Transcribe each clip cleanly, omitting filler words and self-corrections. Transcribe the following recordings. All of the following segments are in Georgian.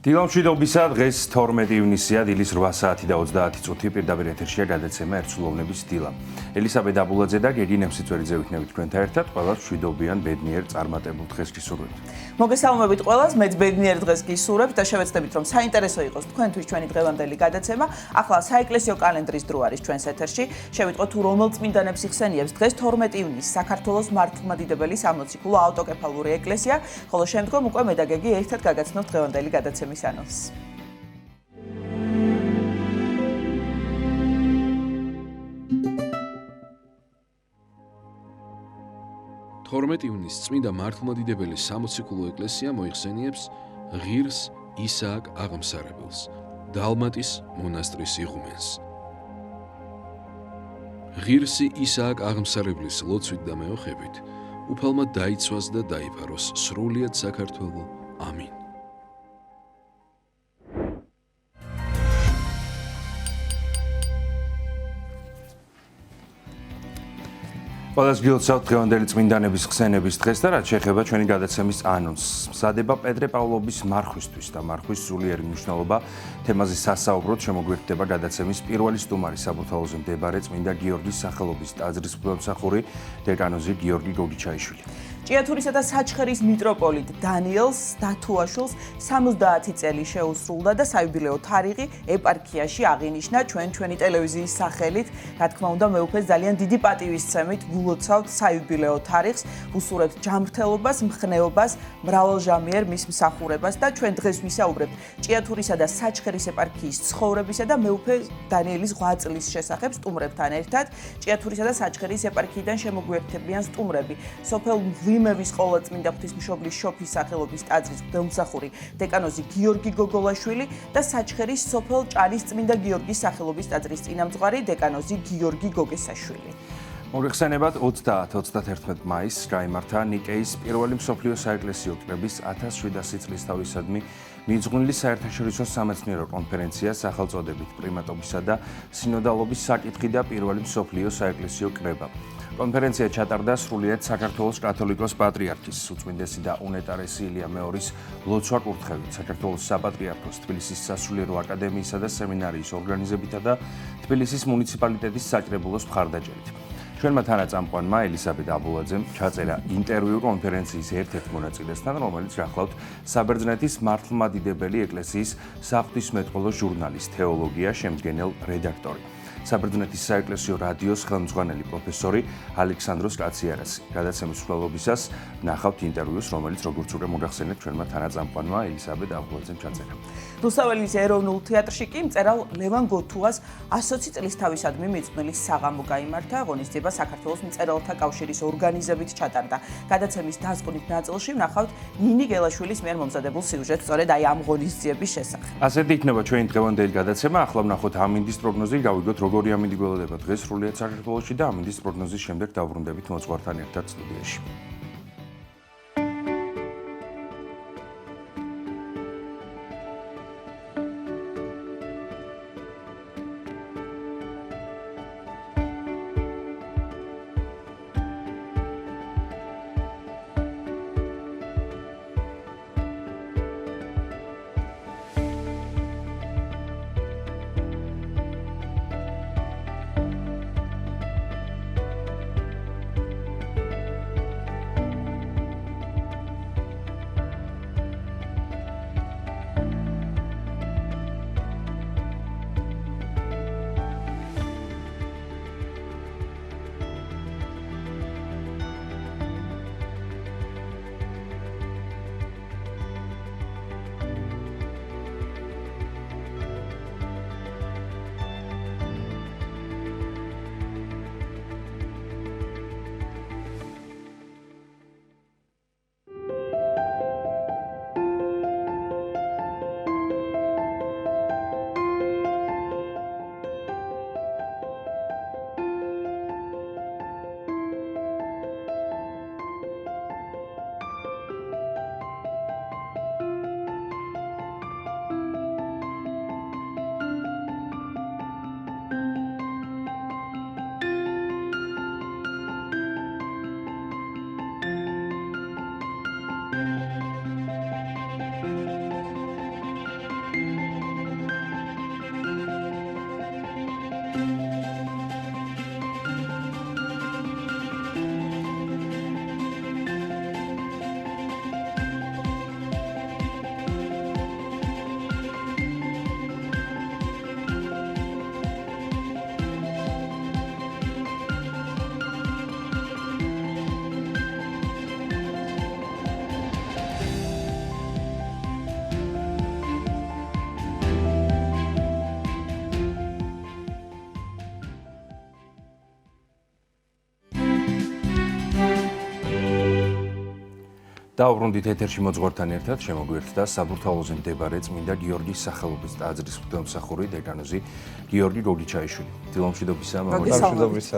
დილამშვიდობისა, დღეს 12 ივნისია, დილის 8 საათი და 30 წუთი პირდაპირ ეთერშია გადაცემა ერთსულოვნების დილა. ელისაბედ აბულაძე და გეგი ნემსიწვერიძე ვიქნებით თქვენთან ერთად, ყველას მშვიდობიან ბედნიერ წარმატებულ დღეს გისურვებთ. მოგესალმებით ყველას, მეც ბედნიერ დღეს გისურვებთ და შევეცდებით რომ საინტერესო იყოს თქვენთვის ჩვენი დღევანდელი გადაცემა. ახლა საეკლესიო კალენდრის დრო არის ჩვენს ეთერში. შევიტყოთ თუ რომელ წმინდანებს იხსენიებს დღეს 12 ივნისს საქართველოს მართლმადიდებელი სამოციქულო ავტოკეფალური ეკლესია, ხოლო შემდგომ უკვე მე და გეგი ერთად გაგაცნობთ დღევანდელი გადაცემის ანონსს. 12 ივნისს წმინდა მართლმადიდებელი სამოციქულო ეკლესია მოიხსენიებს ღირს ისააკ აღმსარებელს, დალმატის მონასტრის იღუმენს. ღირსი ისააკ აღმსარებლის ლოცვით და მეოხებით უფალმა დაიცვას და დაიფაროს სრულიად საქართველო. ამინ. ყველას გილოცავთ დღევანდელი წმინდანების ხსენების დღეს და რაც შეეხება ჩვენი გადაცემის ანონსს. მზადება პეტრე პავლობის მარხვისთვის და მარხვის სულიერი მნიშვნელობა თემაზე სასაუბროდ შემოგვიერთდება გადაცემის პირველი სტუმარი საბურთალოზე მდებარე წმინდა გიორგის სახელობის ტაძრის მღვდელმსახური დეკანოზი გიორგი გოგიჩაიშვილი. ჭიათურისა და საჩხერის მიტროპოლიტ დანიელს დათუაშვილს 70 წელი შეუსრულდა და საიუბილეო თარიღი ეპარქიაში აღინიშნა ჩვენი ტელევიზიის სახელით. რა თქმა უნდა, მეუფეს ძალიან დიდი პატივისცემით ვილოცავთ საიუბილეო თარიღს, უსურებთ ჯანმრთელობას, მხნეობას, მრავალჟამიერ მის მსახურებას და ჩვენ დღეს ვისაუბრებთ ჭიათურისა და საჩხერის ეპარქიის ცხოვრებისა და მეუფე დანიელის 8 წლის შესახებ სტუმრებთან ერთად. ჭიათურისა და საჩხერის ეპარქიიდან შემოგვიერთებიან სტუმრები. სოფელ ვიმევის ყოვლადწმინდა ღვთისმშობლის შოფის სახელობის ტაძრის მღვდელმსახური დეკანოზი გიორგი გოგოლაშვილი და საჩხერის სოფელ ჭალის წმინდა გიორგის სახელობის ტაძრის წინამძღვარი დეკანოზი გიორგი გოგესაშვილი. მოგეხსენებათ 30-31 მაისს გაიმართა ნიკეის პირველი მსოფლიო საეკლესიო კრების 1700 წლისთავისადმი მიძღვნილი საერთაშორისო სამეცნიერო კონფერენცია სახელწოდებით პრიმატობისა და სინოდალობის საკითხი და პირველი მსოფლიო საეკლესიო კრება. კონფერენცია ჩატარდა სრულიად საქართველოს კათოლიკოს პატრიარქის უწმინდესი და უნეტარესი ილია მეორის ლოცვა-კურთხევით, საქართველოს საპატრიარქოს თბილისის სასულიერო აკადემიისა და სემინარიის ორგანიზებითა და თბილისის მუნიციპალიტეტის საკრებულოს მხარდაჭერით. ჩვენმა თანაწამყვანმა ელისაბედ აბულაძემ ჩაწერა ინტერვიუ კონფერენციის ერთ-ერთ მონაწილესთან, რომელიც გახლავთ საბერძნეთის მართლმადიდებელი ეკლესიის საღვთისმეტყველო ჟურნალის თეოლოგია შემდგენელ რედაქტორი. საბერძნეთის საეკლესიო რადიოს ხელმძღვანელი პროფესორი ალექსანდროს კაციარასი. გადაცემის მსვლელობისას ნახავთ ინტერვიუს, რომელიც როგორც უკვე მოგახსენეთ ჩვენმა თანაწამყვანმა ელისაბედ აბულაძემ ჩაწერა. რუსაველის ეროვნულ თეატრში კი მწერალ ლევან გოთუას 120 წლისთავისადმი მიძღვნილი საღამო გაიმართა, ღონისძიება საქართველოს მწერალთა კავშირის ორგანიზებით ჩატარდა. გადაცემის დასკვნით ნაწილში ვნახავთ ნინი გელაშვილის მიერ მომზადებულ სიუჟეტს სწორედ აი ამ ღონისძიების შესახებ. ასეთი იქნება ჩვენი დღევანდელი გადაცემა. ახლა ვნახოთ ამინდის პროგნოზი, გავიგოთ როგორი ამინდი გველოდება დღეს სრულიად საქართველოში და ამინდის პროგნოზის შემდეგ დავბრუნდებით მოძღვართან ერთად სტუდიაში. დაუბრუნდით ეთერში მოძღვართან ერთად შემოგვიერთდა საბურთალოზე მდებარე წმინდა გიორგის სახელობის ტაძრის მღვდელმსახური დეკანოზი გიორგი გოგიჩაიშვილი. დილომშვიდობისა, მოგესალმებით.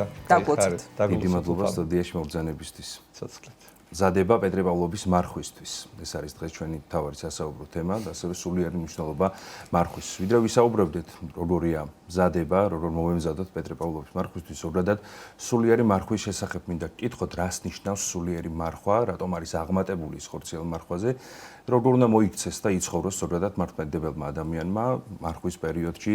დიდი მადლობა სტუდიაში მობრძანებისთვის. ცოცხლეთ. მზადება პეტრე პავლობის მარხვისთვის. ეს არის დღეს ჩვენი მთავარი სასაუბრო თემა და ასევე სულიერი მნიშვნელობა მარხვის. ვიდრე ვისაუბრებდეთ, როგორია მზადება, როგორ მოვემზადოთ პეტრე პავლობის მარხვისთვის, ზოგადად სულიერი მარხვის შესახებ მინდა გკითხოთ, რას ნიშნავს სულიერი მარხვა, რატომ არის აღმატებული ის ხორციელ მარხვაზე, როგორ უნდა მოიქცეს და იცხოვროს ზოგადად მართლმადიდებელმა ადამიანმა მარხვის პერიოდში,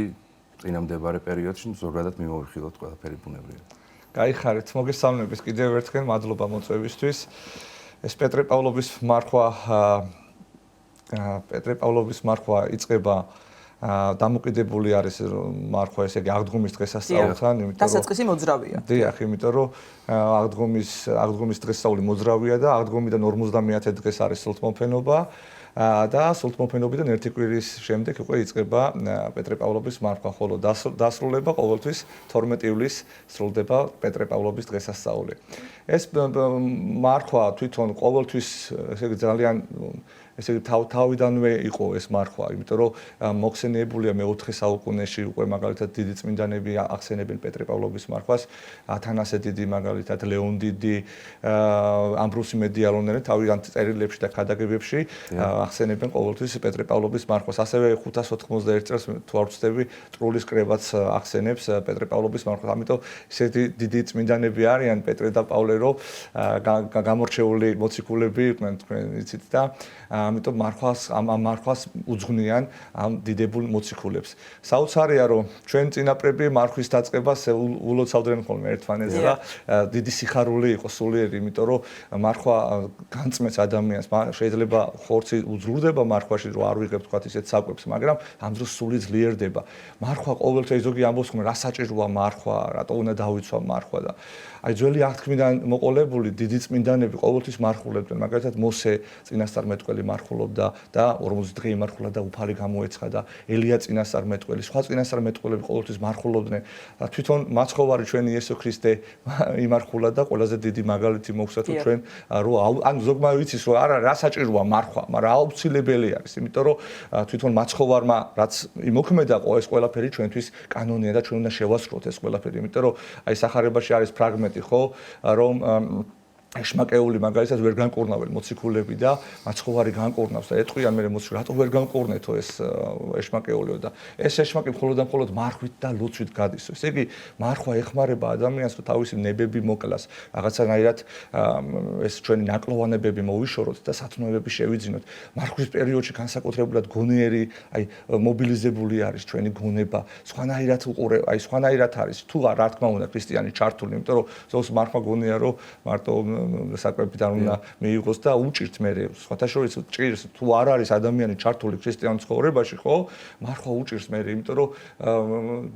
წინამდებარე პერიოდში, ზოგადად მიმოვიხილოთ ყველაფერი ბუნებრივად. გაიხარეთ, მოგესალმებით კიდევ ერთხელ, მადლობა მოწვევისთვის. ეს პეტრე პავლობის მარხვა იწყება დამოკიდებული არის მარხვა, ესე იგი აღდგომის დღესასწაულთან, იმიტომ რომ დასაწყისი მოძრავია. დიახ, იმიტომ რომ აღდგომის დღესასწაული მოძრავია და აღდგომიდან 50 დღეს არის სულთმოფენობა. და სულთმოფენობიდან ერთი კვირის შემდეგ უკვე იწყება პეტრე პავლობის მარხვა, ხოლო დასრულება ყოველთვის 12 ივლისს სრულდება პეტრე პავლობის დღესასწაული. ეს მარხვა თვითონ ყოველთვის ესე იგი ძალიან ესე იგი თავიდანვე იყო ეს მარხვა, იმიტომ რომ მოხსენიებულია მე-4 საუკუნეში უკვე მაგალითად დიდი წმინდანები ახსენებენ პეტრე პავლობის მარხვას, ათანასე დიდი მაგალითად ლეონ დიდი, ამბროსი მედიალონელი თავიანთ წერილებში და ქადაგებებში ახსენებენ ყოველთვის პეტრე პავლობის მარხვას. ასევე 591 წელს თუ არ ვცდები, ტრულის კრებაც ახსენებს პეტრე პავლობის მარხვას. ამიტომ ისეთი დიდი წმინდანები არიან პეტრე და პავლე, რომ გამორჩეული მოციქულები იყვნენ, თქვენ იცით და ამიტომ მარხვას უძღვნიან ამ დიდებულ მოციქულებს. საოცარია, რომ ჩვენ წინაპრები მარხვის დაწყებას ულოცავდნენ ხოლმე ერთმანეთს და დიდი სიხარული იყო სულიერი, იმიტომ რომ მარხვა განწმენს ადამიანს, შეიძლება ხორცი უძრულდება მარხვაში, რომ არ ვიღებ თქვა ისეთ საკვებს, მაგრამ ამ დროს სული ძლიერდება. მარხვა ყოველთვის ზოგი ამბობს, რა საჭიროა მარხვა, რატო უნდა დავიცვა მარხვა და აი ძველი აღთქმიდან მოყოლებული დიდი წმინდანები ყოველთვის მარხულებდნენ. მაგალითად მოსე წინასწარმეტყველი მარხულობდა და 40 დღე იმარხულა და უფალი გამოეცხა და ელია წინასწარმეტყველი, სხვა წინასწარმეტყველები ყოველთვის მარხულობდნენ. თვითონ მაცხოვარი ჩვენი იესო ქრისტე იმარხულა და ყველაზე დიდი მაგალითი მოგვცა თუ ჩვენ რომ ან ზოგმა ვიცის რომ არა რა საჭიროა მარხვა, მაგრამ აუცილებელი არის, იმიტომ რომ თვითონ მაცხოვარმა რაც იმოქმედა ეს ყველაფერი ჩვენთვის კანონია და ჩვენ უნდა შევასრულოთ ეს ყველაფერი, იმიტომ რომ აი სახარებაში არის ფრაგმენტი ხო რომ ეშმაკეული მაგალითად ვერ განკურნავენ მოციქულები და მაცხოვარი განკურნავს და ეტყვიან მე მოციქულს რატო ვერ განკურნეთო ეს ეშმაკეულიო და ეს ეშმაკი მხოლოდ და მხოლოდ მარხვით და ლოცვით გადის. ესე იგი მარხვა ეხმარება ადამიანს რომ თავისი ნებები მოკლას, რაღაცანაირად ეს ჩვენი ნაკლოვანებები მოვიშოროთ და სათნოებები შევიძინოთ. მარხვის პერიოდში განსაკუთრებულად გონიერი, აი მობილიზებული არის ჩვენი გონება, სხვანაირად უყურე, აი სხვანაირად არის. თუ რა თქმა უნდა ქრისტიანი ჩართული, იმიტომ რომ ზოგს მარხვა გონია რომ მარტო საკვებიდან უნდა მიიღოს და უჭირთ მე სხვათა შორის ჭირს თუ არ არის ადამიანი ჩართული ქრისტიან ცხოვრებაში ხო მარხვა უჭირს მე იმიტომ რომ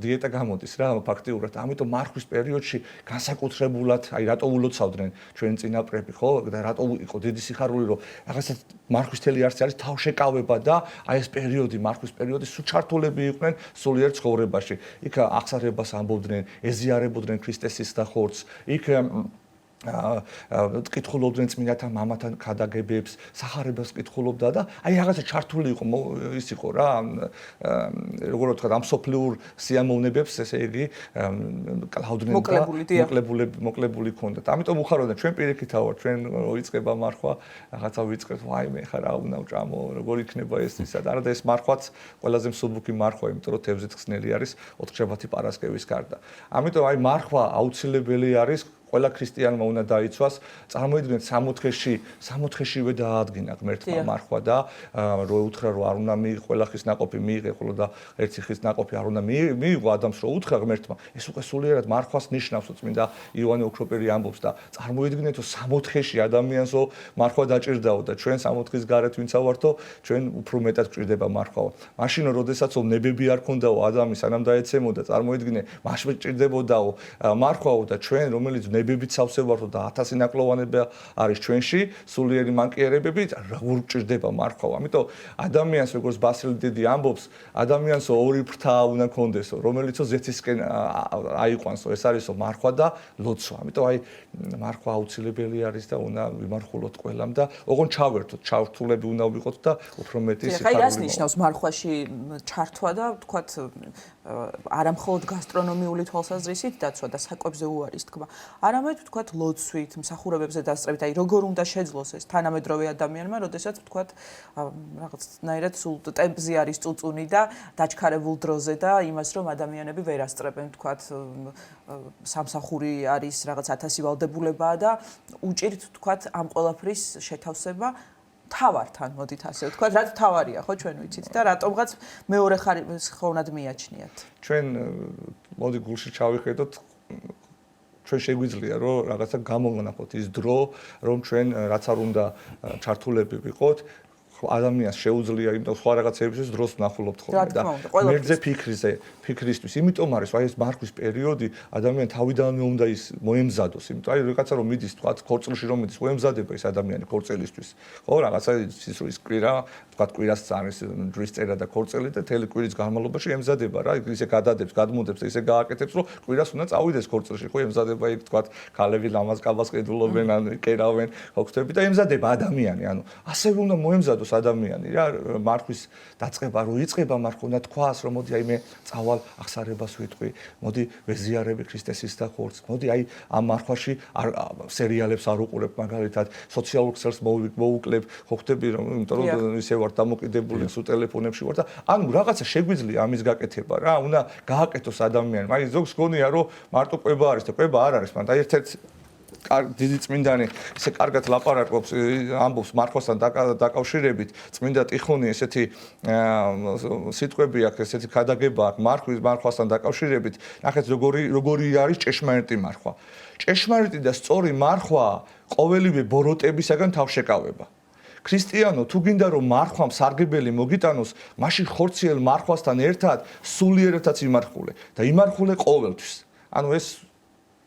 დიეტა გამოდის რა ფაქტიურად ამიტომ მარხვის პერიოდში განსაკუთრებულად აი რატო ულოცავდნენ ჩვენი წინაპრები ხო და რატო იყო დიდი სიხარული რომ რაღაცა მარხვის თელი არც არის თავშეკავება და აი ეს პერიოდი მარხვის პერიოდი სულ ჩართულები იყვნენ სულიერ ცხოვრებაში იქ აღსარებას ამბობდნენ ეზიარებოდნენ ქრისტეს სისხლთა ხორცს იქ კითხულობდნენ წმინდათა მამათან ქადაგებებს, სახარებას კითხულობდა და აი რაღაცა ჩართული იყო ის იყო რა როგორ ვთქვა ამ სოფლიურ სიამოვნებებს ესე იგი კლავდნენ და მოკლებული ქონდათ. ამიტომ უხაროდნენ ჩვენ პირიქითა ვარ, ჩვენ იწყება მარხვა, რაღაცა ვიწყებთ, ვაიმე ხა რა უნდა ვჭამო, როგორ იქნება ეს ისა და არა და ეს მარხვაც ყველაზე მსუბუქი მარხვა, იმიტომ რომ თევზით ხსნელი არის 4 პარასკევის გარდა. ამიტომ აი მარხვა აუცილებელი არის ყველა ქრისტიანმა უნდა დაიცვას. წარმოიდგინეთ 60-შივე დაადგინა ღმერთმა მარხვა და რო უთხრა რომ არ უნდა მიიღო ყველა ხის ნაყოფი მიიღე, ხოლო და ერთი ხის ნაყოფი არ უნდა მიიღო ადამიანს რო უთხრა ღმერთმა. ეს უკვე სულიერად მარხვას ნიშნავს, წმინდა იოანე ოქროპერი ამბობს და წარმოიდგინეთო 60-ში ადამიანსო მარხვა დაჭირდაო და ჩვენ 60-ის გარეთ ვინცა ვართო, ჩვენ უფრო მეტად გვჭირდება მარხვაო. მაშინ როდესაც ნებები არ ქონდაო ადამიანს, სანამ დაეცემოდა, წარმოიდგინე, მაშინ ჭირდებოდაო მარხვაო და ჩვენ რომელიც ლებებით სავსე ვართო და 1000 ნაკლოვანები არის ჩვენში, სულიერი მანკიერებები როგორ ჭირდება მარხვა. ამიტომ ადამიანს როგორც ბასილი დიდი ამბობს, ადამიანს ორი ფრთა უნდა კონდესო, რომელიცო ზეთისკენ აიყვანსო, ეს არისო მარხვა და ლოცვა. ამიტომ აი მარხვა აუცილებელი არის და უნდა ვიმარხულოთ ყველამ და ოღონ ჩავერთოთ, ჩავრთულები უნდა ვიყოთ და უფრო მეტი სიხარული. აი რას ნიშნავს მარხვაში ჩართვა და თქვათ არამხოლოდ გასტრონომიული თვალსაზრისით დაცვა და საკვებზე უარის თქმა, არამედ თქვათ ლოცვით, მსახურებებზე დასწრებით, აი როგორ უნდა შეძლოს ეს თანამედროვე ადამიანმა, როდესაც თქვათ რაღაცნაირად სულ ტემპზე არის წუწუნი და დაჩქარებულ დროზე და იმას რომ ადამიანები ვერ ასწრებენ, თქვათ სამსახური არის რაღაც 1000 ვალდებულებაა და უჭირთ თქვათ ამ ყველაფრის შეთავსება თავართან, მოდით ასე ვთქვათ, რაც თავარია, ხო, ჩვენ ვიცით და რატომღაც მეორე ხოვნად მიაჩნიათ. ჩვენ მოდი გულში ჩავიხედოთ ჩვენ შეგვიძლია რომ რაღაცა გამოვანახოთ ის დრო, რომ ჩვენ რაც არ უნდა ჩართულები ვიყოთ, ადამიანს შეუძლია იმიტომ სხვა რაღაცებისთვის დროს ვნახულობთ ხოლმე და მერձე ფიქრისთვის. იმიტომ არის აი ეს მარხვის პერიოდი ადამიანი თავიდანვე უნდა ის მოემზადოს, იმიტომ აი რაღაცა რომ მიდის თქვა ქორწილში რომ მიდის მოემზადება ეს ადამიანი ქორწილისთვის. ხო, რაღაცა ის კვირა, თქვა კვირას წანის დრის წერა და ქორწილი და თელი კვირის განმავლობაში ემზადება რა, ისე გადადებს, გადმუდებს, ისე გააკეთებს, რომ კვირას უნდა წავიდეს ქორწილში, ხო, ემზადება იქ თქვა ქალები ლამაზ კაბას ყიდულობენ, ან კერავენ, ხო ხტები და ემზადება ადამიანი, ანუ ასევე უნდა მოემზადოს ადამიანი რა მარხვის დაწყება რო იწყება მარხვა უნდა თქვას რომ მოდი აი მე წავალ აღსარებას ვიტყვი მოდი ვეზიარები ქრისტესის და ხორცს მოდი აი ამ მარხვაში სერიალებს არ უყურებ მაგალითად სოციალურ ქსელს მოუკლებ ხო ხტები რომ იმიტომ რომ ისე ვარ დამოკიდებული სულ ტელეფონებში ვარ და ანუ რაღაცა შეგვიძლია ამის გაკეთება რა უნდა გააკეთოს ადამიანმა აი ზოგს გონია რომ მარტო კვება არის და კვება არ არის მაგრამ ერთ-ერთ დიდი წმინდანი ისე კარგად ლაპარაკობს ამბობს მარხვასთან დაკავშირებით წმინდა ტიხონი ესეთი სიტყვები აქვს ესეთი ქადაგება აქვს მარხვასთან დაკავშირებით ნახეთ როგორი არის ჭეშმარიტი მარხვა ჭეშმარიტი და სწორი მარხვა ყოველივე ბოროტებისაგან თავშეკავება ქრისტიანო თუ გინდა რომ მარხვამ სარგებელი მოგიტანოს მაშინ ხორციელ მარხვასთან ერთად სულიერადაც იმარხულე და იმარხულე ყოველთვის ანუ ეს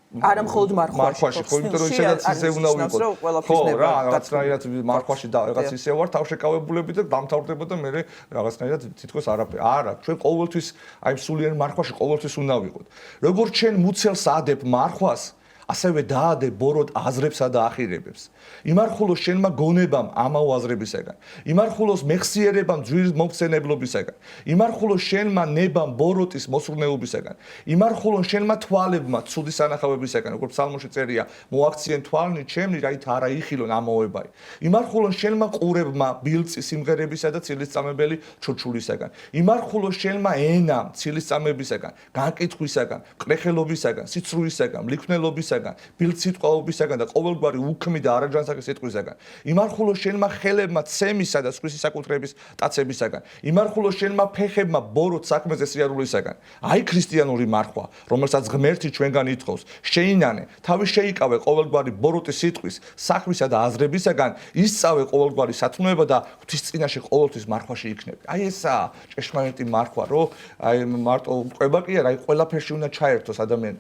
არა მხოლოდ მარხვაში, ხო, იმიტომ რომ ისედაც ისე უნდა ვიყოთ. ხო, რა, რაღაცნაირად მარხვაში და რაღაც ისე ვარ თავშეკავებულები და დამთავრდება და მე რაღაცნაირად თითქოს არაფერი. არა, ჩვენ ყოველთვის აი სულიერ მარხვაში ყოველთვის უნდა ვიყოთ. როგორც ჩვენ მუცელს ადებ მარხვას, ასევე დაადე ბოროტ აზრებსა და ახირებებს. იმარხულოს შენმა გონებამ ამაო აზრებისაგან. იმარხულოს მეხსიერებამ ძვირის მომხსენებლობისაგან. იმარხულოს შენმა ნებამ ბოროტის მოსურნეობისაგან. იმარხულოს შენმა თვალებმა ცუდი სანახავებისაგან, როგორც ფსალმოში წერია, მოაქციენ თვალნი ჩემნი, რაით არა იხილონ ამოებაი. იმარხულოს შენმა ყურებმა ბილწი სიმღერებისა და ცილისწამებელი ჩურჩულისაგან. იმარხულოს შენმა ენამ ცილისწამებისაგან, განკითხვისაგან, კრეხელობისაგან, სიცრუისაგან, ლიქვნელობისაგან ბილწსიტყვაობისაგან და ყოველგვარი უქმი და არაჯანსაღი სიტყვისაგან. იმარხულოს შენმა ხელებმა ცემისა და სხვისი საკუთრების ტაცებისაგან. იმარხულოს შენმა ფეხებმა ბოროტ საქმეზე სიარულისაგან. აი ქრისტიანული მარხვა, რომელსაც ღმერთი ჩვენგან ითხოვს. შეინანე, თავი შეიკავე ყოველგვარი ბოროტის სიტყვის, საქმისა და აზრებისაგან, ისწავე ყოველგვარი სათნოება და ღვთის წინაშე ყოველთვის მარხვაში იქნები. აი ესაა ჭეშმარიტი მარხვა, რომ აი მარტო ყვება კი არა, აი ყველაფერში უნდა ჩაერთოს ადამიანი.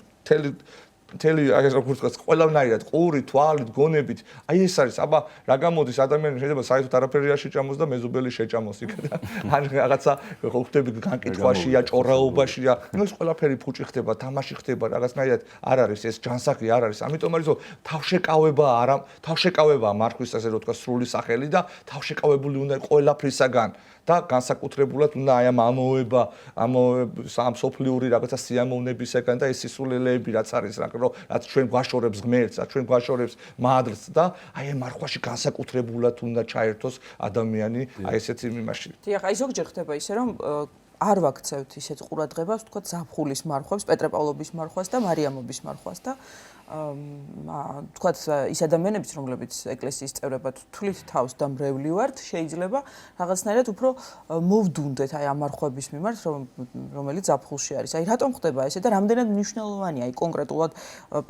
მთელი აი როგორ ვთქვათ, ყველანაირად ყური, თვალით, გონებით. აი ეს არის, აბა რა გამოდის ადამიანი შეიძლება საერთოდ არაფერი არ შეჭამოს და მეზობელი შეჭამოს იქ და ან რაღაცა ხო ხდები განკითხვაშია, ჭორაობაშია. ეს ყველაფერი ფუჭი ხდება, თამაში ხდება, რაღაცნაირად არ არის ეს ჯანსაღი არ არის. ამიტომ არის რომ თავშეკავება მარხვის ასე რომ ვთქვათ სრული სახელი და თავშეკავებული უნდა ყველაფრისაგან. და განსაკუთრებულად უნდა აი ამ ამოება ამ სოფლიური რაღაცა სიამოვნებისაგან და ეს სისულელეები რაც არის რაც ჩვენ გვაშორებს ღმერთს, ჩვენ გვაშორებს მადლს და აი ამ მარხვაში განსაკუთრებულად უნდა ჩაერთოს ადამიანი აი ესეთი მიმაში. დიახ, აი ზოგჯერ ხდება ისე რომ არ ვაქცევთ ისეთ ყურადღებას, ვთქვათ, ზაფხულის მარხვებს, პეტრე-პავლობის მარხვას და მარიამობის მარხვას და თქვათ ის ადამიანებიც რომლებიც ეკლესიის წევრებად თვლით თავს და მრევლი ვართ შეიძლება რაღაცნაირად უფრო მოვდუნდეთ აი ამ მარხვების მიმართ რომელიც ზაფხულში არის აი რატომ ხდება ესე და რამდენად მნიშვნელოვანია აი კონკრეტულად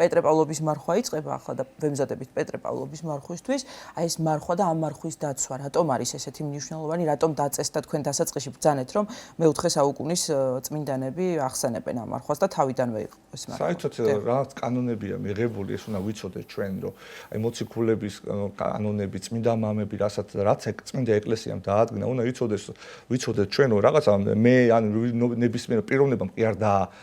პეტრე-პავლობის მარხვა იწყება ახლა და ვემზადებით პეტრე-პავლობის მარხვისთვის აი ეს მარხვა და ამ მარხვის დაცვა რატომ არის ესეთი მნიშვნელოვანი რატომ დაწესდა თქვენ დასაწყისში ბრძანეთ რომ მე-4 საუკუნის წმინდანები ახსენებენ ამ მარხვას და თავიდანვე იყო ეს მარხვა საერთოდ რა კანონებია მიღებული, ეს უნდა ვიცოდეთ ჩვენ, რომ აი მოციქულების კანონები, წმინდა მამები, რაც წმინდა ეკლესიამ დაადგინა, უნდა ვიცოდეთ ჩვენ, რომ რაღაცა მე ან ნებისმიერ პიროვნებამ კი არ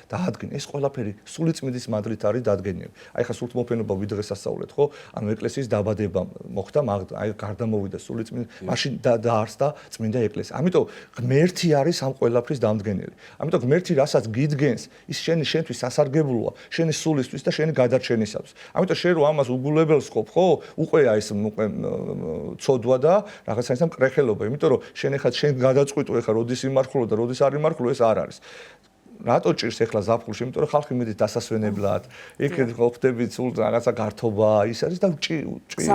დაადგინა, ეს ყველაფერი სული წმინდის მადლით არის დადგენილი. აი ხა სულთმოფენობა ვიდღესასწავლეთ, ხო? ანუ ეკლესიის დაბადება მოხდა, აი გარდამოვიდა სული წმინდა, მაშინ დაარსდა წმინდა ეკლესია. ამიტომ ღმერთი არის ამ ყველაფრის დამდგენელი. ამიტომ ღმერთი რასაც გიდგენს, ის შენთვის სასარგებლოა, შენი სულისთვის და შენი გადარჩენისათვის. ამიტომ შენ რო ამას უგულებელს ხობ, ხო? უყვეა ეს ცოდვა და რაღაცა ისე მკრეხელობა, იმიტომ რომ შენ გადაწყვიტო ეხლა როდის იმართულო და როდის არ იმართულო, ეს არ არის. რატო ჭირს ეხლა ზაფხულში? იმიტომ რომ ხალხი მიდის დასასვენებლად, იქ ყოფდებით სულ რაღაცა გართობა, ის არის და ჭირს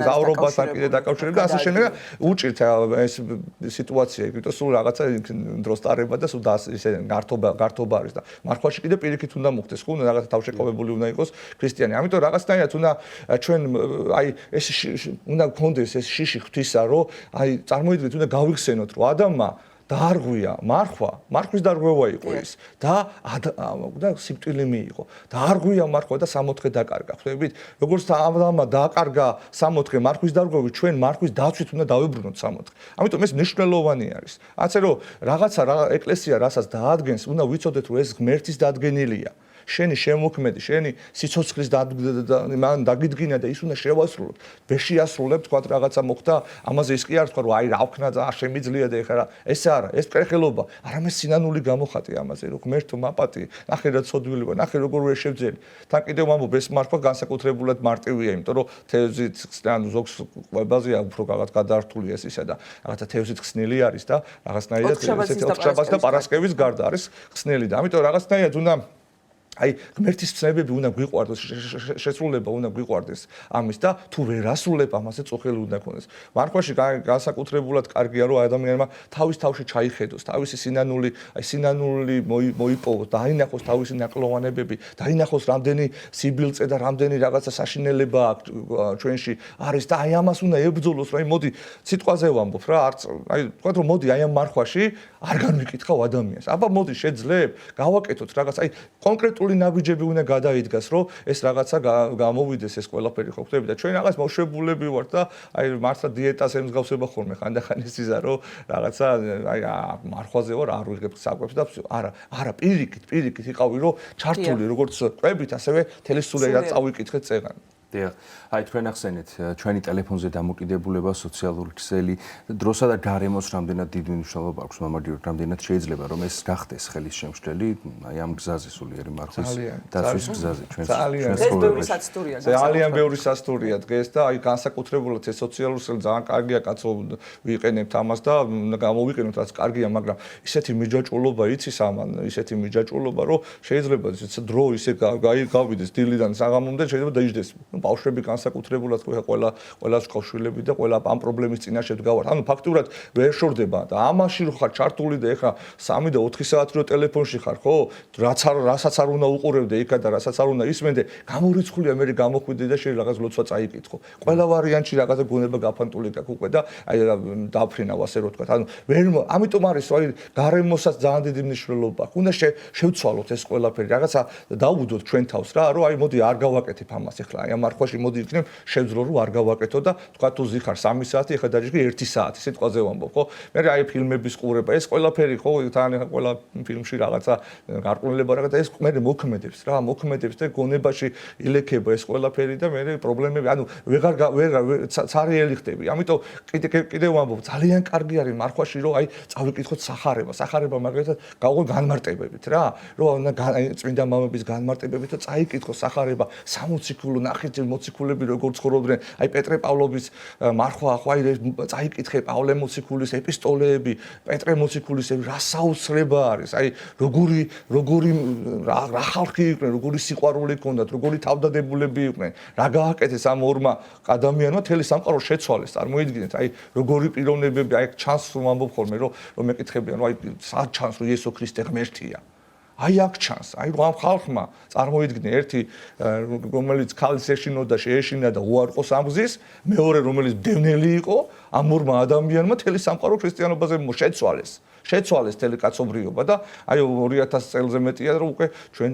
ზავრობასთან კიდე დაკავშირებით და ასე შემდეგ უჭირთ ეს სიტუაცია, იმიტომ სულ რაღაცა დროს ტარება და სულ ისე გართობა არის და მარხვაში კიდე პირიქით უნდა მოხდეს, ხო, რაღაცა თავშეკავებული უნდა იყოს ქრისტიანი. ამიტომ რაღაცნაირად უნდა ჩვენ აი ეს უნდა გქონდეს ეს შიში ღვთისა, რომ აი წარმოიდგინეთ, უნდა გავიხსენოთ, რომ ადამიანმა დაარღვია მარხვის დარღვევა იყო ის და სიკვდილი მიიღო. დაარღვია მარხვა და 64 დაკარგა. ხვდებით? როგორც ადამიანმა დააკარგა 64 მარხვის დარღვევით, ჩვენ მარხვის დაცვით უნდა დავებრუნოთ 64. ამიტომ ეს მნიშვნელოვანი არის. ასე რომ რაღაცა ეკლესია რასაც დაადგენს, უნდა ვიცოდეთ, რომ ეს ღმერთის დადგენილია. შენი შემოქმედი, შენი სიცოცხლის დაგიდგინა და ის უნდა შევასრულოთ. ვერ შეასრულებ, თქვა რაღაცა მოხდა, ამაზე ის კი არ თქვა, რომ აი რა ვქნა და შემიძლია და ეხლა ეს არა, ეს მკრეხელობა, არამედ სინანული გამოხატე ამაზე, რომ ღმერთო მაპატი, ნახე რა ცოდვილება, ნახე როგორ ვერ შევძელი. თან კიდევ ვამბობ, ეს მარხვა განსაკუთრებულად მარტივია, იმიტომ რომ თევზით ანუ ზოგს ყვებაზეა უფრო რაღაც გადაართული ეს ისა და რაღაცა თევზით ხსნილი არის და რაღაცნაირად ოთხშაბათს და პარასკევის გარდა არის ხსნილი და ამიტომ რაღაცნაირად უნდა აი ღმერთის ცნებები უნდა გვიყვარდეს, შესრულება უნდა გვიყვარდეს ამის და თუ ვერ ასრულებ ამაზე წოხელი უნდა ქონდეს. მარხვაში განსაკუთრებულად კარგია რომ ადამიანმა თავის თავში ჩაიხედოს, თავისი სინანული მოიპოვოს, დაინახოს თავისი ნაკლოვანებები, დაინახოს რამდენი სიბილწე და რამდენი რაღაცა საშინელება ჩვენში არის და აი ამას უნდა ებრძოლოს, რომ აი მოდი სიტყვაზე ვამბობ რა, აი თქვა რომ მოდი აი ამ მარხვაში არ განვიკითხავ ადამიანს. აბა მოდი შეძლებ, გავაკეთოთ რაღაც აი კონკრეტული ნაბიჯები უნდა გადაიდგას, რომ ეს რაღაცა გამოვიდეს ეს ყველაფერი ხო ხდება და ჩვენ რაღაც მოშებულები ვართ და აი მართლა დიეტას ემსგავსება ხოლმე ხანდახან ის იზა რომ რაღაცა აი მარხვაზე ვარ არ ვიღებ საკვებს და არა პირიქით იყავი რომ ჩართული როგორც ყვებით ასევე თელესურერად წავიკითხეთ წეგან. დიახ, აი თქვენ ახსენეთ ჩვენი ტელეფონზე დამოკიდებულება, სოციალური ქსელი, დროსა და გარემოს რამდენად დიდი მნიშვნელობა აქვს მამარჯვერად, რამდენად შეიძლება რომ ეს გახდეს ხელის შემშლელი, აი ამ გზაზე სულიერი მარხვის დაცვის გზაზე ჩვენს ძალიან ბევრი სასტურია დღეს და აი განსაკუთრებულად ეს სოციალური ქსელი ძალიან კარგია კაცო ვიყენებთ ამას და გამოვიყენოთ რაც კარგია, მაგრამ ისეთი მიჯაჭვულობა იცის ამან, ისეთი მიჯაჭვულობა რომ შეიძლება დრო ისე გავიდეს დილიდან საღამომდე შეიძლება დაიждდეს. ბავშვები განსაკუთრებულად ყველა შვილები და ყველა ამ პრობლემის წინაშე დგავართ. ანუ ფაქტურად ვერ შორდება და ამაში რო ხარ ჩართული და ეხლა 3 და 4 საათი რო ტელეფონში ხარ, ხო? რასაც არ უნდა უყურებდე იქა და რასაც არ უნდა ისმენდე, გამორიცხულია მე გამოხვიდე და შენ რაღაც ლოცვა წაიკითხო. ყველა ვარიანტში რაღაცა გონება გაფანტული გაქვს უკვე და აი დაფრინავ ასე რო თქვა. ანუ ვერ ამიტომ არის აი გარემოსაც ძალიან დიდი მნიშვნელობა აქვს. უნდა შევცვალოთ ეს ყველაფერი, რაღაცა დავუდოთ ჩვენ თავს რა, რომ აი მოდი არ გავაკეთებ ამას ეხლა. აი მარხვაში მოდი იქნებ შევძლო რომ არ გავაკეთო და თქვა თუ ზიხარ 3 საათი ეხლა დაიჭრი 1 საათი სიტყვაზე ვამბობ ხო მე აი ფილმების ყურება ეს ყველაფერი ხო თან ეხლა ყველა ფილმში რაღაცა გარყვნილება რაღაცა ეს მე მოქმედებს და გონებაში ილექება ეს ყველაფერი და მე პრობლემები ანუ ვეღარ цаრიელი ხდები ამიტომ კიდე ვამბობ ძალიან კარგი არის მარხვაში რომ აი წავიკითხოთ სახარება მაგალითად გავყო განმარტებებით რა რომ წმინდა მამების განმარტებებით და წაიკითხო სახარება 60 ქულო ნახეთ მოციქულები როგორ ცხოვრობდნენ აი პეტრე პავლობის მარხვა ხო აი წაიკითხე პავლე მოციქულის ეპისტოლეები პეტრე მოციქულის რა საოცრება არის აი როგორი რა ხალხი იყვნენ როგორი სიყვარული ჰქონდათ როგორი თავდადებულები იყვნენ რა გააკეთეს ამ ორმა ადამიანმა თელი სამყარო შეცვალეს წარმოიდგინეთ აი როგორი პიროვნებები აი ჩანს რომ ამბობ ხოლმე რომ მეკითხებიან რომ აი სად ჩანს რომ იესო ქრისტე ღმერთია აი აქ ჩანს, აი რომ ამ ხალხმა წარმოიდგინე ერთი რომელიც ქალის ეშინოდა, შეეშინა და უარყოს ამ გზის, მეორე რომელიც დევნელი იყო, ამ ორმა ადამიანმა თელი სამყარო ქრისტიანობაზე შეცვალეს. შეცვალეს მთელი კაცობრიობა და აი 2000 წელზე მეტია რომ უკვე ჩვენ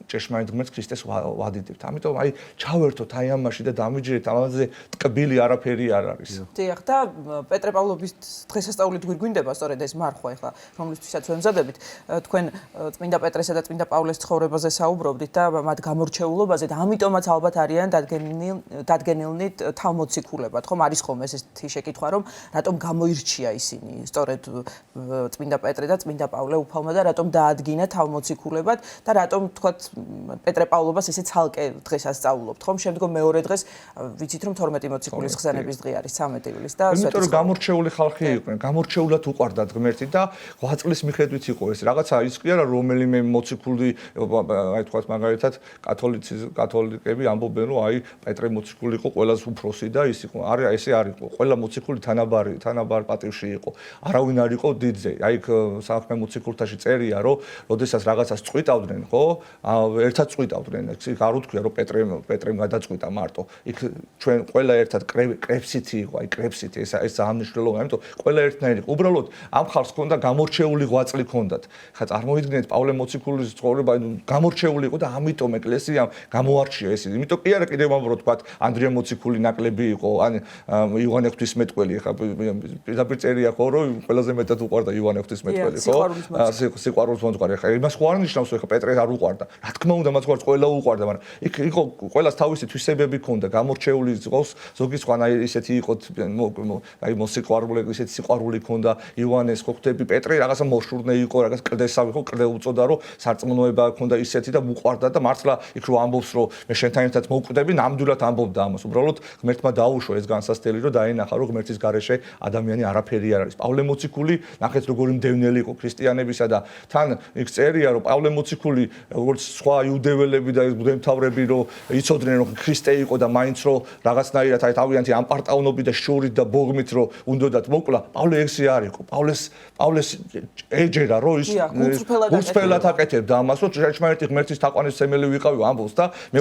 ჭეშმარიტ ღმერთს ქრისტეს ვადიდებთ. ამიტომ აი ჩავერთოთ აი ამაში და დამიჯერეთ ამაზე ტკბილი არაფერი არ არის. დიახ და პეტრე პავლოვის დღესასწაულით გვირგვინდება სწორედ ეს მარხვა ახლა რომლისთვისაც ვემზადებით თქვენ წმინდა პეტრესა და წმინდა პავლეს ცხოვრებაზე საუბრობდით და მათ გამორჩეულობაზე და ამიტომაც ალბათ არიან დადგენილნი თავმოციქულებად ხომ არის ხომ ესეთი შეკითხვა რომ რატომ გამოირჩია ისინი სწორედ წმინდა პეტრე და წმინდა პავლე უფალმა და რატომ დაადგინა თავმოციქულებად და რატომ თქვათ პეტრე პავლობას ესე ცალკე დღესაც სწავლობთ ხომ შემდგომ მეორე დღეს ვიცით რომ 12 მოციქულის ხსენების დღე არის 13 ივლისი და იმიტომ რომ გამორჩეული ხალხი იყვნენ გამორჩეულად უყვარდათ ღმერთი და 8 წლის მიხედვით იყო ეს რაღაცა ის კი არა რომელიმე მოციქული აი თქვათ მაგალითად კათოლიკები ამბობენ რომ აი პეტრე მოციქული იყო ყველაზე უფროსი და ის იყო არა ესე არ იყო ყველა მოციქული თანაბარ პატივში იყო არავინ არ იყო დიდზე აი საქმე მოციქულთაში წერია რომ როდესაც რაღაცას წვიტავდნენ ხო ერთად წვიტავდნენ იქ არ უთქვია რომ პეტრემ გადაწყვიტა მარტო იქ ჩვენ ყველა ერთად კრებსითი იყო აი კრებსითი ეს ძალიან მნიშვნელოვანია იმიტომ ყველა ერთნაირი იყო უბრალოდ ამ ხალხს ჰქონდა გამორჩეული ღვაწლი ჰქონდათ ხა წარმოიდგინეთ პავლე მოციქულის ცხოვრება გამორჩეული იყო და ამიტომ ეკლესიამ გამოარჩია ეს იმიტომ კი არა კიდევ ამბობ რომ თქვა ანდრია მოციქული ნაკლები იყო ან იოანე ღვთისმეტყველი ხა პირდაპირ წერია ხო რომ ყველაზე მეტად უყვარდა იოანე ღვთისმეტყველი ხო სიყვარულის მოძღვარი ხა იმას ხო არ ნიშნავს ხა პეტრე არ უყვარდა რა თქმა უნდა მას ყველა უყვარდა მაგრამ იქ იყო ყველას თავისი თვისებები ჰქონდა გამორჩეული იყოს ზოგი სხვანა ისეთი იყო აი მოსიყვარული ისეთი სიყვარული ჰქონდა იოანეს ხო ხვდები პეტრე რაღაცა მოშურნე იყო რაღაც კლდესავი ხო კლდე უწოდა რომ სარწმუნოება ჰქონდა ისეთი და უყვარდა და მართლა იქ რო ამბობს რომ მე შენთან ერთად მოვკვდები ნამდვილად ამბობდა ამას უბრალოდ ღმერთმა დაუშვა ეს განსასწრელი რომ დაინახა რომ ღმერთის გარეშე ადამიანი არაფერი არ არის პავლე მოციქული ნახეთ როგორი მდევნელი იყო ქრისტიანებისა და თან იქ წერია რომ პავლე მოციქული როგორც სხვა იუდეველები და მღვდელმთავრები რომ იცოდნენ რომ ქრისტე იყო და მაინც რომ რაღაცნაირად აი თავიანთი ამპარტავნობით და შურით და ბოგმით რომ უნდათ მოკლა პავლე ეგსი არ იყო პავლეს ეჯერა რომ ის გულწრფელად აკეთებდა ამას რომ ჭეშმარიტი ღმერთის თაყვანისმცემელი ვიყავი ამბობს და მე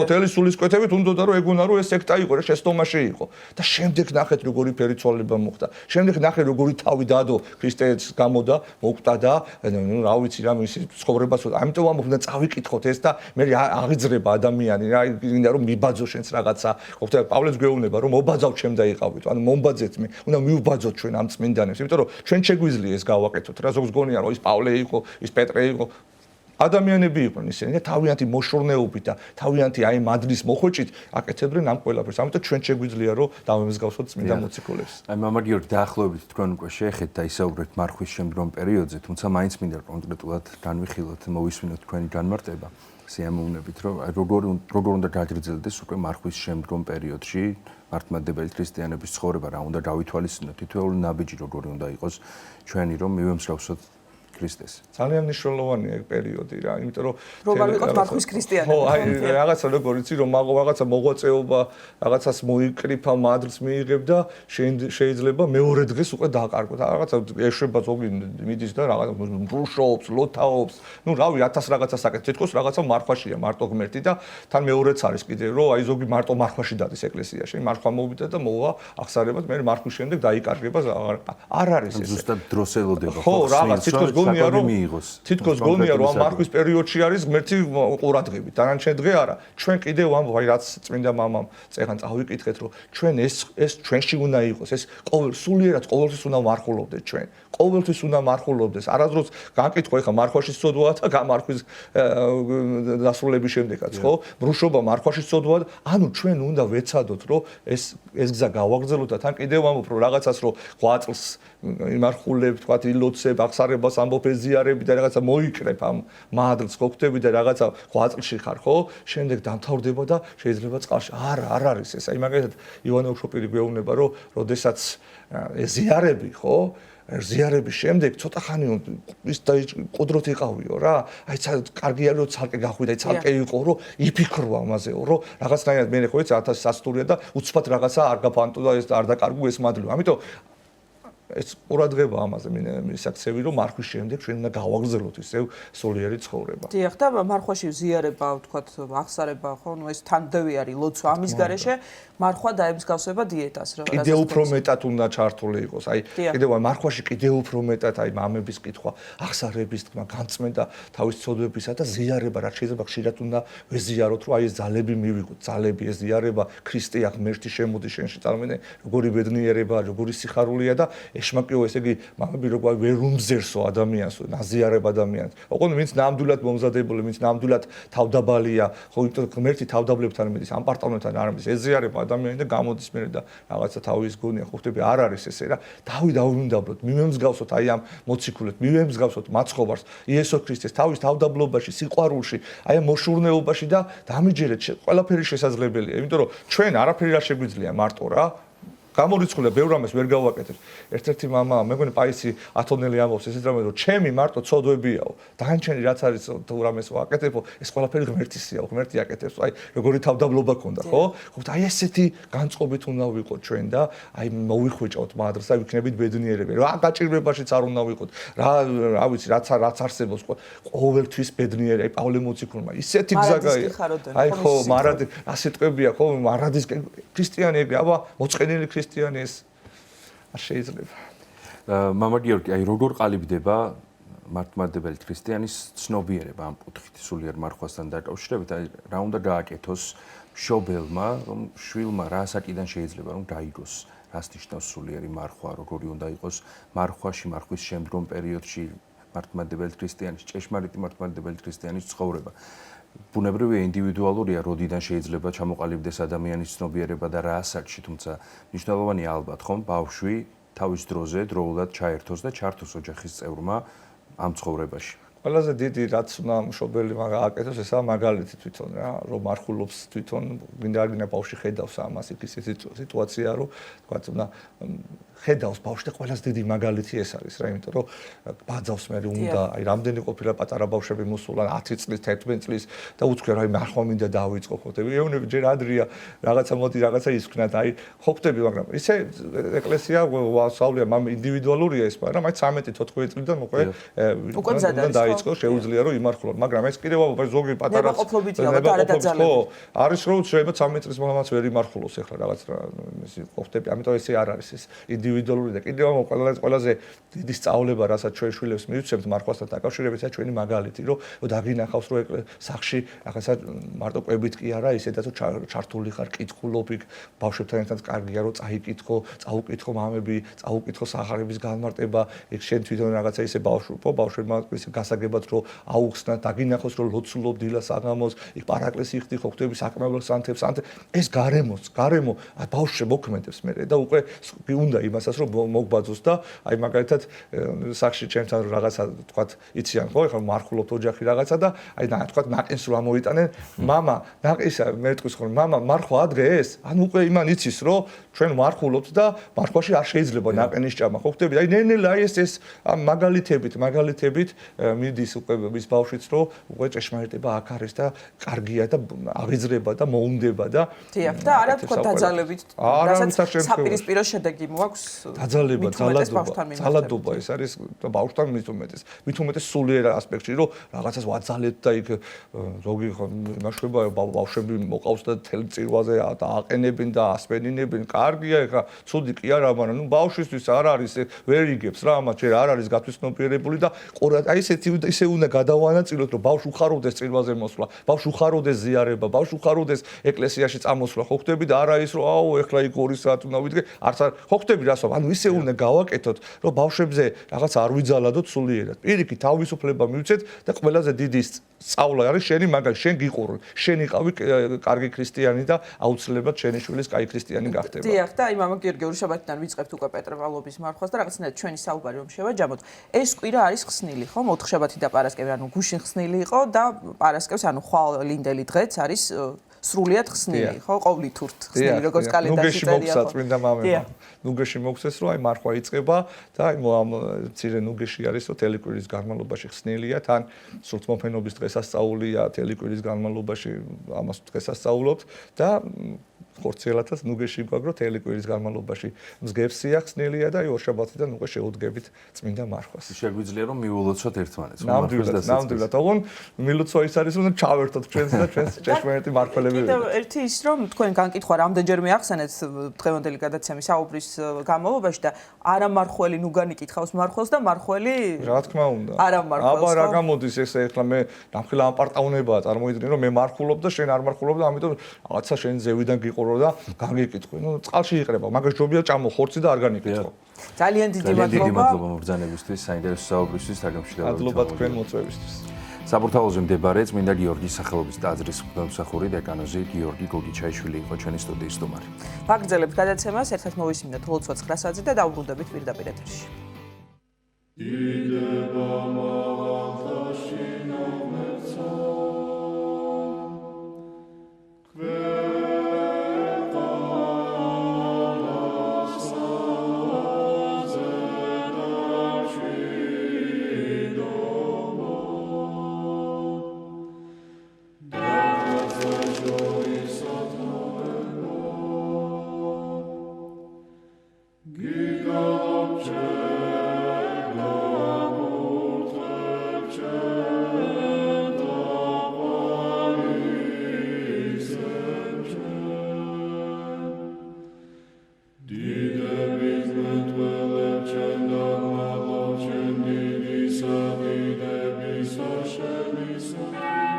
თელი სულისკვეთებით უნდა რომ ეგონა რომ ეს სექტა იყო რა შეცდომაში იყო და შემდეგ ნახეთ როგორი ფერიცვალება მოხდა შემდეგ ნახეთ როგორი თავი დადო ქრისტეს გამო და მოკვდა და ნუ რა ვიცი რა მისი ცხოვრებას ამიტომ ამბობდა წავიკითხოთ ეს და მე აღიძრება ადამიანი რა გინდა რომ მიბაძო შენს რაღაცა ყოფილი პავლეს გვეუბნება რომ მობაძავ ჩემ და იყავით ანუ მომბაძეთ მე უნდა მივბაძოთ ჩვენ ამ წმინდანებს იმიტომ რომ ჩვენ შეგვიძლია ეს გავაკეთოთ რა ზოგს გონია რომ ის პავლე იყო ის პეტრე იყო ადამიანები იყვნენ ისინი და თავიანთი მოშორნეობით და თავიანთი აი მადლის მოხვეჭით აკეთებდნენ ამ ყველაფერს. ამიტომ ჩვენ შეგვიძლია რომ დავემსგავსოთ წმინდა მოციქულებს. აი მამა გიორგი დაახლოებით თქვენ უკვე შეეხეთ და ისაუბრეთ მარხვის შემდგომ პერიოდზე, თუმცა მაინც მინდა კონკრეტულად განვიხილოთ, მოვისმინოთ თქვენი განმარტება. სიამოვნებით რომ როგორ უნდა გაგრძელდეს უკვე მარხვის შემდგომ პერიოდში მართლმადიდებელი ქრისტიანების ცხოვრება რა უნდა გავითვალისწინოთ თითოეული ნაბიჯი როგორი უნდა იყოს ჩვენი რომ მივემსგავსოთ ქრისტეს. ძალიან მნიშვნელოვანია ეგ პერიოდი რა, იმიტომ რომ რომ ვიყოთ მარხვის ქრისტიანები. ხო, აი რაღაცა როგორ იცი რომ რაღაცა მოღვაწეობა, რაღაცას მოიკრიფა, მადლს მიიღებ და შეიძლება მეორე დღეს უკვე დააკარგო. რაღაცა ეშვება ზოგი მიდის და რაღაცა ბრუშობს, ლოთაობს. ნუ რავი 1000 რაღაცას აკეთებს. თითქოს რაღაცა მარხვაშია მარტო ღმერთი და თან მეორეც არის კიდე რომ აი ზოგი მარტო მარხვაში დადის ეკლესიაში. მარხვა მოვიდა და მოვა აღსარებად მე მარხვის შემდეგ დაიკარგება არ არის ეს. ზუსტად დროს ელოდება. ხო, რაღაც თითქოს თითქოს გონია რომ ამ მარხვის პერიოდში არის ღმერთი ყურადღებით. დანარჩენ დღე არა. ჩვენ კიდევ ამბობ, აი რაც წმინდა მამამ წეგან წავიკითხეთ, რომ ჩვენ ეს ჩვენში უნდა იყოს, ეს სულიერად ყოველთვის უნდა მარხულობდეს ჩვენ. ყოველთვის უნდა მარხულობდეს. არასდროს განკითხო ეხა მარხვაში სოდვაა და გამარხვის დასრულების შემდეგაც, ხო? ბრუშობა მარხვაში სოდვაა, ანუ ჩვენ უნდა ვეცადოთ, რომ ეს გზა გავაგრძელოთ და თან კიდევ ამბობ, რომ რაღაცას რომ 8 წელს იმარხულებ, თქვათ ილოცებ, აღსარებას ამბობ ეზიარები და რაღაცა მოიკრებ ამ მადლს გოხდები და რაღაცა 8 წელში ხარ, ხო? შემდეგ დამთავრდება და შეიძლება წყალში. არ არის ეს. აი მაგალითად ივანე უშვოპირი გვეუბნება, რომ როდესაც ეზიარები, ხო? ზიარების შემდეგ ცოტა ხანი ის ყუდროთ იყავიო რა. აი კარგია რომ ცალკე გახვიდა, აი ცალკე იყო რომ იფიქრო ამაზეო, რომ რაღაცნაირად მე ხო იცი 1000 სასტურია და უცბად რაღაცა არ გაფანტო და ეს არ დაკარგო ეს მადლი. ამიტომ ეს ყურადღება ამაზე მისაქცევი, რომ მარხვის შემდეგ ჩვენ უნდა გავაგრძელოთ ისევ სულიერი ცხოვრება. დიახ, და მარხვაში ზიარება, ვთქვათ, აღსარება, ხო, ნუ ეს თანდევი არის ლოცვა. ამის გარეშე მარხვა დაემსგავსება დიეტას, რა. კიდევ უფრო მეტად უნდა ჩართული იყოს. აი, კიდევ მარხვაში კიდევ უფრო მეტად აი მამების კითხვა, აღსარების თქმა, განწმენდა თავის ცოდვებისა და ზიარება, რაც შეიძლება ხშირად უნდა ვეზიაროთ, რომ აი ეს ძალები მივიღოთ, ძალები, ეს ზიარება, ქრისტე ღმერთი შემოდის შენში, წარმოვიდგინე, როგორი ბედნიერება, როგორი სიხარულია და ეშმაკიო, ესე იგი, მამები როგორ ვერ უმზერსო ადამიანს, ნაზიარებ ადამიანს. ოღონდ ვინც ნამდვილად მომზადებული, ვინც ნამდვილად თავდაბალია, ხო, იმიტომ ღმერთი თავდაბლებთან მიდის, ამ პარტნიორთან არ მიდის, ეზიარება ადამიანი და გამოდის მერე და რაღაცა თავის გონია, ხო ხტები, არ არის ესე რა. დავიმდაბლოთ, მივემსგავსოთ აი ამ მოციქულეთ, მივემსგავსოთ მაცხოვარს, იესო ქრისტეს თავის თავდაბლობაში, სიყვარულში, აი ამ მოშურნეობაში და დამიჯერეთ, ყველაფერი შესაძლებელია, იმიტომ რომ ჩვენ არაფერი არ შეგვიძლია მარტო რა. გამორიცხულია, ბევრ რამეს ვერ გავაკეთებ. ერთ-ერთი მამა, მეგონი პაისი ათონელი ამბობს ესეთ რამე, რომ ჩემი მარტო ცოდვებიაო. დანარჩენი რაც არის თუ რამეს ვაკეთებო, ეს ყველაფერი ღმერთისია, ღმერთი აკეთებს. აი, როგორი თავდაბლობა ქონდა, ხო? ხო, აი ესეთი განწყობით უნდა ვიყოთ ჩვენ და აი მოვიხვეჭავთ მადრს და ვიქნებით ბედნიერები. რა გაჭირვებაშიც არ უნდა ვიყოთ. რა ვიცი, რაც არცებობს ყოველთვის ბედნიერი. აი პავლე მოციქულმა ისეთი გზა გაიგო. აი ხო, მარადი, ასეთყვებია, ხო, მარადის ქრისტიანი ეგ, აბა, მოწყენილი ქრისტიანი ეს არ შეიძლება. მამა გიორგი, აი როგორ ყალიბდება მართლმადიდებელი ქრისტიანის ცნობიერება ამ კუთხით სულიერ მარხვასთან დაკავშირებით, აი რა უნდა გააკეთოს მშობელმა, რომ შვილმა რა საკიდან შეიძლება რომ დაიგოს, რას ნიშნავს სულიერი მარხვა, როგორი უნდა იყოს მარხვაში, მარხვის შემდგომ პერიოდში მართლმადიდებელი ქრისტიანის, ჭეშმარიტი მართლმადიდებელი ქრისტიანის ცხოვრება. ბუნებრივია, ინდივიდუალურია, როდიდან შეიძლება ჩამოყალიბდეს ადამიანის ცნობიერება და რა ასაკში, თუმცა მნიშვნელოვანია ალბათ, ხომ, ბავშვი თავის დროზე, დროულად ჩაერთოს და ჩართოს ოჯახის წევრმა ამ ცხოვრებაში. ყველაზე დიდი რაც უნდა მშობელი გააკეთოს, ესაა მაგალითი თვითონ რა, რომ მარხულობს თვითონ, გინდა არ გინდა ბავშვი ხედავს ამას, იქ ის სიტუაცია, რომ თქვა უნდა ხედავს ბავშვი და ყველაზე დიდი მაგალითი ეს არის რა, იმიტომ რომ ბაძავს მე უნდა, აი რამდენი ყოფილა პატარა ბავშვები მოსულან 10 წლის, 11 წლის და უცხრა რა მარხვა მინდა დავიწყო ხოთები. ეუნები ჯერ ადრია რაღაცა მოდი რაღაცა ისქნათ, აი ხო ხტები, მაგრამ ისე ეკლესია ვასწავლია, მამ ინდივიდუალურია ეს, მაგრამ აი 13-14 წლიდან უკვე დაიწყო, შეუძლია რომ იმარხულოთ, მაგრამ ეს კიდევ ზოგი პატარა ხო, არის რომ შეიძლება 13 წლის მომამაც ვერ იმარხულოს ახლა რაღაც ისე ხტები, ამიტომ ესე არ არის ეს ინდივიდუალური და კიდევ ყველაზე დიდი სწავლება, რასაც ჩვენ შვილებს მივცემთ მარხვასთან დაკავშირებით, ეს ჩვენი მაგალითი, რომ დაგინახავს რომ სახში ახლა მარტო ყვებით კი არა, ისედაც ჩართული ხარ, კითხულობ იქ ბავშვებთან ერთად კარგია რომ წაიკითხო, წაუკითხო მამები, წაუკითხო სახარების განმარტება, იქ შენ თვითონ რაღაცა ისე ბავშვებმა ისე გასაგებად რომ აუხსნა, დაგინახოს რომ ლოცულობ დილას აღამოს, იქ პარაკლისი იხდი ხო ხტები საკმაოდ სანთებს, ეს გარემო ბავშვს მოქმედებს მე და უკვე უნდა იმასაც რომ მოგბაძოს და აი მაგალითად სახში ჩემთან რაღაცა თქვათ იციან ხო ეხლა მარხულობთ ოჯახი რაღაცა და აი თქვათ ნაყინს რომ ამოიტანენ მამა ნაყისა მე თქვის ხოლმე მამა მარხვა ადრე ეს ანუ უკვე იმან იცის რომ ჩვენ მარხულობთ და მარხვაში არ შეიძლება ნაყინის ჭამა ხო ხტები აი ნენელა აი ეს მაგალითებით მიდის უკვე ის ბავშვიც რომ უკვე ჭეშმარიტება აქ არის და კარგია და აღიძრება და მოუნდება და დიახ და არა თქვა დაძალებით რასაც საპირისპირო შედეგი მოაქვს ძალადობა ეს არის ბავშვთან მით უმეტეს სულიერ ასპექტში რომ რაღაცას ვაძალეთ და იქ ზოგი იმაშება ბავშვები მოყავს და თელ წირვაზე დააყენებენ და ასპენინებენ კარგია ეხა ცუდი კი არა მაგრამ ნუ ბავშვისთვის არ არის ვერ იგებს რა ამათ ჯერ არ არის გათვისნობიერებული და აი ისე უნდა გადავანაწილოთ რომ ბავშვი უხაროვდეს წირვაზე მოსვლა ბავშვი უხაროვდეს ზიარება ბავშვი უხაროვდეს ეკლესიაში წამოსვლა ხო ხტები და არა ის რომ აუ ეხლა იქ 2 საათი უნდა ვიდგე არც არ ხო ხტები რასო ანუ ისე უნდა გავაკეთოთ რომ ბავშვებზე რაღაც არ ვიძალადოთ სულიერად პირიქით თავისუფლება მივცეთ და ყველაზე დიდი სწავლა არის შენი მაგალითად შენ გიყურე შენ იყავი კარგი ქრისტიანი და აუცილებლად შენი შვილის კაი ქრისტიანი გახდება დიახ და აი მამა გიორგი შაბათიდან ვიწყებთ უკვე პეტრე-პავლობის მარხვას და რაღაცნაირად ჩვენი საუბარი რომ შევაჯამოთ ეს კვირა არის ხსნილი ხო მოთხშაბათი და პარასკევი ანუ გუშინ ხსნილი იყო და პარასკევს ანუ ხვალინდელი დღეც არის სრულიად ხსნილი ხო ყოვლითურთ ხსნილი როგორც კალენდარში წერია ხო წმინდა მამებმა ნუგეში მოგცეს რომ აი მარხვა იწყება და აი ამ ცირე ნუგეში არის რომ თელეკვირის განმავლობაში ხსნილია თან სულთმოფენობის დღესასწაულია თელეკვირის განმავლობაში ამას დღესასწაულობთ და ხორციელათაც ნუ გეშიგვაგრო თელი კვირის განმავლობაში მსგავსია ხსნილია და ორშაბათიდან უკვე შეუდგებით წმინდა მარხვას. შეგვიძლია რომ მიულოცოთ ერთმანეთს. ნამდვილად, ოღონ მილოცვა ის არის, რომ ჩავერთოთ ჩვენს და ჩვენს ჭეშმარიტი მართლები. კიდევ ერთი ის რომ თქვენ განკითხვა რამდენჯერმე ახსენეთ დღევანდელი გადაცემის საუბრის განმავლობაში და არა მარხველი ნუ განიკითხავს მარხველს და მარხველი რა თქმა უნდა. არა მარხველს. აბა რა გამოდის ესე ეხლა მე ნამხილა ამპარტაუნებაა წარმოიდგინე რომ მე მარხულობ და შენ არ მარხულობ და ამიტომ რაღაცა შენ ზევიდან გიყურო და გაგიკითხო. ნუ წყალში იყრება, მაგას ჯობია წამოხორცი და არ განიკითხო. ძალიან დიდი მადლობა მობრძანებისთვის, საინტერესო საუბრისთვის, თაგამშრალებით. მადლობა თქვენ მოწვევისთვის. საბურთალოზე მდებარე წმინდა გიორგის სახელობის ტაძრის მღვდელმსახური დეკანოზი გიორგი გოგიჩაიშვილი იყო ჩვენი სტუდიის სტუმარი. ვაგრძელებთ გადაცემას, ერთად მოვისმინოთ ლოცვა 9 საათზე და დავუბრუნდებით პირდაპირ ეთერში.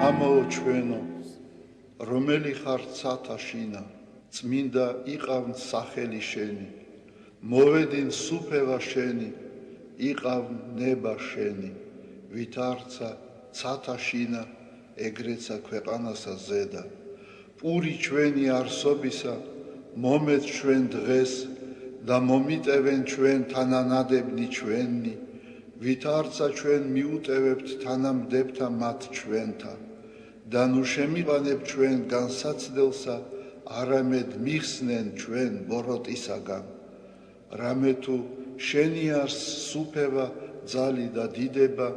ამაო ჩვენო, რომელი ხარ ცათაშინა, წმინდა იყავნ სახელი შენი, მოვედინ სუფევა შენი, იყავნ ნება შენი, ვით არცა ცათაშინა, ეგრეცა ქვეყანასა ზედა. პური ჩვენი არსობისა, მომეც ჩვენ დღეს და მომიტევენ ჩვენ თანანადებნი ჩვენი, ვით არცა ჩვენ მიუტევებთ თანამდებთა მათ ჩვენთა. და ნუ შემიყანებ ჩვენ განსაცდელსა, არამედ მიხსნენ ჩვენ ბოროტისაგან. რამე თუ შენი არს სუფევა, ძალი და დიდება,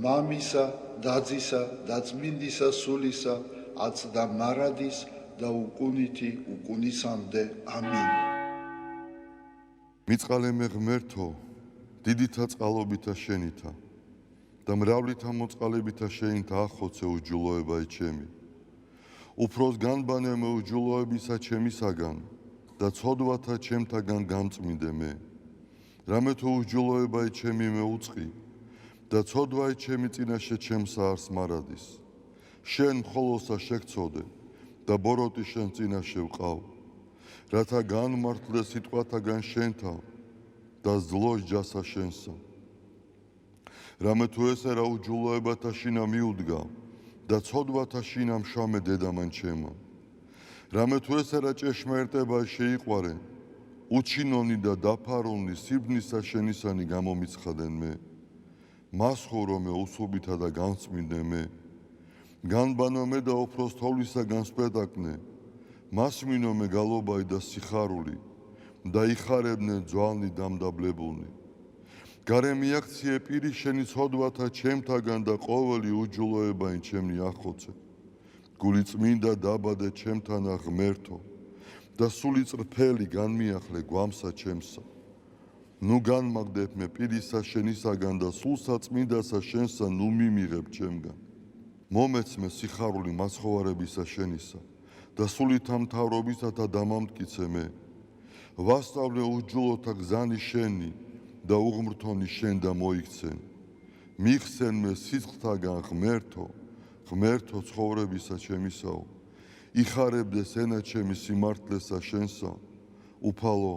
მამისა, დაძისა და წმინდისა სულისა, აც და მარადის და უკუნითი უკუნისამდე. ამინ. მიწყალემე ღმერთო, დიდითა წყალობითა შენითა და მრავლითა მოწყალებითა შენითა ახოცე უჯულოებაი ჩემი. უფროს განბანემე უჯულოებისა ჩემისაგან და ცოდვათა ჩემთაგან გამწმინდე მე. რამე თუ უჯულოებაი ჩემი მეუწყი და ცოდვაი ჩემი წინაშე ჩემსა არს მარადის. შენ მხოლოსა შეგცოდე და ბოროტი შენ წინაშე ვყავ, რათა განმართლე სიტყვათაგან შენთა და ზლოს ჯასა შენსა. რამე თუ ესე რა უჯულოებათა შინა მიუდგა და ცოდვათა შინა მშამე დედამან ჩემა. რამე თუ ესე რა ჭეშმარიტება შეიყვარე, უჩინონი და დაფარონი სიბნისა შენისანი გამომიცხადენ მე. მას ხორო მე უსუბითა და განწმინდე მე. განბანო მე და უფროს თოვლისაგან სპეტაკნე, მას მინო მე გალობაი და სიხარული და იხარებნე ძვალნი დამდაბლებულნი. გარე მიაქციე პირი შენი ცოდვათა ჩემთაგან და ყოველი უჯულოებაი ჩემნი ახოცე. გული წმინდა დაბადე ჩემთანა ღმერთო და სული წრფელი განმიახლე გვამსა ჩემსა. ნუ განმაგდებ მე პირისა შენისაგან და სულსა წმინდასა შენსა ნუ მიმიღებ ჩემგან. მომეც მე სიხარული მაცხოვარებისა შენისა და სულითა მთავრობისათა დამამტკიცე მე. ვასწავლე უჯულოთა გზანი შენი და უღმრთონი შენ და მოიქცენ. მიხსენ მე სიცხთაგან ღმერთო, ღმერთო ცხოვრებისა ჩემისაო. იხარებდეს ენა ჩემი სიმართლესა შენსა. უფალო,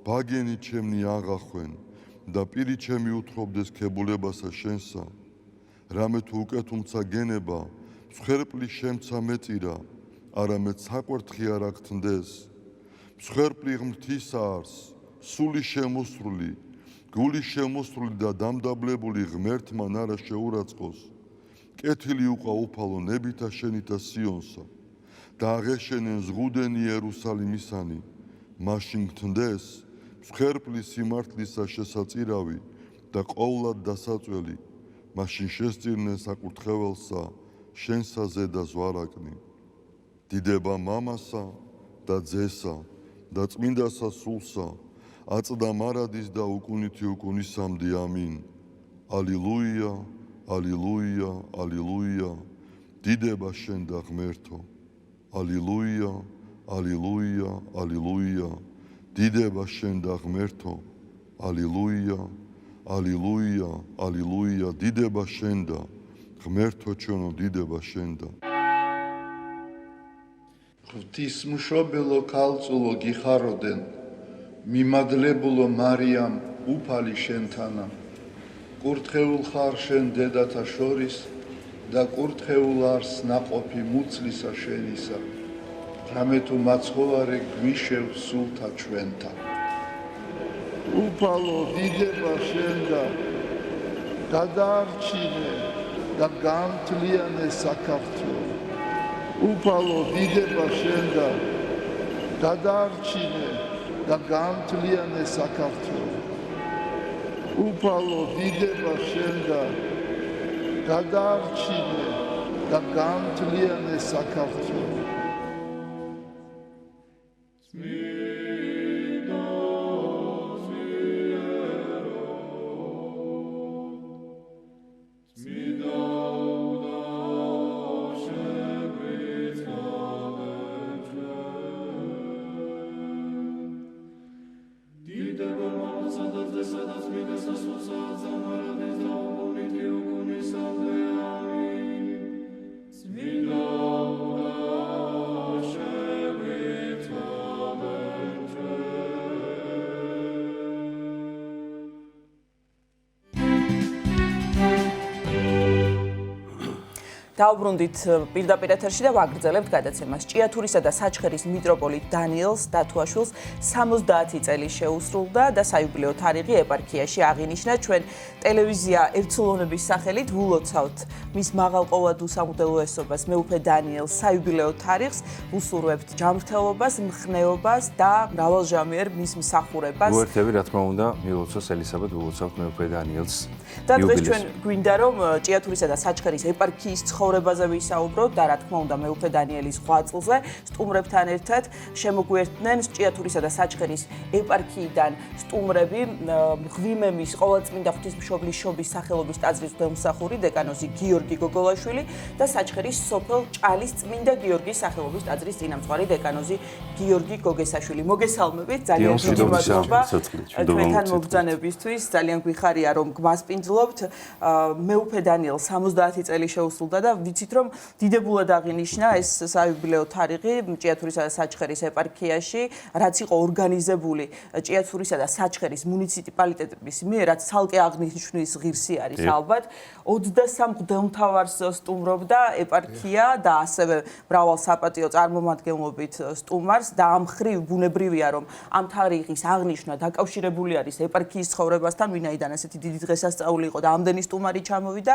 ბაგენი ჩემნი აღახვენ და პირი ჩემი უთხრობდეს ქებულებასა შენსა. რამე თუ უკეთუმცა გენება, მსხვერპლი შემცა მეწირა, არამედ საკვერთხი არ აგთნდეს. მსხვერპლი ღმრთისა არს, სული შემოსრული, გული შემოსრული და დამდაბლებული ღმერთმან არა შეურაცხყოს. კეთილი უყვა უფალო ნებითა შენითა სიონსა და აღეშენენ ზღუდენი იერუსალიმისანი. მაშინ გთნდეს მსხვერპლი სიმართლისა შესაწირავი და ყოვლად დასაწველი. მაშინ შესწირნენ საკურთხეველსა შენსა ზედა ზვარაკნი. დიდება მამასა და ძესა და წმინდასა სულსა აწდა მარადის და უკუნითი უკუნისამდე ამინ ალილუია ალილუია ალილუია დიდება შენ და ღმერთო ალილუია ალილუია ალილუია დიდება შენ და ღმერთო ალილუია ალილუია ალილუია დიდება შენ და ღმერთო ჩვენო დიდება შენ და ღვთისმშობელო ქალწულო გიხაროდენ მიმადლებულო მარიამ უფალი შენთანა კურთხეულ ხარ შენ დედათა შორის და კურთხეულ არს ნაყოფი მუცლისა შენისა რამე თუ მაცხოვარე გვიშევ სულთა ჩვენთან უფალო დიდება შენ და გადაარჩინე და გამთლიანე საქართველო უფალო დიდება შენ და გადაარჩინე და გამთლიანე საქართველო უფალო დიდება შენ და გადაარჩინე და გამთლიანე საქართველო დავბრუნდით პირდაპირ ეთერში და ვაგრძელებთ გადაცემას. ჭიათურისა და საჩხერის მიტროპოლიტ დანიელს დათუაშვილს 70 წელი შეუსრულდა და საიუბილეო თარიღი ეპარქიაში აღინიშნა. ჩვენ ტელევიზია ერთსულოვნების სახელით ვულოცავთ მის მაღალყოვად უსამუდელო ესობას მეუფე დანიელს საიუბილეო თარიღს, ვუსურვებთ ჯანმრთელობას, მხნეობას და მრავალჟამიერ მის მსახურებას. უერთები რა თქმა უნდა მილოცოს ელისაბედ ვულოცავთ მეუფე დანიელს. და დღეს ჩვენ გვინდა რომ ჭიათურისა და საჩხერის ეპარქიის ცხოვრებაზე ვისაუბროთ და რა თქმა უნდა მეუფე დანიელის ღვაწლზე სტუმრებთან ერთად შემოგვერთდნენ ჭიათურისა და საჩხერის ეპარქიიდან სტუმრები მღვიმემის ყოვლადწმინდა ღვთისმშობლის შობის სახელობის ტაძრის მღვდელმსახური დეკანოზი გიორგი გოგოლაშვილი და საჩხერის სოფელ ჭალის წმინდა გიორგის სახელობის ტაძრის წინამძღვარი დეკანოზი გიორგი გოგესაშვილი. მოგესალმებით, ძალიან დიდი მადლობა თქვენთან მობრძანებისთვის. ძალიან გვიხარია რომ გვასპინძლობთ. მეუფე დანიელს 70 წელი შეუსრულდა და ვიცით რომ დიდებულად აღინიშნა ეს საიუბილეო თარიღი ჭიათურისა და საჩხერის ეპარქიაში, რაც იყო ორგანიზებული ჭიათურისა და საჩხერის მუნიციპალიტეტების მიერ, რაც ცალკე აღნიშნვის ღირსი არის ალბათ. 23 მღვდელმთავარს სტუმრობდა ეპარქია და ასევე მრავალ საპატიო წარმომადგენლობით სტუმარს და ამ ხრივ ბუნებრივია რომ ამ თარიღის აღნიშვნა დაკავშირებული არის ეპარქიის ცხოვრებასთან, ვინაიდან ასეთი დიდი დღესასწაული იყო და ამდენი სტუმარი ჩამოვიდა.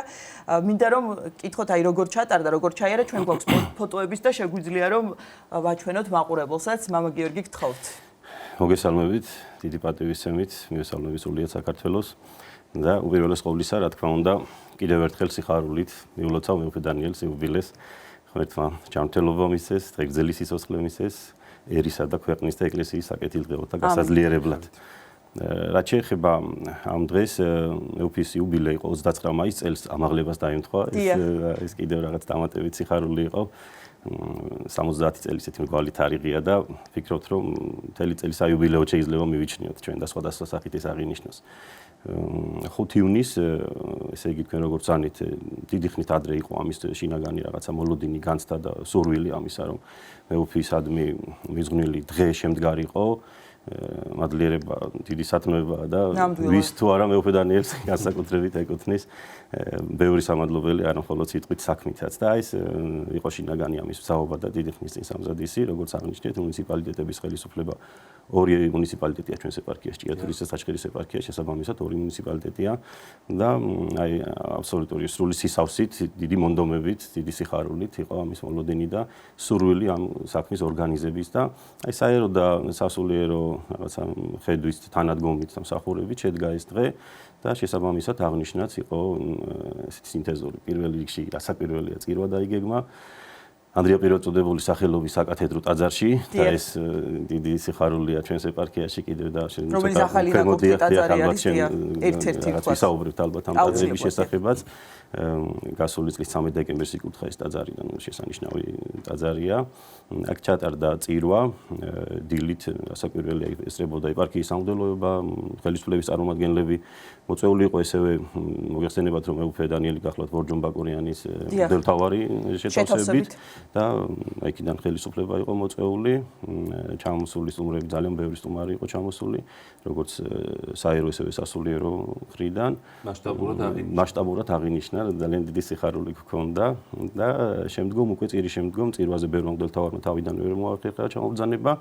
მინდა რომ კითხოთ აი როგორ ჩატარდა, როგორ ჩაიარა, ჩვენ გვაქვს ფოტოებიც და შეგვიძლია რომ ვაჩვენოთ მაყურებელსაც. მამა გიორგი, გთხოვთ. მოგესალმებით, დიდი პატივისცემით, მივესალმებით სრულიად საქართველოს და უპირველეს ყოვლისა, რა თქმა უნდა, კიდევ ერთხელ სიხარულით მივლოცავ მეუფე დანიელს იუბილეს. ღმერთმა ჯანმრთელობა მისცეს, დღეგრძელი სიცოცხლე მისცეს, ერისა და ქვეყნის და ეკლესიის საკეთილდღეობათა გასაძლიერებლად. რაც შეეხება ამ დღეს მეუფის იუბილე იყო 29 მაისს წელს ამაღლებას დაემთხვა. ეს კიდევ რაღაც დამატებით სიხარული იყო. 70 წელი ისეთი მრგვალი თარიღია და ვფიქრობთ რომ მთელი წელი საიუბილეო შეიძლება მივიჩნიოთ ჩვენ და სხვადასხვა სახით ეს აღინიშნოს. 5 იუნის, ესე იგი თქვენ როგორც ზანით, დიდი ხნით ადრე იყო ამის შინაგანი რაღაცა მოლოდინი განცდა და სურვილი ამისა რომ მეუფისადმი მიზღვნილი დღე შემდგარიყო. მადლიერება დიდი სათნოებაა და ვის თუ არა მეუფე დანიელს განსაკუთრებით ეკუთვნის ბევრი სამადლობელი არა მხოლოდ სიტყვით საქმითაც და ეს იყო შინაგანი ამის მსაობა და დიდი ხნის წინ სამზადისი როგორც აღნიშნეთ მუნიციპალიტეტების ხელისუფლება ორი მუნიციპალიტეტია ჩვენს ეპარქიაში ჭიათურის და საჩხერის ეპარქიაში შესაბამისად ორი მუნიციპალიტეტია და აი აბსოლუტური სრული სისავსით დიდი მონდომებით დიდი სიხარულით იყო ამის მოლოდინი და სურვილი ამ საქმის ორგანიზების და აი საერო და სასულიერო რაღაცა ხედვის თანადგომით სამსახურებით შედგა ეს დღე და შესაბამისად აღნიშნაც იყო ესეთი სინთეზური პირველ რიგში რასაკვირველია წირვა დაიგეგმა ანდრია პირველწოდებული სახელობის საკათედრო ტაძარში და ეს დიდი სიხარულია ჩვენს ეპარქიაში კიდევ და რომელიც ახალი რაკობი ტაძარი არის ერთ-ერთი რაც ვისაუბრებთ ალბათ ამ ტაძრების შესახებაც გასული წლის 13 დეკემბერს იკითხა ეს ტაძარი და შესანიშნავი ტაძარია აქ ჩატარდა წირვა დილით ასაკვირველი ესწრებოდა ეპარქიის სამღვდელოება ხელისუფლების წარმომადგენლები მოწვეული იყო ესევე მოგეხსენებათ რომ მეუფე დანიელი გახლავთ ვორჯონ ბაკურიანის მღვდელმთავარი შეთავსებით და აიქიდან ხელისუფლება იყო მოწვეული ჩამოსული სტუმრები ძალიან ბევრი სტუმარი იყო ჩამოსული როგორც საერო ესევე სასულიერო მხრიდან მასშტაბურად აღინიშნა ძალიან დიდი სიხარული გქონდა და შემდგომ უკვე წირის შემდგომ წირვაზე ბევრი მღვდელმთავარმა თავიდან ვერ მოახერხა ჩამობრძანება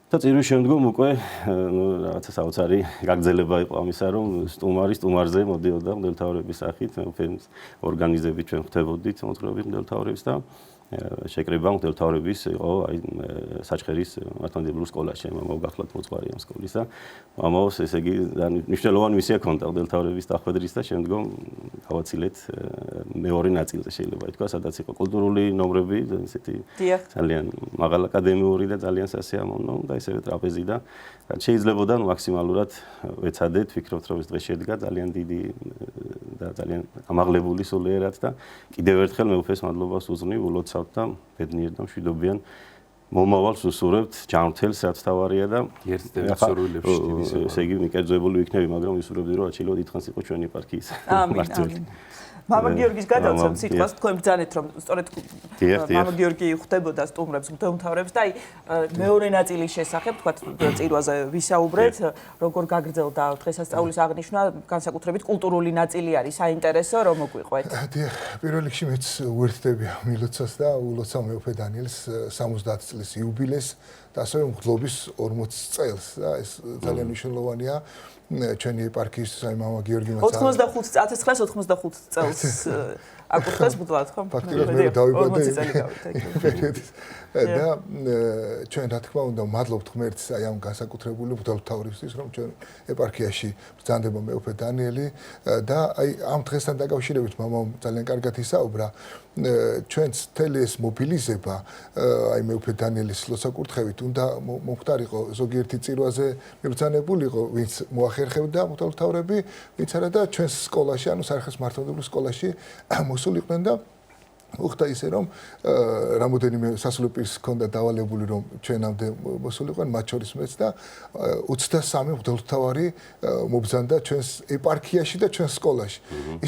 და წირვის შემდგომ უკვე რაღაცა საოცარი გაგრძელება იყო ამისა რომ სტუმარზე მოდიოდა მღვდელმთავრების სახით ორგანიზებით ჩვენ ხვდებოდით მოძღვრებით მღვდელმთავრებს და შეკრება მღვდელმთავრების იყო აი საჩხერის მართლმადიდებლურ სკოლაში მამაო გახლავთ მოძღვარი ამ სკოლისა მამაოს ესე იგი მნიშვნელოვანი მისია ჰქონდა მღვდელმთავრების დახვედრის და შემდგომ გავაცილეთ მეორე ნაწილზე შეიძლება ითქვა სადაც იყო კულტურული ნომრები ესეთი ძალიან მაღალ აკადემიური და ძალიან სასიამოვნო და ესევე ტრაპეზი და შეიძლებოდა მაქსიმალურად ვეცადეთ ვფიქრობთ რომ ეს დღე შედგა ძალიან დიდი და ძალიან ამაღლებული სულიერად და კიდევ ერთხელ მეუფეს მადლობას უზნევ ულოცავთ და ბედნიერ და მშვიდობიან მომავალს უსურვებთ ჯანმრთელს რაც თავარია და ესე იგი მიკერძებული ვიქნები მაგრამ ვისურვებდი რომ აჩილო დიდხანს იყო ჩვენი ეპარქიის მმართველი მამა გიორგის გადავწევ სიტყვას თქვენ ბრძანეთ რომ სწორედ მამა გიორგი ხვდებოდა სტუმრებს მღვდელმთავრებს და აი მეორე ნაწილის შესახებ თქვა წირვაზე ვისაუბრეთ როგორ გაგრძელდა დღესასწაულის აღნიშვნა განსაკუთრებით კულტურული ნაწილი არის საინტერესო რომ მოგვიყვეთ დიახ პირველ რიგში მეც უერთდები მილოცას და ულოცავ მეუფე დანიელს 70 წლის იუბილეს და ასევე მღვდლობის 40 წელს და ეს ძალიან მნიშვნელოვანია ჩვენი ეპარქიის აი მამა გიორგი მაცა 85 წელს აკურთხეს მუდლად ხო? ფაქტობრივად მე დავიბადე და ჩვენ რა თქმა უნდა მადლობთ ღმერთს აი ამ განსაკუთრებული მღვდელმთავრისთვის რომ ჩვენ ეპარქიაში ბრძანდება მეუფე დანიელი და აი ამ დღესთან დაკავშირებით მამამ ძალიან კარგად ისაუბრა ჩვენც მთელი ეს მობილიზება აი მეუფე დანიელის ლოცვა-კურთხევით უნდა მომხდარიყო ზოგიერთი წირვაზე მიბრძანებულიყო ვინც მოახერხებდა მღვდელმთავრები ვინც არა და ჩვენს სკოლაში ანუ საერთაშორისო მართლმადიდებლურ სკოლაში მოსულიყვნენ და უხდა ისე რომ რამოდენიმე სასულიერო პირს ჰქონდა დავალებული რომ ჩვენამდე მოსულიყვნენ მათ შორის მეც და 23 მღვდელმთავარი მობრძანდა ჩვენს ეპარქიაში და ჩვენს სკოლაში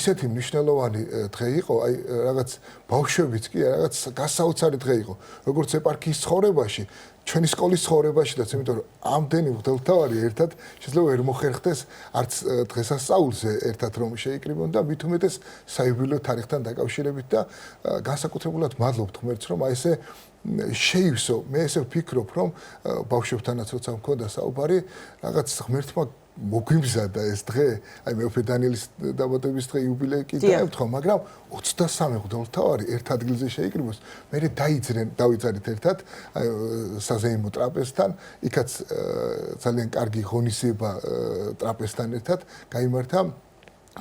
ისეთი მნიშვნელოვანი დღე იყო აი რაღაც ბავშვებიც კი რაღაც გასაოცარი დღე იყო როგორც ეპარქიის ცხოვრებაში ჩვენი სკოლის ცხოვრებაშიც იმიტომ რომ ამდენი მღვდელმთავარი ერთად შეიძლება ვერ მოხერხდეს არც დღესასწაულზე ერთად რომ შეიკრიბონ და მით უმეტეს საიუბილეო თარიღთან დაკავშირებით და განსაკუთრებულად მადლობთ ღმერთს რომ აი ესე შეივსო მე ესე ვფიქრობ რომ ბავშვებთანაც როცა მქონდა საუბარი რაღაც ღმერთმა მოგვიმზადა ეს დღე აი მეუფე დანიელის დაბადების დღე იუბილეი კი დაემთხვა მაგრამ 23 მღვდელმთავარი ერთ ადგილზე შეიკრიბოს მე დავიძრეთ ერთად აი საზეიმო ტრაპეზთან იქაც ძალიან კარგი ღონისება ტრაპეზთან ერთად გაიმართა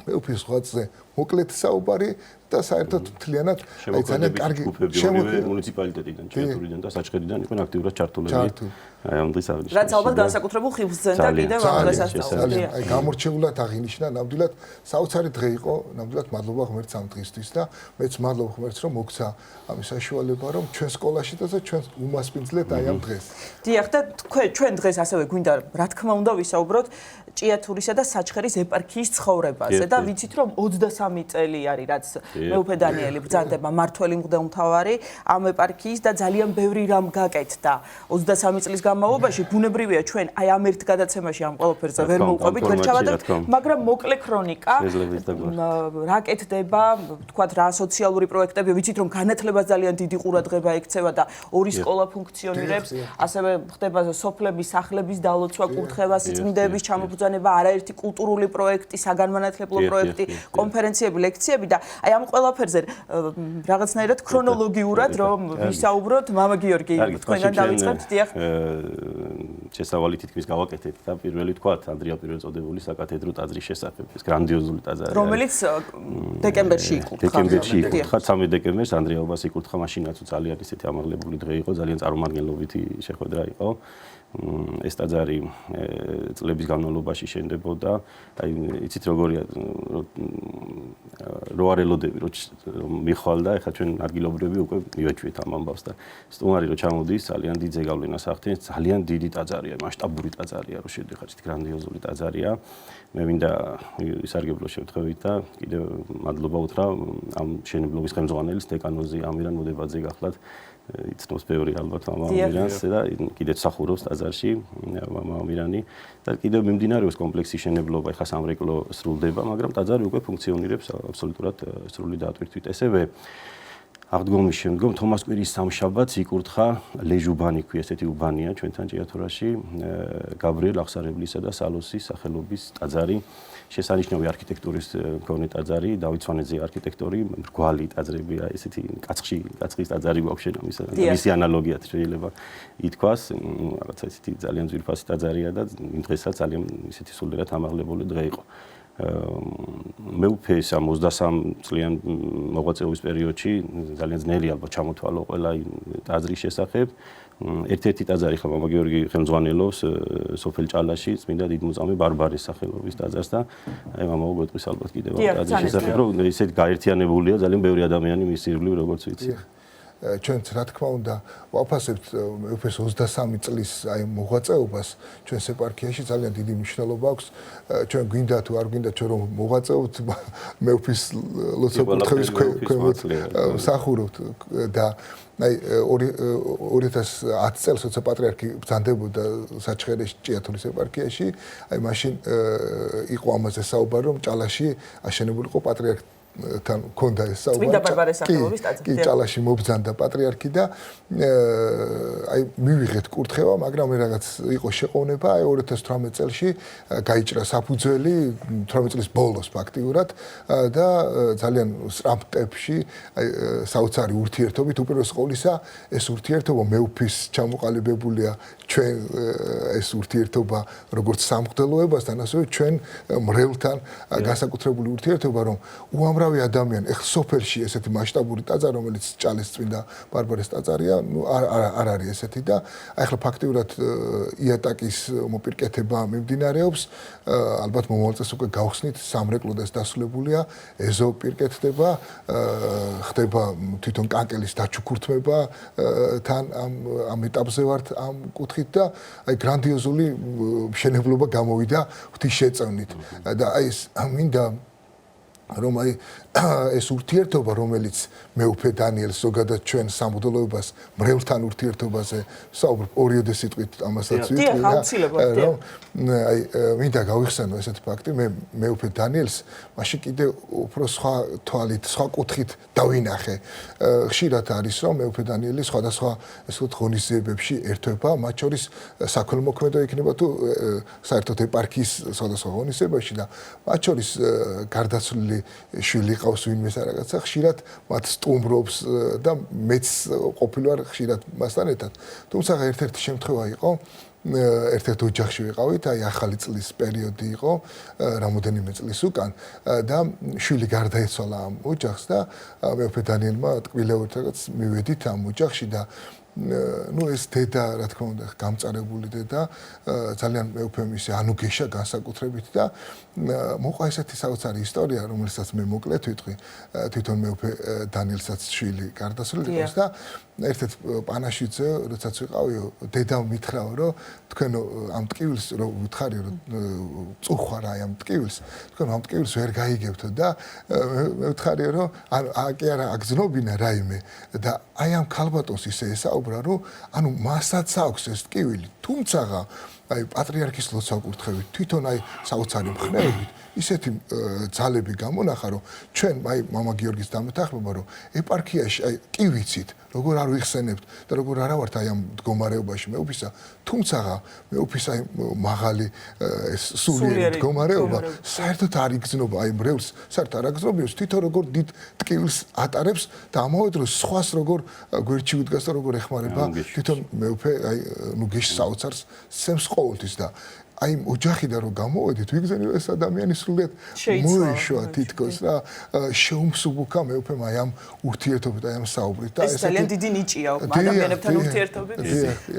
მეუფის ღვაწლზე მოკლედ საუბარი და საერთოდ მთლიანად აი ძალიან კარგი შემოგვიყვება მუნიციპალიტეტიდან, ჩერტურიდან და საჩხერიდან იყვნენ აქტიურად ჩართულები. აი ამ დღის აღნიშნულში. რაც ალბათ განსაკუთრებულ ხიბლს ძენდა კიდევ ამ დღესასწაულს. აი გამორჩეულად აღინიშნა, ნამდვილად საოცარი დღე იყო, ნამდვილად მადლობა ღმერთს ამ დღისთვის და მეც მადლობა ღმერთს რომ მოგცა ამის საშუალება რომ ჩვენ სკოლაში და ჩვენ უმასპინძლეთ აი ამ დღეს. დიახ და ჩვენ დღეს ასევე გვინდა რა თქმა უნდა ვისაუბროთ ჭიათურისა და საჩხერის ეპარქიის ცხოვრებაზე და ვიცით რომ 23 წელი არის რაც მეუფე დანიელი ბრძანდება მართველი მღვდელმთავარი ამ ეპარქიის და ძალიან ბევრი რამ გაკეთდა 23 წლის განმავლობაში ბუნებრივია ჩვენ აი ამ ერთ გადაცემაში ამ ყველაფერზე ვერ მოვყვებით ვერ ჩავადარებთ მაგრამ მოკლე ქრონიკა რა კეთდება თქვათ რა სოციალური პროექტები ვიცით რომ განათლებას ძალიან დიდი ყურადღება ექცევა და ორი სკოლა ფუნქციონირებს ასევე ხდება სოფლების სახლების დალოცვა კურთხევა სიწმინდეების ჩამობრძანება არაერთი კულტურული პროექტი საგანმანათლებლო პროექტი კონფერენცია ლექციები და აი ამ ყველაფერზე რაღაცნაირად ქრონოლოგიურად რომ ვისაუბროთ მამა გიორგი თქვენგან დავიწყებთ დიახ შესავალი თითქმის გავაკეთეთ და პირველი თქვა ანდრია პირველწოდებული საკათედრო ტაძრის შესახებ ეს გრანდიოზული ტაძარი რომელიც დეკემბერში იკურთხა 13 დეკემბერს ანდრიაობას იკურთხა მაშინაც ძალიან ისეთი ამაღლებული დღე იყო ძალიან წარმომადგენლობითი შეხვედრა იყო ეს ტაძარი წლების განმავლობაში შენდებოდა აი იცით როგორია რო არ ელოდები რომ მიხვალ და ეხლა ჩვენ ადგილობრივები უკვე მივეჩვით ამ ამბავს და სტუმარი რო ჩამოდის ძალიან დიდ ზეგავლენას ახდენს ძალიან დიდი ტაძარია მასშტაბური ტაძარია რო შედიხართ გრანდიოზული ტაძარია მე მინდა ისარგებლო შემთხვევით და კიდევ მადლობა უთხრა ამ მშენებლობის ხელმძღვანელის დეკანოზი ამირან მოდებაძე გახლავთ იცნობს ბევრი ალბათ ამირანს და კიდევ სახურობს ტაძარში ამირანი და კიდევ მიმდინარეობს კომპლექსის შენებლობა ეხლა სამრეკლო სრულდება მაგრამ ტაძარი უკვე ფუნქციონირებს აბსოლუტურად სრული დატვირთვით ესევე აღდგომის შემდგომ თომას კვირის სამშაბათს იკურთხა ლეჟუბანი ქვია ესეთი უბანია ჩვენთან ჭიათურაში გაბრიელ აღსარებლისა და სალოსის სახელობის ტაძარი შესანიშნავი არქიტექტურის მქონე ტაძარი დავით სვანეძე არქიტექტორი მრგვალი ტაძრებია ესეთი კაცხის ტაძარი გვაქვს შენ მისი ანალოგიად შეიძლება ითქვას რაღაცა ესეთი ძალიან ძვირფასი ტაძარია და იმ დღესაც ძალიან ისეთი სულიერად ამაღლებული დღე იყო მეუფეს ამ 23 წლიან მოღვაწეობის პერიოდში ძალიან ძნელი ალბათ ჩამოთვალო ყველა ტაძრის შესახებ ერთ-ერთი ტაძარი ხა მამა გიორგი ხელმძღვანელობს სოფელ ჭალაში წმინდა დიდმოწამე ბარბარის სახელობის ტაძარს და აი მამა უგვეტყვის ალბათ კიდევ ტაძრის შესახებ რომ ისეთ გაერთიანებულია ძალიან ბევრი ადამიანი მის ირგვლივ როგორც ვიცი ჩვენც რა თქმა უნდა ვაფასებთ მეუფეს 23 წლის აი მოღვაწეობას ჩვენს ეპარქიაში ძალიან დიდი მნიშვნელობა აქვს ჩვენ გვინდა თუ არ გვინდა ჩვენ რომ მოღვაწეობთ მეუფის ლოცვა-კურთხევის ქვემოთ მსახურობთ და აი 2010 წელს როცა პატრიარქი ბრძანდებოდა საჩხერეში ჭიათურის ეპარქიაში აი მაშინ იყო ამაზე საუბარი რომ ჭალაში აშენებულიყო პატრიარქ თან კონდა ეს საუბარი. წმინდა ბარბარეს სახელობის ტაძარი. კი, ჭალაში მობრძანდა პატრიარქი და აი მივიღეთ კურთხევა, მაგრამ მე რაღაც იყო შეყოვნება, აი 2018 წელში გაიჭრა საფუძველი 18 წლის ბოლოს ფაქტიურად და ძალიან სწრაფ ტემპში აი საოცარი ურთიერთობით უპირველეს ყოვლისა ეს ურთიერთობა მეუფის ჩამოყალიბებულია ჩვენ ეს ურთიერთობა როგორც სამღვდელოებასთან ასევე ჩვენ მრევლთან განსაკუთრებული ურთიერთობა რომ უამრავი ადამიანი ეხლა სოფელში ესეთი მასშტაბური ტაძარი რომელიც ჭალის წმინდა ბარბარეს ტაძარია ნუ არ არის ესეთი და ეხლა ფაქტიურად იატაკის მოპირკეთება მიმდინარეობს ალბათ მომავალ წელს უკვე გავხსნით სამრეკლო და ეს დასრულებულია ეზო პირკეთდება ხდება თვითონ კანკელის დაჩუქურთმება თან ამ ეტაპზე ვართ ამ კუთხით და აი გრანდიოზული მშენებლობა გამოვიდა ღვთის შეწევნით და აი ეს მინდა რომ აი ეს ურთიერთობა რომელიც მეუფე დანიელს ზოგადად ჩვენ სამღვდელოებას მრევლთან ურთიერთობაზე საუბრობ ორიოდე სიტყვით ამასაც ვიტყვი რომ აი მინდა გავიხსენო ესეთი ფაქტი მე მეუფე დანიელს მაშინ კიდე უფრო სხვა თვალით სხვა კუთხით დავინახე ხშირად არის რომ მეუფე დანიელი სხვადასხვა ესე ვთქვათ ღონისძიებებში ერთვება მათ შორის საქველმოქმედო იქნება თუ საერთოდ ეპარქიის სხვადასხვა ღონისძიებაში და მათ შორის გარდაცვლილი შვილი ყავს ვინმე რაღაცა ხშირად მათ სტუმრობს და მეც ყოფილვარ ხშირად მასთან ერთად თუმცა ერთ-ერთი შემთხვევა იყო ერთ-ერთ ოჯახში ვიყავით აი ახალი წლის პერიოდი იყო რამოდენიმე წლის უკან და შვილი გარდაეცვალა ამ ოჯახს და მეუფე დანიელმა ტკბილეობით რაღაც მივედით ამ ოჯახში და ну ეს დედა რა თქმა უნდა გამწარებული დედა ძალიან მეუფემ ისე ანუგეშა განსაკუთრებით და მოყვა ესეთი საოცარი ისტორია რომელსაც მე მოკლედ ვიტყვი თვითონ მეუფე დანიელსაც შვილი გარდაცვლილი იყო და ერთ-ერთ პანაშიძე როდესაც ვიყავიო დედამ მითხრაო რომ თქვენო ამ ტკივილს რომ ვითხარი რომ წუხარ აი ამ ტკივილს თქვენ ამ ტკივილს ვერ გაიგებთო და მე ვთხარიო რომ კი არა აგზნობინა რაიმე და აი ამ ქალბატონს ისე ესაუბრა რომ ანუ მასაც აქვს ეს ტკივილი თუმცა აი პატრიარქის ლოცვა ვკურთხევით, თვითონ აი საოცარი მხნეებით ისეთი ძალები გამონახა, რომ ჩვენ აი მამა გიორგის დამეთანხმება, რომ ეპარქიაში აი კი ვიცით, როგორ არ ვიხსენებთ და როგორ არა ვართ აი ამ მდგომარეობაში მეუფისა, თუმცა მეუფისა აი მაღალი სულიერი მდგომარეობა საერთოდ არ იგრძნობა აი მრევლს, საერთოდ არ აგრძნობიოს, თვითონ როგორ დიდ ტკივილს ატარებს და ამავე დროს სხვას როგორ გვერდში უდგას და როგორ ეხმარება თვითონ მეუფე აი ნუ გეშ საოცარს სცემს ყოველთვის და აი ოჯახიდან რომ გამოვედით, ვიგზენილ ეს ადამიანი სრულიად მოეშვა თითქოს რა შეუმსუბუქა მეუფემ აი ამ ურთიერთობით, აი ამ საუბრით და ეს ძალიან დიდი ნიჭია ადამიანებთან ურთიერთობით,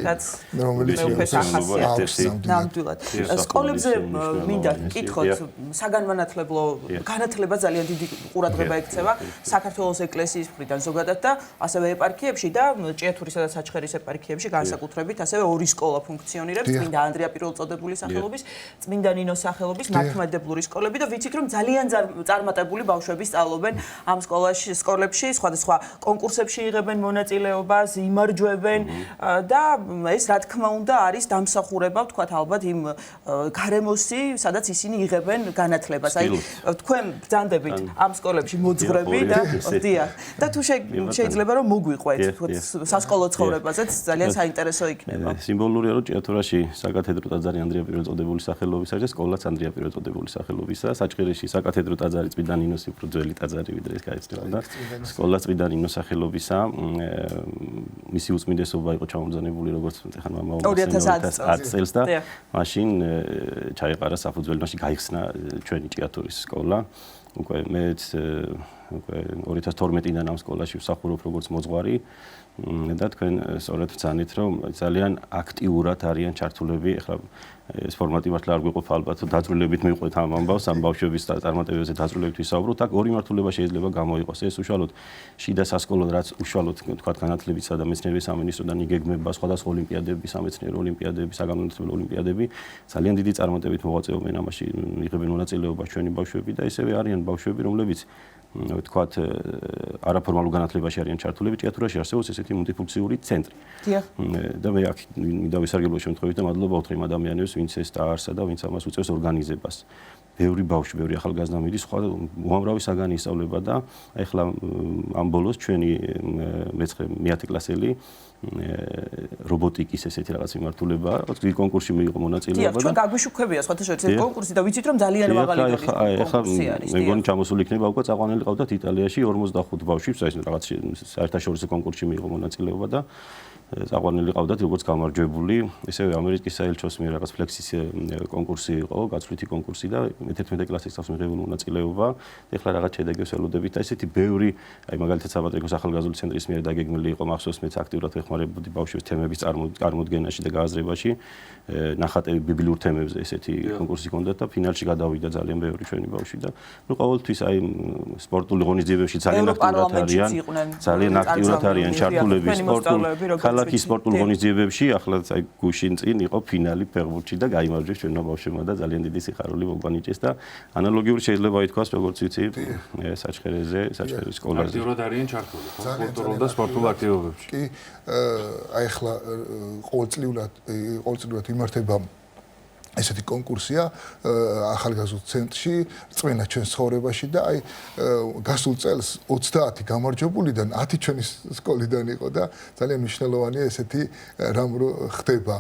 რაც მეუფეს ახასიათებს ნამდვილად. სკოლებზე მინდა გკითხოთ, საგანმანათლებლო განათლება ძალიან დიდი ყურადღება ექცევა საქართველოს ეკლესიის მხრიდან ზოგადად და ასევე ეპარქიებში და ჭიათურისა და საჩხერის ეპარქიებში განსაკუთრებით ასევე ორი სკოლა ფუნქციონირებს, წმინდა ანდრია პირველწოდებულის სახელობის, წმინდა ნინოს სახელობის მართლმადიდებლური სკოლები და ვიცით რომ ძალიან წარმატებული ბავშვები სწავლობენ ამ სკოლებში, სხვადასხვა კონკურსებში იღებენ მონაწილეობას, იმარჯვებენ და ეს რა თქმა უნდა არის დამსახურება, ვთქვათ ალბათ იმ გარემოსი, სადაც ისინი იღებენ განათლებას. აი თქვენ ბრძანდებით ამ სკოლებში მოძღვრები და დიახ. და თუ შეიძლება რომ მოგვიყვეთ, ვთქვათ სასკოლო ცხოვრებაზეც ძალიან საინტერესო იქნება. სიმბოლურია რომ ჭიათურაში საკათედრო ტაძარი ანდრია პირველწოდებულის სახელობის არის და სკოლაც ანდრია პირველწოდებულის სახელობისა. საჩხერეში საკათედრო ტაძარი წმინდა ნინოს უფრო ძველი ტაძარი ვიდრე ეს გაიცნობა და სკოლა წმინდა ნინოს სახელობისა. მისი უწმინდესობა იყო ჩამომბრძანებული როგორც ახლა მამაო 2010 წელს და მაშინ ჩაიყარა საფუძველი, მაშინ გაიხსნა ჩვენი ჭიათურის სკოლა. უკვე მეც 2012-დან ამ სკოლაში ვსახურობ როგორც მოძღვარი და თქვენ სწორედ ვცანით რომ ძალიან აქტიურად არიან ჩართულები. ახლა ეს ფორმატი მართლა არ გვიყოფა ალბათ დაძრულებით მივყვეთ ამ ამბავს, ამ ბავშვების წარმატებებზე დაძრულებით ვისაუბროთ. აქ ორი მართულება შეიძლება გამოიყოს. ეს უშუალოდ შიდა სასკოლო, რაც უშუალოდ თქვათ განათლებისა და მეცნიერების სამინისტროდან იგეგმება სხვადასხვა ოლიმპიადები, სამეცნიერო ოლიმპიადები, საგანმანათლებლო ოლიმპიადები, ძალიან დიდი წარმატებით მოღვაწეობენ ამაში, იღებენ მონაწილეობას ჩვენი ბავშვები და ისევე არიან ბავშვები, რომლებიც ვთქვათ არაფორმალურ განათლებაში არიან ჩართულები. ჭიათურაში არსებობს ესეთი მულტიფუნქციური ცენტრი. დიახ. და მე აქ მინდა ვისარგებლო შემთხვევით და მადლობა ვთქვი იმ ადამიანებს, ვინც ეს დაარსა და ვინც ამას უწევს ორგანიზებას. ბევრი ბავშვი, ბევრი ახალგაზრდა მიდის, სხვა უამრავი საგანი ისწავლება და ახლა ამ ბოლოს ჩვენი მე-10 კლასელი რობოტიკის ესეთი რაღაც მიმართულება, დიდი კონკურსში მიიღო მონაწილეობა და ჩვენ გაგვიშუქებია სხვათაშორის ეს კონკურსი და ვიცით რომ ძალიან მაღალი კონკურსი არის. მე მგონი ჩამოსული იქნება უკვე წაყვანილი ყავდათ იტალიაში 45 ბავშვი, ეს რაღაც საერთაშორისო კონკურსში მიიღო მონაწილეობა და წაყვანილი ყავდათ როგორც გამარჯვებული, ისევე ამერიკის საელჩოს მიერ რაღაც ფლექსის კონკურსი იყო, გაცვლითი კონკურსი და მე-11 კლასის წელს მიიღებული მონაწილეობა. ეხლა რაღაც შედეგებს ველოდებით და ესეთი ბევრი, აი მაგალითად საპატრიარქოს ახალგაზრდული ცენტრის მიერ დაგეგმილი იყო, მახსოვს მეც აქტიურად ვეხმარებოდი ბავშვების თემების წარმოდგენაში და გააზრებაში. ნახატები ბიბლიურ თემებზე ესეთი კონკურსი ჰქონდა და ფინალში გადავიდა ძალიან ბევრი ჩვენი ბავშვი და ნუ ყოველთვის აი სპორტული ღონისძიებებში ძალიან აქტიურად არიან, ძალიან აქტიურად არიან ჩართულები სპორტულ ქალაქის სპორტულ ღონისძიებებში. ახლა აი გუშინ წინ იყო ფინალი ფეხბურთში და გაიმარჯვეს ჩვენო ბავშვებმა და ძალიან დიდი სიხარული მოგვანიჭეს და ანალოგიური შეიძლება ითქვას როგორც ვიცი საჩხერეზე, საჩხერის სკოლაზე. აქტიურად არიან ჩართული კულტურულ და სპორტულ აქტივობებში. კი, აი ახლა ყოველწლიურად იმართება ესეთი კონკურსია ახალგაზრდულ ცენტრში, წვენა ჩვენ ცხოვრებაში და აი გასულ წელს 30 გამარჯვებულიდან 10 ჩვენი სკოლიდან იყო და ძალიან მნიშვნელოვანია ესეთი რამ ხდება.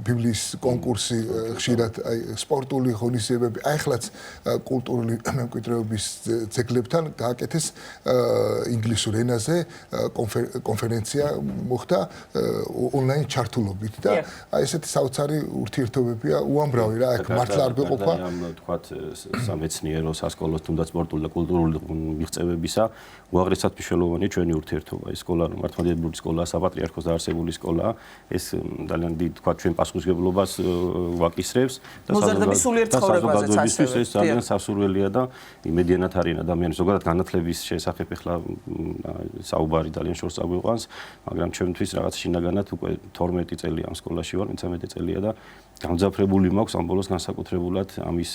ბიბლიის კონკურსი, ხშირად აი სპორტული ღონისძიებები, აი ხლაც კულტურული მემკვიდრეობის ძეგლებთან გააკეთეს ინგლისურ ენაზე კონფერენცია მოხდა ონლაინ ჩართულობით და აი ესეთი საოცარი ურთიერთობებია უამრავი რა, აქ მართლა არ გვეყოფა. თქვათ სამეცნიერო, სასკოლო, თუნდაც სპორტული და კულტურული მიღწევებისა უაღრესად მნიშვნელოვანია ჩვენი ურთიერთობა. ეს სკოლა მართლმადიდებლური სკოლაა, საპატრიარქოს დაარსებული სკოლაა. ეს ძალიან დიდ თქვათ ჩვენ პასუხისმგებლობას ვაკისრებს და საზოგადოებისთვის ეს ძალიან სასურველია და იმედიანად არიან ადამიანები. ზოგადად განათლების შესახებ ახლა საუბარი ძალიან შორს წაგვიყვანს, მაგრამ ჩვენთვის რაღაც შინაგანად უკვე 12 წელი ამ სკოლაში ვარ, 13 წელია და გამძაფრებული მაქვს ამ ბოლოს განსაკუთრებულად ამის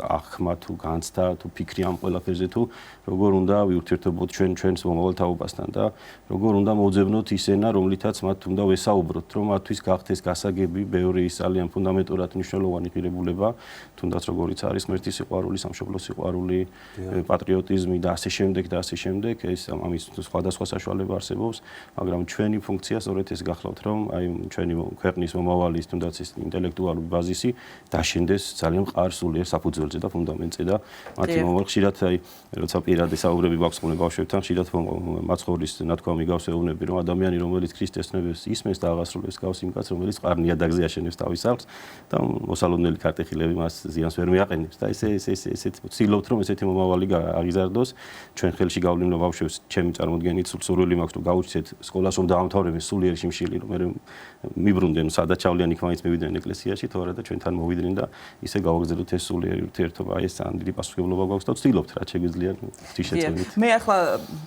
აღქმა თუ განცდა თუ ფიქრი ამ ყველაფერზე თუ როგორ უნდა ვიურთიერთობოთ ჩვენს მომავალ თაობასთან და როგორ უნდა მოძებნოთ ისენა რომლითაც მათ უნდა ვესაუბროთ რომ მათთვის გახდეს გასაგები ბევრი ის ძალიან ფუნდამენტურად მნიშვნელოვანი ღირებულება თუნდაც როგორიც არის ღმერთის სიყვარული სამშობლოს სიყვარული პატრიოტიზმი და ასე შემდეგ ეს ამის სხვადასხვა საშუალება არსებობს მაგრამ ჩვენი ფუნქცია სწორედ ეს გახლავთ რომ აი ჩვენი ქვეყნის მომავალი თუნდაც ის ინტელექტუალური ბაზისი დაშენდეს ძალიან მყარ სულიერ საფუძველზე და ფუნდამენტზე და მათი მომავალ ხშირად აი როცა პირადი საუბრები გვაქვს ხოლმე ბავშვებთან ხშირად მაცხოვრის ნათქვამი გავსეუბნები რომ ადამიანი რომელიც ქრისტეს ცნებებს ისმენს და აღასრულებს გავს იმ კაცს რომელიც მყარ ნიადაგზე აშენებს თავის სახლს და მოსალოდნელი ქარტეხილები მას ზიანს ვერ მიაყენებს და ესეთ ვცდილობთ რომ ესეთი მომავალი აღიზარდოს ჩვენ ხელში გავლინო ბავშვებს ჩემი წარმოდგენით სურვილი მაქვს რომ გაუჩნდეთ სკოლას რომ დაამთავრებენ სულიერ შიმშილი რომ მე მიბრუნდნენ სადაც ჩავლიან იქ მაინც მივიდნენ ეკლესიაში თუ არა და ჩვენთან მოვიდნენ და ისე გავაგზავნოთ ეს სულიერი ურთიერთობა ეს ძალიან დიდი პასუხისმგებლობა გვაქვს და ვცდილობთ რაც შეგვიძლია თიშეწევით მე ახლა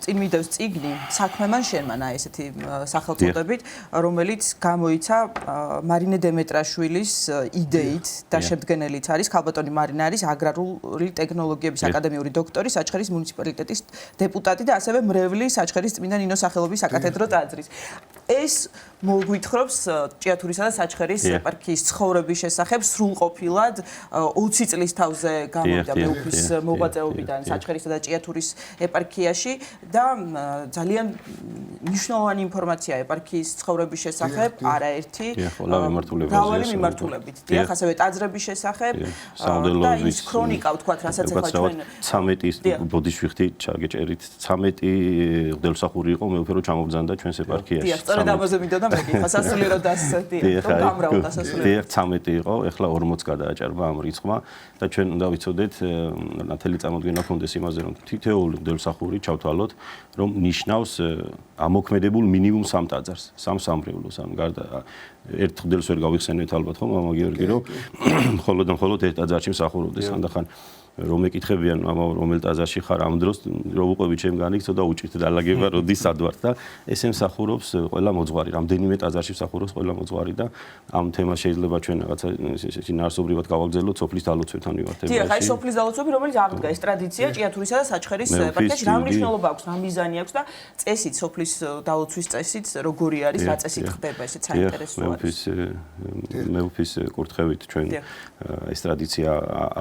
წინ მიდევს წიგნი საქმემან შენმან აი ესეთი სახელწოდებით რომელიც გამოიცა მარინე დემეტრაშვილის იდეით და შემდგენელიც არის ქალბატონი მარინა არის აგრარული ტექნოლოგიების აკადემიური დოქტორი საჩხერის მუნიციპალიტეტის დეპუტატი და ასევე მრევლი საჩხერის წმინდა ნინო სახელობის საკათედრო ტაძრის ეს მოგვითხრობს ჭიათურისა და საჩხერის ეპარქიის ცხოვრების შესახებ სრულყოფილად 20 წლის თავზე გამოვიდა მეუფის მოღვაწეობიდან საჩხერისა და ჭიათურის ეპარქიაში და ძალიან მნიშვნელოვანი ინფორმაცია ეპარქიის ცხოვრების შესახებ არაერთი მრავალი მიმართულებით დიახ ასევე ტაძრების შესახებ და ის ქრონიკა ვთქვათ რასაც ახლა ჩვენ 13 ბოდიშვიხთი ჩაგეჭერით 13 ღმერთსახური იყო მეუფე რომ ჩამობძანდა ჩვენს ეპარქიაში დიახ სწორედ ამაზე მინდოდა მე კითხვა სასულიერო დასწრდი რომ გამრავდა სასულიერო 13 იყო ეხლა 40 გადააჭარბა ამ რიცხვმა და ჩვენ უნდა ვიცოდეთ ნათელი წარმოდგენა ქონდეს იმაზე რომ თითოეული ღმერთსახური ჩავთვალოთ რომ ნიშნავს ამოქმედებულ მინიმუმ 3 ტაძარს 3 სამრევლოს ან გარდა ერთ ღმერთს ვერ გავიხსენეთ ალბათ ხო მამა გიორგი რომ მხოლოდ ერთ ტაძარში მსახურობდეს ხანდახან რომ ეკითხებიან მამა რომელ ტაძარში ხარ ამ დროს რომ უყვები ჩემ განი ცოტა უჭირთ დალაგება როდის სად ვარ და ესე მსახურობს ყველა მოძღვარი რამდენიმე ტაძარში მსახურობს ყველა მოძღვარი და ამ თემას შეიძლება ჩვენ რაღაცა შინაარსობრივად გავაგრძელოთ სოფლის დალოცვებთან მიმართებაში დიახ აი სოფლის დალოცვები რომელიც აღდგა ეს ტრადიცია ჭიათურისა და საჩხერის ეპარქიაში რა მნიშვნელობა აქვს რა მიზანი აქვს და წესით სოფლის დალოცვის წესით როგორი არის რა წესით ხდება ესეც საინტერესოა მეუფის კურთხევით ჩვენ ეს ტრადიცია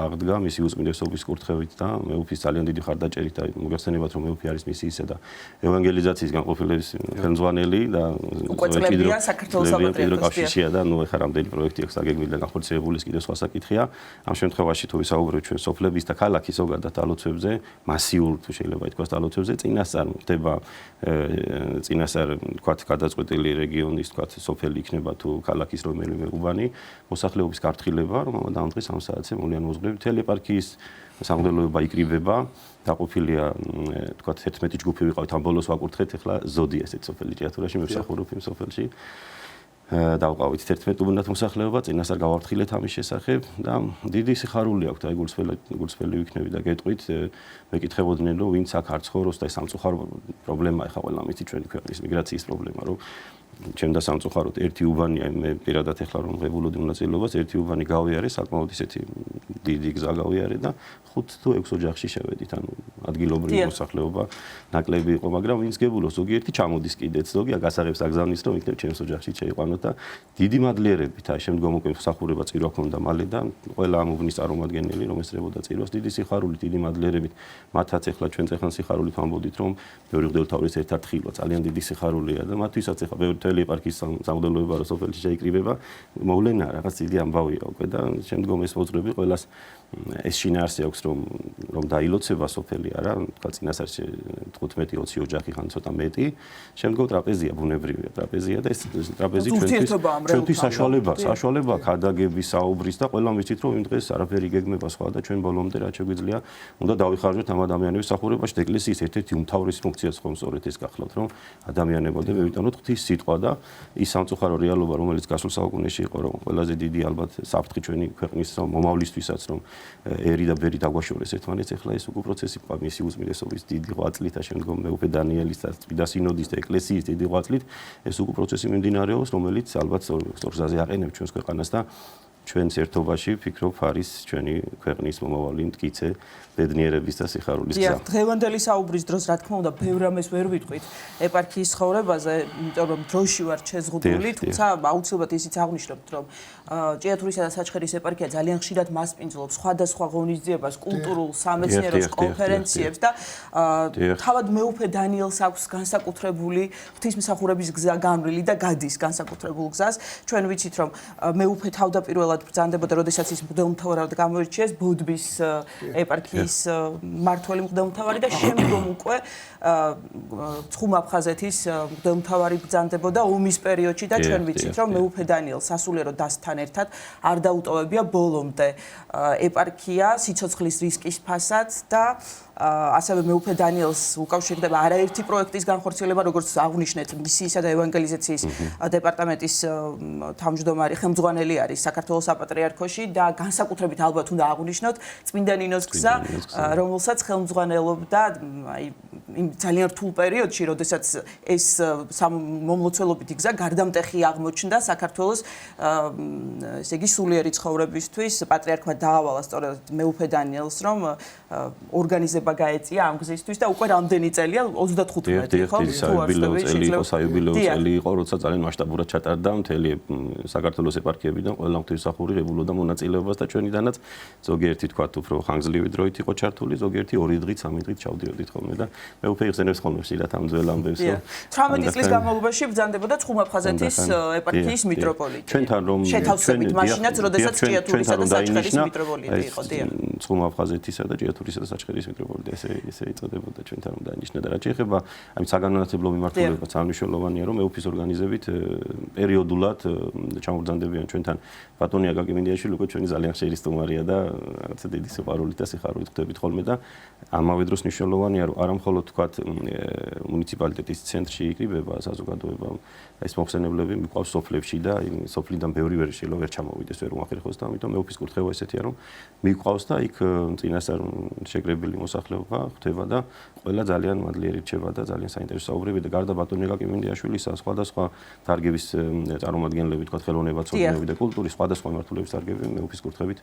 აღდგა მისი უწმინდესობის კურთხევით და მეუფის ძალიან დიდი ხარდაჭერით და მოგეხსენებათ რომ მეუფი არის მისი ისე და ევანგელიზაციის განყოფილების ხელმძღვანელი და უყვეწლებია საქართველოს საპატრიარქოში და ნუ ეხლა რამდენი პროექტი აქვს აგეგმილი და განხორციელებული ის კიდევ სხვა საკითხია ამ შემთხვევაში თუ ვისაუბრებთ ჩვენ სოფლების და ქალაქის ზოგადად დალოცვებზე მასიურ თუ შეიძლება ითქვას დალოცვებზე წინასწარ ხდება წინასწარ თქვათ გადაწყვეტილი რეგიონის თქვათ სოფელი იქნება თუ ქალაქის რომელიმე უბანი მოსახლეობის გაფრთხილება რომ ამ დღეს ამ საათზე მოვლიან მოძღვრები მთელი ეპარქიის სამღვდელოება იკრიბება დაყოფილია თქვათ 11 ჯგუფი ვიყავით ამ ბოლოს ვაკურთხეთ ახლა ზოდია ესეთ სოფელი ჭიათურაში მე ვსახურობ იმ სოფელში დავყავით 11 უბნად მოსახლეობა წინასწარ გავაფრთხილეთ ამის შესახებ და დიდი სიხარული აქვს აი გულსფელი ვიქნები და გეტყვით მეკითხებოდნენ რომ ვინც აქ არ ცხოვრობს და ეს სამწუხარო პრობლემაა ახლა ყველა მითი ჩვენი ქვეყნის მიგრაციის პრობლემა რომ ჩემ და სამწუხაროდ ერთი უბანია მე პირადად ახლა რომ ღებულობდი მონაწილეობას ერთი უბანი გავიარე საკმაოდ ისეთი დიდი გზა გავიარე და 5 თუ 6 ოჯახში შევედით ანუ ადგილობრივი მოსახლეობა ნაკლები იყო მაგრამ ვინც გებულობს ზოგიერთი ჩამოდის კიდეც ზოგი გასაღებს აგზავნის რომ იქნებ ჩემს ოჯახში შეიყვანოთ და დიდი მადლიერებით აი შემდგომ უკვე მსახურება წირვა ქონდა მალე და ყველა ამ უბნის წარმომადგენელი რომ ესწრებოდა წირვას დიდი სიხარული დიდი მადლიერებით მათაც ახლა ჩვენ წეხან სიხარულით ვამბობდით რომ მეორე ღმერთთავრის ერთ-ერთ ხილვა ძალიან დიდი სიხარულია და მათთვისაც ახლა ბევრი ეპარქიის სამღვდელოება რო სოფელში შეიკრიბება მოვლენა რაღაც დიდი ამბავია უკვე და შემდგომ ეს მოძღვრები ყველას ეს შინაარსი აქვს რომ დაილოცება სოფელი არა თქვა წინასწარ 15-20 ოჯახი ხან ცოტა მეტი შემდგომ ტრაპეზია ბუნებრივია ტრაპეზია და ეს ტრაპეზი ჩვენთვის საშუალება ქადაგების საუბრის და ყველა მიცით რომ იმ დღეს არაფერი გეგმება სხვა და ჩვენ ბოლომდე რაც შეგვიძლია უნდა დავიხარჯოთ ამ ადამიანების მსახურებაში ეკლესიის ერთ-ერთი უმთავრესი ფუნქციაც ხომ სწორედ ეს გახლავთ რომ ადამიანებოდე მევიტანოთ ღვთის სიტყვა და ის სამწუხარო რეალობა რომელიც გასულ საუკუნეში იყო რომ ყველაზე დიდი ალბათ საფრთხე ჩვენი ქვეყნის მომავლისთვისაც რომ ერი და ბერი დაგვაშორეს ერთმანეთს ახლა ეს უკვე პროცესი ყვა მისი უზმიდესობის დიდი ღვაწლით და შემდგომ მეუფე დანიელის და წმინდა სინოდის და ეკლესიის დიდი ღვაწლით ეს უკვე პროცესი მიმდინარეობს რომელიც ალბათ სწორ გზაზე აყენებს ჩვენს ქვეყანას და ჩვენს ერთობაში ფიქრობ არის ჩვენი ქვეყნის მომავალი მტკიცე ბედნიერების და სიხარულის გზა. დღევანდელი საუბრის დროს რა თქმა უნდა ბევრ რამეს ვერ ვიტყვით ეპარქიის ცხოვრებაზე, იმიტომ რომ დროში ვარ შეზღუდული, თუმცა აუცილებლად ისიც აღვნიშნებთ, რომ ჭიათურისა და საჩხერის ეპარქია ძალიან ხშირად მასპინძლობს სხვადასხვა ღონისძიებას, კულტურულ, სამეცნიერო კონფერენციებს და თავად მეუფე დანიელს აქვს განსაკუთრებული ღვთისმსახურების გზა განვლილი და გადის განსაკუთრებულ გზას. ჩვენ ვიცით, რომ მეუფე თავდაპირველად ბრძანდებოდა, როდესაც ის მღვდელმთავრად გამოირჩიეს ბოდბის ეპარქიის მმართველი მღვდელმთავარი და შემდგომ უკვე ცხუმ-აფხაზეთის მღვდელმთავარი ბრძანდებოდა ომის პერიოდში და ჩვენ ვიცით, რომ მეუფე დანიელს სასულიერო დასთან ერთად არ დაუტოვებია ბოლომდე ეპარქია სიცოცხლის რისკის ფასად და ასევე მეუფე დანიელს უკავშირდება არაერთი პროექტის განხორციელება, როგორც აღვნიშნეთ, მისიისა და ევანგელიზაციის დეპარტამენტის თავმჯდომარე ხელმძღვანელი არის საქართველოს საპატრიარქოში და განსაკუთრებით ალბათ უნდა აღვნიშნოთ წმინდა ნინოს გზა, რომელსაც ხელმძღვანელობდა იმ ძალიან რთულ პერიოდში, როდესაც ეს მომლოცველობითი გზა გარდამტეხი აღმოჩნდა საქართველოს ესე იგი სულიერი ცხოვრებისთვის. პატრიარქმა დაავალა სწორედ მეუფე დანიელს, რომ ორგანიზება გაეწია ამ გზისთვის და უკვე რამდენი წელია 35 ხო? საიუბილეო წელი იყო, როცა ძალიან მასშტაბურად ჩატარდა მთელი საქართველოს ეპარქიებიდან ყველა ღვთისმსახური ღებულობდა მონაწილეობას და ჩვენიდანაც ზოგიერთი თქვა უფრო ხანგრძლივი დროით იყო ჩართული, ზოგიერთი 2 დღით, 3 დღით ჩავდიოდით ხოლმე და მეუფე იხსენებს ხოლმე სილათ ამ ძველ ამბებს, რომ 18 წლის განმავლობაში ბრძანდებოდა ცხუმ-აფხაზეთის ეპარქიის მიტროპოლიტი. ჩვენთან რომ შეთავსებით მაშინაც, როდესაც ჭიათურისა და საჩხერის მიტროპოლიტი იყო, დიახ. ცხუმ-აფხაზეთისა და ჭიათურისა და საჩხერის მიტროპოლიტი ესე იწოდებოდა ჩვენთან რომ დაინიშნა და რაც შეეხება ამის საგანმანათლებლო მიმართულებაც სამნიშნველოვანია რომ მეუფის ორგანიზებით პერიოდულად ჩამოგზანდებიან ჩვენთან ბატონი აკაკი მინდიაშვილი უკვე ჩვენი ძალიან ხშირი სტუმარია და რაღაცა დიდი სიყვარულით და სიხარულით ხვდებით ხოლმე და ამავე დროს მნიშვნელოვანია რომ არა მხოლოდ თქვათ მუნიციპალიტეტის ცენტრში იკრიბება საზოგადოება ეს მოხსენებლები მიყვავს სოფლებში და სოფლიდან ბევრი ვერ შეიძლება ვერ ჩამოვიდეს ვერ უმახერხოს და ამიტომ მეუფის კურთხევა ესეთია რომ მიყვავს და იქ წინასწარ შეკრებილი მოსახლეობა ხდება და ყველა ძალიან მადლიერი რჩება და ძალიან საინტერესო საუბრები და გარდა ბატონი აკაკი მინდიაშვილისა სხვადასხვა დარგების წარმომადგენლები თქვათ ხელოვნება ცოდნეები და კულტურის სხვადასხვა მიმართულების დარგები მეუფის კურთხევით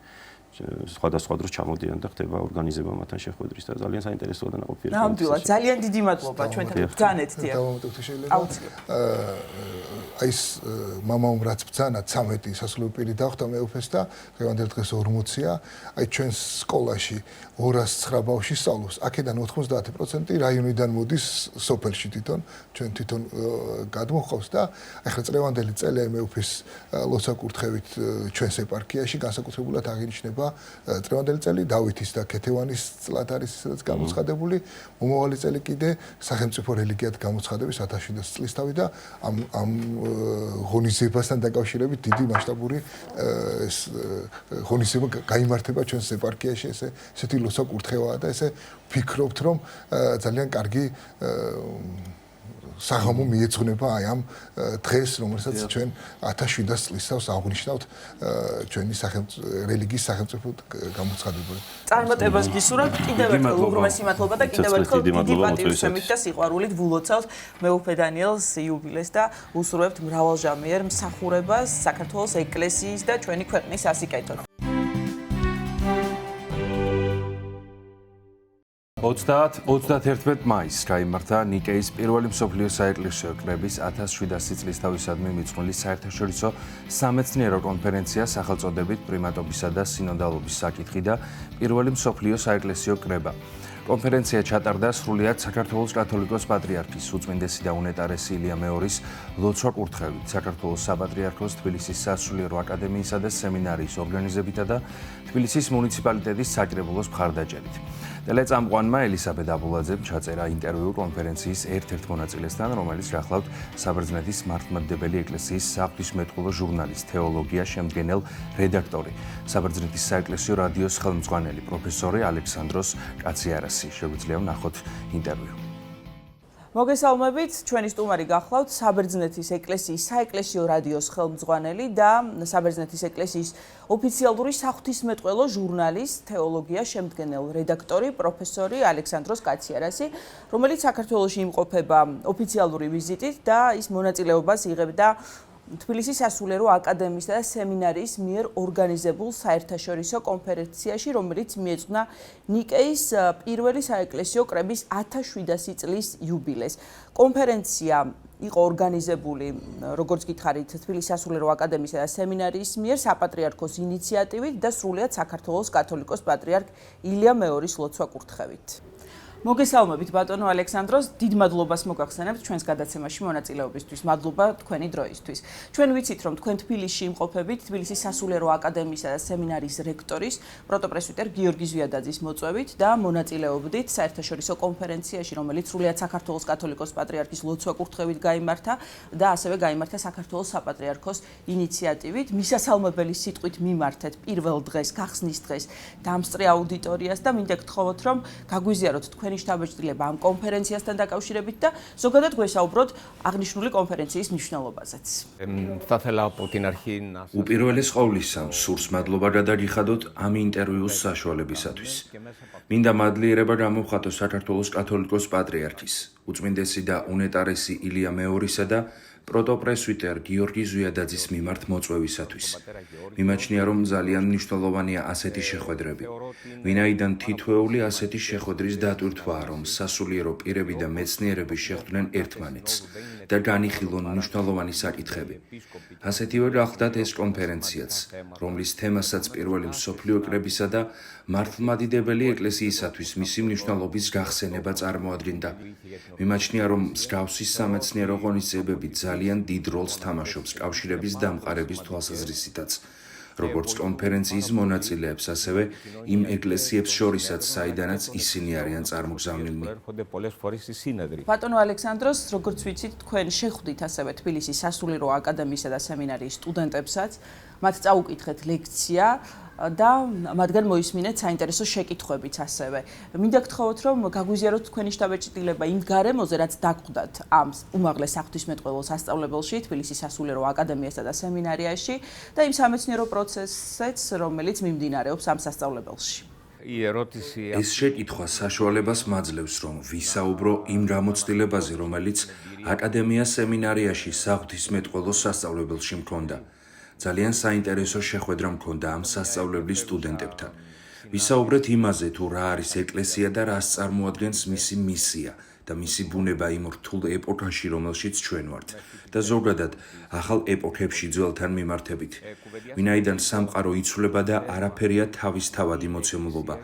სხვადასხვა დროს ჩამოდიან და ხდება ორგანიზება მათთან შეხვედრის და ძალიან საინტერესოა და ნაყოფიერი. ნამდვილად ძალიან დიდი მადლობა ჩვენთან ბრძანეთ დიახ. აუცილებლად. აი ეს მამამ რაც ბრძანა 13 სასულიერო პირი დახვდა მეუფეს და დღევანდელ დღეს 40-ია. აი ჩვენს სკოლაში 209 ბავშვი სწავლობს. აქედან 90% რაიონიდან მოდის სოფელში თვითონ, ჩვენ თვითონ გადმოხავს და ახლა წლევანდელი წელი მეუფის ლოცვა-კურთხევით ჩვენს ეპარქიაში განსაკუთრებულად აღინიშნება წლევანდელი წელი დავითის და ქეთევანის წლად არის სადაც გამოცხადებული. მომავალი წელი კიდე სახელმწიფო რელიგიად გამოცხადების 1700 წლისთავი და ამ ღონისძიებასთან დაკავშირებით დიდი მასშტაბური ეს ღონისძიება გაიმართება ჩვენს ეპარქიაში ესეთი ლოცვა-კურთხევაა და ესე ვფიქრობთ რომ ძალიან კარგი საღამო მიეძღვნება აი ამ დღეს, რომელსაც ჩვენ 1700 წლისავს აღნიშნავთ ჩვენი რელიგიის სახელმწიფო გამოცხადებაზე. წარმატებას გისურვებთ, კიდევ ერთხელ უღრმესი მადლობა და კიდევ ერთხელ დიდი პატივისცემით და სიყვარულით ვულოცავთ მეუფე დანიელს იუბილეს და უსურვებთ მრავალჟამიერ მსახურებას საქართველოს ეკლესიის და ჩვენი ქვეყნის ასიკეთოდ. 30-31 მაისს გაიმართა ნიკეის პირველი მსოფლიო საეკლესიო კრების 1700 წლისთავისადმი მიძღვნილი საერთაშორისო სამეცნიერო კონფერენცია სახელწოდებით პრიმატობისა და სინოდალობის საკითხი და პირველი მსოფლიო საეკლესიო კრება. კონფერენცია ჩატარდა სრულიად საქართველოს კათოლიკოს პატრიარქის უწმინდესი და უნეტარესი ილია მეორის ლოცვა-კურთხევით, საქართველოს საპატრიარქოს თბილისის სასულიერო აკადემიისა და სემინარიის ორგანიზებითა და თბილისის მუნიციპალიტეტის საკრებულოს მხარდაჭერით. ტელეწამყვანმა ელისაბედ აბულაძემ ჩაწერა ინტერვიუ კონფერენციის ერთ-ერთ მონაწილესთან, რომელიც გახლავთ საბერძნეთის მართლმადიდებელი ეკლესიის საღვთისმეტყველო ჟურნალის თეოლოგია შემდგენელ რედაქტორი, საბერძნეთის საეკლესიო რადიოს ხელმძღვანელი პროფესორი ალექსანდროს კაციარასი. შეგვიძლია ვნახოთ ინტერვიუ. მოგესალმებით, ჩვენი სტუმარი გახლავთ საბერძნეთის ეკლესიის საეკლესიო რადიოს ხელმძღვანელი და საბერძნეთის ეკლესიის ოფიციალური საღვთისმეტყველო ჟურნალის თეოლოგია შემდგენელ რედაქტორი პროფესორი ალექსანდროს კაციარასი, რომელიც საქართველოში იმყოფება ოფიციალური ვიზიტით და ის მონაწილეობას იღებდა თბილისის სასულიერო აკადემიისა და სემინარიის მიერ ორგანიზებულ საერთაშორისო კონფერენციაში, რომელიც მიეძღვნა ნიკეის პირველი საეკლესიო კრების 1700 წლის იუბილეს. კონფერენცია იყო ორგანიზებული, როგორც გითხარით, თბილისის სასულიერო აკადემიისა და სემინარიის მიერ საპატრიარქოს ინიციატივით და სრულიად საქართველოს კათოლიკოს პატრიარქ ილია მეორის ლოცვა-კურთხევით. მოგესალმებით ბატონო ალექსანდროს, დიდ მადლობას მოგახსენებთ ჩვენს გადაცემაში მონაწილეობისთვის. მადლობა თქვენი დროისთვის. ჩვენ ვიცით, რომ თქვენ თბილისში იმყოფებით თბილისის სასულიერო აკადემიისა და სემინარიის რექტორის პროტოპრესვიტერ გიორგი ზვიადაძის მოწვევით და მონაწილეობდით საერთაშორისო კონფერენციაში, რომელიც სრულიად საქართველოს კათოლიკოს პატრიარქის ლოცვა-კურთხევით გაიმართა და ასევე გაიმართა საქართველოს საპატრიარქოს ინიციატივით. მისასალმებელი სიტყვით მიმართეთ პირველ დღეს, გახსნის დღეს დამსწრე აუდიტორიას და მინდა გთხოვოთ, რომ გაგვიზიაროთ თქვენი შთაბეჭდილება ამ კონფერენციასთან დაკავშირებით და ზოგადად გვესაუბროთ აღნიშნული კონფერენციის მნიშვნელობაზეც. უპირველეს ყოვლისა, სურს მადლობა გადაგიხადოთ ამ ინტერვიუს საშუალებისათვის. მინდა მადლიერება გამოვხატო საქართველოს კათოლიკოს პატრიარქის, უწმინდესი და უნეტარესი ილია მეორისა და პროტოპრესვიტერ გიორგი ზვიადაძის მიმართ მოწვევისათვის. მიმაჩნია, რომ ძალიან მნიშვნელოვანია ასეთი შეხვედრები, ვინაიდან თითოეული ასეთი შეხვედრის დატვირთვაა, რომ სასულიერო პირები და მეცნიერები შეხვდნენ ერთმანეთს და განიხილონ მნიშვნელოვანი საკითხები. ასეთივე გახლდათ ეს კონფერენციაც, რომლის თემასაც პირველი მსოფლიო კრებისა და მართლმადიდებელი ეკლესიისათვის მისი მნიშვნელობის გახსენება წარმოადგენდა. მიმაჩნია, რომ მსგავსი სამეცნიერო ღონისძიებები ძალიან დიდ როლს თამაშობს კავშირების დამყარების თვალსაზრისითაც, როგორც კონფერენციის მონაწილეებს, ასევე იმ ეკლესიებს შორისაც, საიდანაც ისინი არიან წარმოგზავნილნი. ბატონო ალექსანდროს, როგორც ვიცით, თქვენ შეხვდით ასევე თბილისის სასულიერო აკადემიისა და სემინარიის სტუდენტებსაც, მათ წაუკითხეთ ლექცია და მათგან მოისმინეთ საინტერესო შეკითხვებიც ასევე. მინდა გთხოვოთ, რომ გაგვიზიაროთ თქვენი შთაბეჭდილება იმ გარემოზე, რაც დაგვხვდათ ამ უმაღლეს საღვთისმეტყველო სასწავლებელში, თბილისის სასულიერო აკადემიასა და სემინარიაში და იმ სამეცნიერო პროცესებს, რომელიც მიმდინარეობს ამ სასწავლებელში. ეს შეკითხვა საშუალებას მაძლევს, რომ ვისაუბრო იმ გამოცდილებაზე, რომელიც აკადემია სემინარიაში საღვთისმეტყველო სასწავლებელში მქონდა. ძალიან საინტერესო შეხვედრა მქონდა ამ სასწავლებლის სტუდენტებთან. ვისაუბრეთ იმაზე, თუ რა არის ეკლესია და რას წარმოადგენს მისი მისია და მისი ბუნება იმ რთულ ეპოქაში, რომელშიც ჩვენ ვართ და ზოგადად ახალ ეპოქებში ძველთან მიმართებით. ვინაიდან სამყარო იცვლება და არაფერია თავისთავადი მოცემულობა.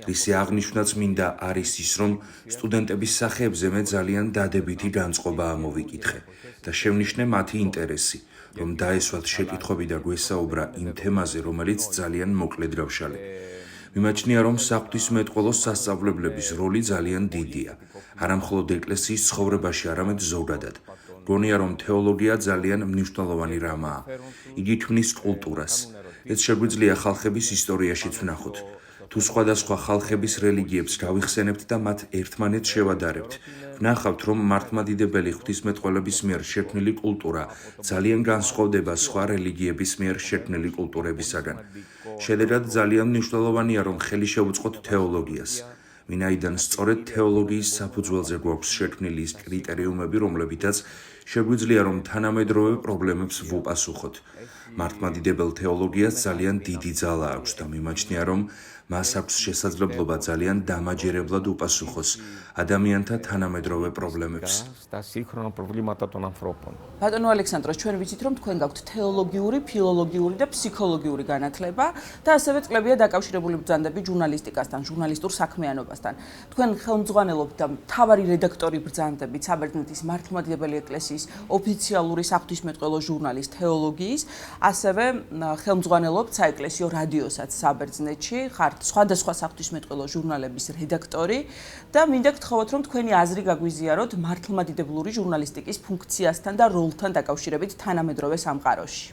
რისი აღნიშვნაც მინდა არის ის, რომ სტუდენტების სახეებზე მე ძალიან დადებითი განწყობა ამოვიკითხე და შევნიშნე მათი ინტერესი, რომ დაესვათ შეკითხვები და გვესაუბრა იმ თემაზე, რომელიც ძალიან მოკლედ გავშალე. მიმაჩნია, რომ საღვთისმეტყველოს სასწავლებლების როლი ძალიან დიდია, არა მხოლოდ ეკლესიის ცხოვრებაში, არამედ ზოგადად. გონია, რომ თეოლოგია ძალიან მნიშვნელოვანი რამაა. იგი ქმნის კულტურას. ეს შეგვიძლია ხალხების ისტორიაშიც ვნახოთ. თუ სხვადასხვა ხალხების რელიგიებს გავიხსენებთ და მათ ერთმანეთს შევადარებთ, ვნახავთ, რომ მართლმადიდებელი ღვთისმეტყველების მიერ შექმნილი კულტურა ძალიან განსხვავდება სხვა რელიგიების მიერ შექმნილი კულტურებისაგან. შედეგად ძალიან მნიშვნელოვანია, რომ ხელი შევუწყოთ თეოლოგიას, ვინაიდან სწორედ თეოლოგიის საფუძველზე გვაქვს შექმნილი ის კრიტერიუმები, რომლებითაც შეგვიძლია, რომ თანამედროვე პრობლემებს ვუპასუხოთ. მართლმადიდებელ თეოლოგიას ძალიან დიდი ძალა აქვს და მიმაჩნია, რომ მას აქვს შესაძლებლობა ძალიან დამაჯერებლად უპასუხოს ადამიანთა თანამედროვე პრობლემებს. ბატონო ალექსანდროს, ჩვენ ვიცით, რომ თქვენ გაქვთ თეოლოგიური, ფილოლოგიური და ფსიქოლოგიური განათლება და ასევე წლებია დაკავშირებული ბრძანდები ჟურნალისტიკასთან, ჟურნალისტურ საქმიანობასთან. თქვენ ხელმძღვანელობთ და მთავარი რედაქტორი ბრძანდებით საბერძნეთის მართლმადიდებელი ეკლესიის ოფიციალური საღვთისმეტყველო ჟურნალის თეოლოგიის, ასევე ხელმძღვანელობთ საეკლესიო რადიოსაც საბერძნეთში, ხართ სხვადასხვა საღვთისმეტყველო ჟურნალების რედაქტორი და მინდა გთხოვოთ, რომ თქვენი აზრი გაგვიზიაროთ მართლმადიდებლური ჟურნალისტიკის ფუნქციასთან და როლთან დაკავშირებით თანამედროვე სამყაროში.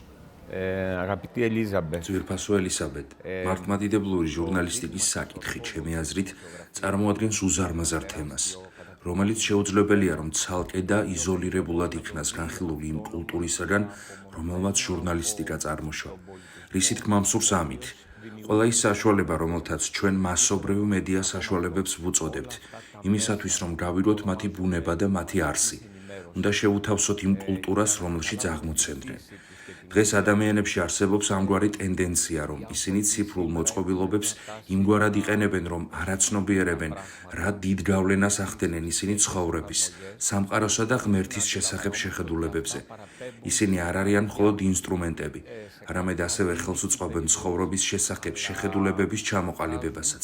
ძვირფასო ელისაბედ, მართლმადიდებლური ჟურნალისტიკის საკითხი, ჩემი აზრით, წარმოადგენს უზარმაზარ თემას, რომელიც შეუძლებელია, რომ ცალკე და იზოლირებულად იქნას განხილული იმ კულტურისაგან, რომელმაც ჟურნალისტიკა წარმოშვა. რისი თქმა მსურს ამით. ყველა ის საშუალება, რომელთაც ჩვენ მასობრივ მედია საშუალებებს ვუწოდებთ, იმისათვის, რომ გავიგოთ მათი ბუნება და მათი არსი. უნდა შევუთავსოთ იმ კულტურას, რომელშიც აღმოცენდნენ. დღეს ადამიანებში არსებობს ამგვარი ტენდენცია, რომ ისინი ციფრულ მოწყობილობებს იმგვარად იყენებენ, რომ არაცნობიერებენ, რა დიდ გავლენას ახდენენ ისინი ცხოვრების, სამყაროსა და ღმერთის შესახებ შეხედულებებზე. ისინი არ არიან მხოლოდ ინსტრუმენტები, არამედ ასევე ხელს უწყობენ ცხოვრების შესახებ შეხედულებების ჩამოყალიბებასაც.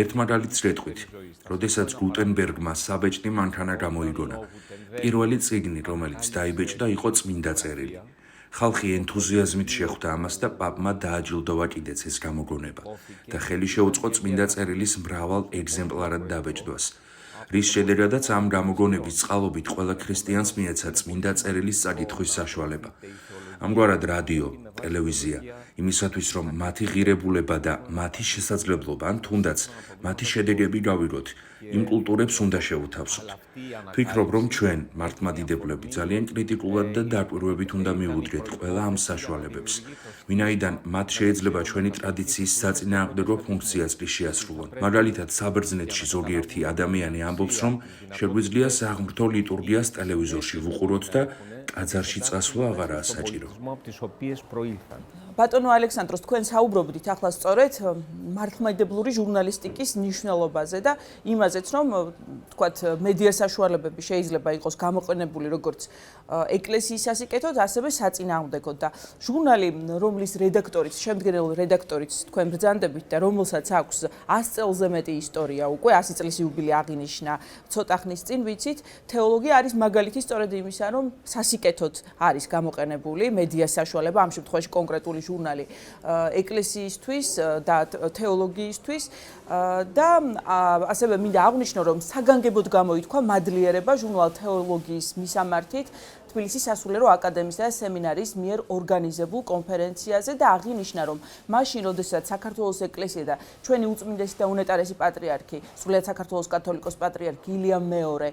ერთ მაგალითს გეტყვით, როდესაც გუტენბერგმა საბეჭდი მანქანა გამოიგონა, პირველი წიგნი, რომელიც დაიბეჭდა, იყო წმინდა წერილი. ხალხი ენთუზიაზმით შეხვდა ამას და პაპმა დააჯილდოვა კიდეც ეს გამოგონება და ხელი შეუწყო წმინდა წერილის მრავალ ეგზემპლარად დაბეჭდვას. რის შედეგადაც ამ გამოგონების წყალობით ყველა ქრისტიანს მიეცა წმინდა წერილის წაკითხვის საშუალება. ამგვარად რადიო, ტელევიზია, იმისათვის რომ მათი ღირებულება და მათი შესაძლებლობა ან თუნდაც მათი შედეგები გავიგოთ, იმ კულტურებს უნდა შევუთავსოთ. ვფიქრობ, რომ ჩვენ, მართლმადიდებლები, ძალიან კრიტიკულად და დაკვირვებით უნდა მივუდგეთ ყველა ამ საშუალებებს, ვინაიდან მათ შეიძლება ჩვენი ტრადიციის საწინააღმდეგო ფუნქციას კი შეასრულონ. მაგალითად, საბერძნეთში ზოგიერთი ადამიანი ამბობს, რომ შეგვიძლია საღვთო ლიტურგიას ტელევიზორში ვუყუროთ და ტაძარში წასვლა აღარაა საჭირო. ბატონო ალექსანდროს, თქვენ საუბრობდით ახლა სწორედ მართლმადიდებლური ჟურნალისტიკის მნიშვნელობაზე და იმაზეც, რომ თქვათ მედია საშუალებები შეიძლება იყოს გამოყენებული როგორც ეკლესიის სასიკეთოდ, ასევე საწინააღმდეგოდ და ჟურნალი, რომლის რედაქტორიც, შემდგენელი რედაქტორიც თქვენ ბრძანდებით და რომელსაც აქვს 100 წელზე მეტი ისტორია, უკვე 100 წლის იუბილე აღინიშნა ცოტა ხნის წინ, ვიცით, თეოლოგია არის მაგალითი სწორედ იმისა, რომ სასიკეთოდ არის გამოყენებული მედია საშუალება, ამ შემთხვევაში კონკრეტული ჟურნალი ეკლესიისთვის და თეოლოგიისთვის და ასევე მინდა აღვნიშნო, რომ საგანგებოდ გამოითქვა მადლიერება ჟურნალ თეოლოგიის მისამართით თბილისის სასულიერო აკადემიისა და სემინარიის მიერ ორგანიზებულ კონფერენციაზე და აღინიშნა, რომ მაშინ, როდესაც საქართველოს ეკლესია და ჩვენი უწმინდესი და უნეტარესი პატრიარქი, სრულიად საქართველოს კათოლიკოს პატრიარქი ილიამ მეორე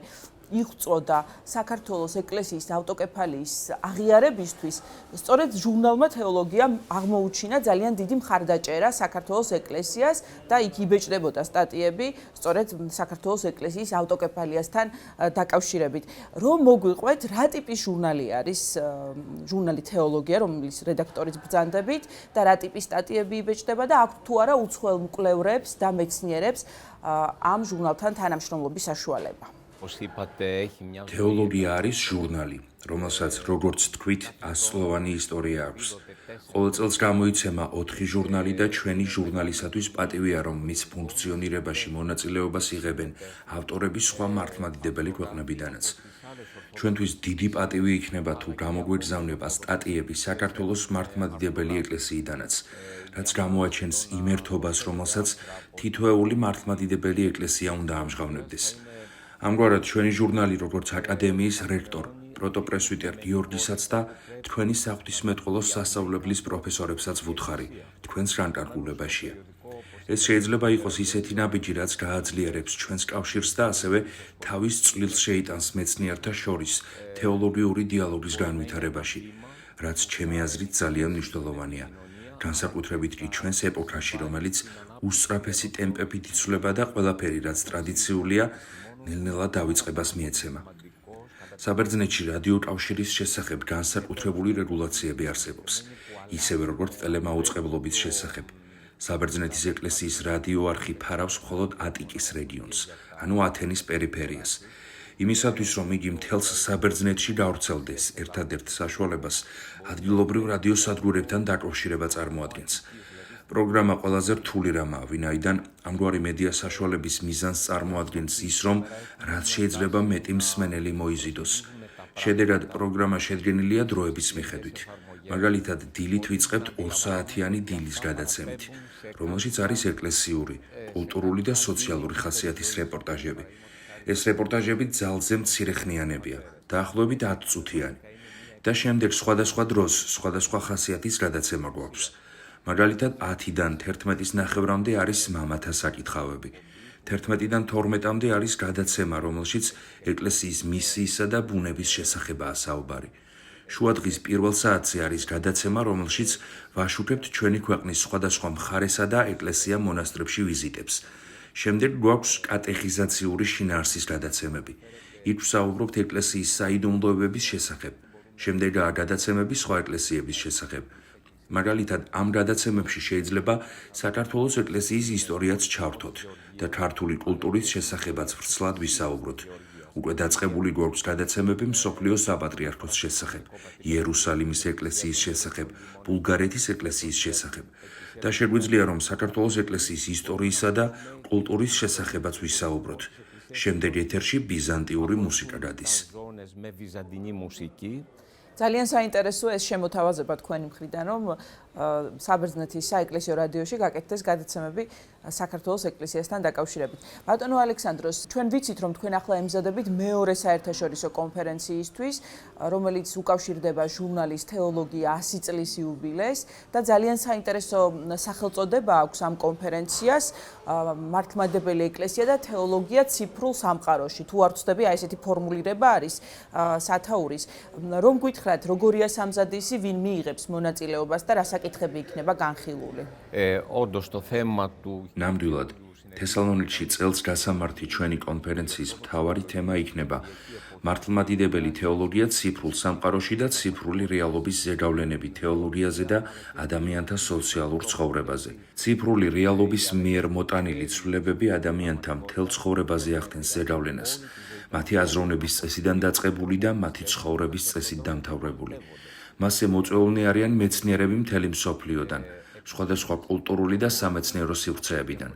იღწოდა საქართველოს ეკლესიის ავტოკეფალიის აღიარებისთვის, სწორედ ჟურნალმა თეოლოგია აღმოუჩინა ძალიან დიდი მხარდაჭერა საქართველოს ეკლესიას და იქ იბეჭდებოდა სტატიები სწორედ საქართველოს ეკლესიის ავტოკეფალიასთან დაკავშირებით. რომ მოგვიყვეთ, რა ტიპის ჟურნალი არის ჟურნალი თეოლოგია, რომლის რედაქტორიც ბრძანდებით და რა ტიპის სტატიები იბეჭდება და აქვს თუ არა უცხოელ მკვლევრებს და მეცნიერებს ამ ჟურნალთან თანამშრომლობის საშუალება. თეოლოგია არის ჟურნალი, რომელსაც, როგორც თქვით, 100-წლოვანი ისტორია აქვს. ყოველ წელს გამოიცემა 4 ჟურნალი და ჩვენი ჟურნალისათვის პატივია, რომ მის ფუნქციონირებაში მონაწილეობას იღებენ ავტორები სხვა მართლმადიდებელი ქვეყნებიდანაც. ჩვენთვის დიდი პატივი იქნება თუ გამოგვეგზავნება სტატიები საქართველოს მართლმადიდებელი ეკლესიიდანაც, რაც გამოაჩენს იმ ერთობას, რომელსაც თითოეული მართლმადიდებელი ეკლესია უნდა ამჟღავნებდეს. ამგვარად ჩვენი ჟურნალი, როგორც აკადემიის რექტორ, პროტოპრესვიტერ გიორგისაც და თქვენი საღვთისმეტყველოს სასწავლებლის პროფესორებსაც ვუთხარი, თქვენს განკარგულებაშია. ეს შეიძლება იყოს ისეთი ნაბიჯი, რაც გააძლიერებს ჩვენს კავშირს და ასევე თავის წვლილს შეიტანს მეცნიერთა შორის თეოლოგიური დიალოგის განვითარებაში, რაც ჩემი აზრით ძალიან მნიშვნელოვანია. განსაკუთრებით კი ჩვენს ეპოქაში, რომელიც უსწრაფესი ტემპებით იცვლება და ყველაფერი, რაც ტრადიციულია, ნელ-ნელა დავიწყებას მიეცემა. საბერძნეთში რადიო კავშირის შესახებ განსაკუთრებული რეგულაციები არსებობს, ისევე როგორც ტელემაუწყებლობის შესახებ. საბერძნეთის ეკლესიის რადიო არხი ფარავს მხოლოდ ატიკის რეგიონს, ანუ ათენის პერიფერიას. იმისათვის, რომ იგი მთელს საბერძნეთში გავრცელდეს, ერთადერთ საშუალებას ადგილობრივ რადიოსადგურებთან დაკავშირება წარმოადგენს. პროგრამა ყველაზე რთული რამაა, ვინაიდან ამგვარი მედია საშუალების მიზანს წარმოადგენს ის, რომ რაც შეიძლება მეტი მსმენელი მოიზიდოს. შედეგად პროგრამა შედგენილია დროების მიხედვით. მაგალითად, დილით ვიწყებთ 2 საათიანი დილის გადაცემით, რომელშიც არის ეკლესიური, კულტურული და სოციალური ხასიათის რეპორტაჟები. ეს რეპორტაჟები ძალზე მცირეხნიანებია, დაახლოებით 10 წუთიანი. და შემდეგ სხვადასხვა დროს, სხვადასხვა ხასიათის გადაცემა გვაქვს. მაგალითად 10-დან 11-ნახევრამდე არის მამათა საკითხავები. 11-დან 12-მდე არის გადაცემა, რომელშიც ეკლესიის მისიისა და ბუნების შესახებაა საუბარი. შუადღის პირველ საათზე არის გადაცემა, რომელშიც ვაშუქებთ ჩვენი ქვეყნის სხვადასხვა მხარესა და ეკლესია მონასტრებში ვიზიტებს. შემდეგ გვაქვს კატეხიზაციური შინაარსის გადაცემები. იქ ვსაუბრობთ ეკლესიის საიდუმლოებების შესახებ, შემდეგაა გადაცემები სხვა ეკლესიების შესახებ. მაგალითად, ამ გადაცემებში შეიძლება საქართველოს ეკლესიის ისტორიაც ჩავრთოთ და ქართული კულტურის შესახებაც ვრცლად ვისაუბროთ. უკვე დაწყებული გვაქვს გადაცემები მსოფლიოს საპატრიარქოს შესახებ, იერუსალიმის ეკლესიის შესახებ, ბულგარეთის ეკლესიის შესახებ და შეგვიძლია რომ საქართველოს ეკლესიის ისტორიისა და კულტურის შესახებაც ვისაუბროთ. შემდეგ ეთერში ბიზანტიური მუსიკა გადის. ძალიან საინტერესოა ეს შემოთავაზება თქვენი მხრიდან, რომ საბერძნეთის საეკლესიო რადიოში გაკეთდეს გადაცემები საქართველოს ეკლესიასთან დაკავშირებით. ბატონო ალექსანდროს, ჩვენ ვიცით, რომ თქვენ ახლა ემზადებით მეორე საერთაშორისო კონფერენციისთვის, რომელიც უკავშირდება ჟურნალის თეოლოგია 100 წლის იუბილეს და ძალიან საინტერესო სახელწოდება აქვს ამ კონფერენციას მართლმადიდებელი ეკლესია და თეოლოგია ციფრულ სამყაროში. თუ არ ვცდები, აი ესეთი ფორმულირება არის სათაურის. რომ გითხრათ, როგორია სამზადისი, ვინ მიიღებს მონაწილეობას და რა საკითხები იქნება განხილული? ნამდვილად, თესალონიკში წელს გასამართი ჩვენი კონფერენციის მთავარი თემა იქნება მართლმადიდებელი თეოლოგია ციფრულ სამყაროში და ციფრული რეალობის ზეგავლენები თეოლოგიაზე და ადამიანთა სოციალურ ცხოვრებაზე. ციფრული რეალობის მიერ მოტანილი ცვლილებები ადამიანთა მთელ ცხოვრებაზე ახდენს ზეგავლენას, მათი აზროვნების წესიდან დაწყებული და მათი ცხოვრების წესით დამთავრებული. მასზე მოწვეულნი არიან მეცნიერები მთელი მსოფლიოდან, სხვადასხვა კულტურული და სამეცნიერო სივრცეებიდან.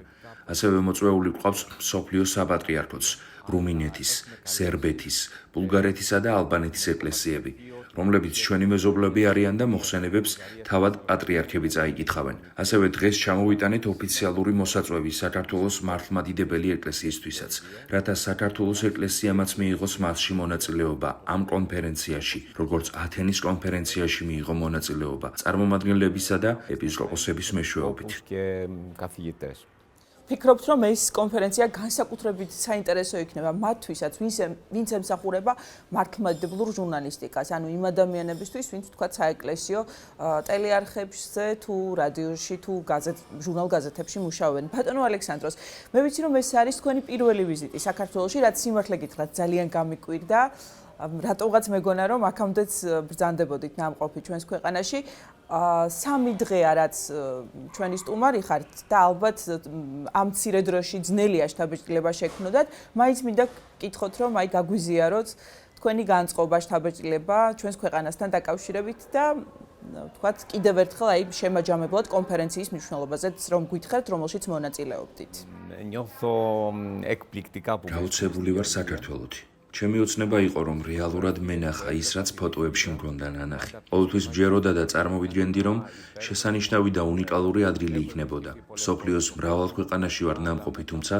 ასევე მოწვეული გვყავს მსოფლიოს საპატრიარქოც, რუმინეთის, სერბეთის, ბულგარეთისა და ალბანეთის ეკლესიები, რომლებიც ჩვენი მეზობლები არიან და მოხსენებებს თავად პატრიარქები წაიკითხავენ. ასევე დღეს ჩამოვიტანეთ ოფიციალური მოსაწვევი საქართველოს მართლმადიდებელი ეკლესიისთვისაც, რათა საქართველოს ეკლესიამაც მიიღოს მასში მონაწილეობა ამ კონფერენციაში, როგორც ათენის კონფერენციაში მიიღო მონაწილეობა წარმომადგენლებისა და ეპისკოპოსების მეშვეობით. ფიქრობთ, რომ ეს კონფერენცია განსაკუთრებით საინტერესო იქნება მათთვისაც, ვინც ემსახურება მართლმადიდებლურ ჟურნალისტიკას, ანუ იმ ადამიანებისთვის, ვინც თქვათ საეკლესიო ტელეარხებზე თუ რადიოში თუ ჟურნალ-გაზეთებში მუშაობენ. ბატონო ალექსანდროს, მე ვიცი, რომ ეს არის თქვენი პირველი ვიზიტი საქართველოში, რაც სიმართლე გითხრათ, ძალიან გამიკვირდა. რატოღაც მეგონა, რომ აქამდეც ბრძანდებოდით ნამყოფი ჩვენს ქვეყანაში. 3 დღეა, რაც ჩვენი სტუმარი ხართ და ალბათ ამ მცირე დროში ძნელია შთაბეჭდილება შექმნოდათ, მაინც მინდა გკითხოთ, რომ აი გაგვიზიაროთ თქვენი განწყობა შთაბეჭდილება ჩვენს ქვეყანასთან დაკავშირებით და თქვათ კიდევ ერთხელ აი შემაჯამებლად კონფერენციის მნიშვნელობაზეც რომ გითხრათ, რომელშიც მონაწილეობდით. გაოცებული ვარ საქართველოში. ჩემი ოცნება იყო, რომ რეალურად მენახა ის, რაც ფოტოებში მქონდა ნანახი. ყოველთვის ვჯეროდა და წარმოვიდგენდი, რომ შესანიშნავი და უნიკალური ადგილი იქნებოდა. მსოფლიოს მრავალ ქვეყანაში ვარ ნამყოფი, თუმცა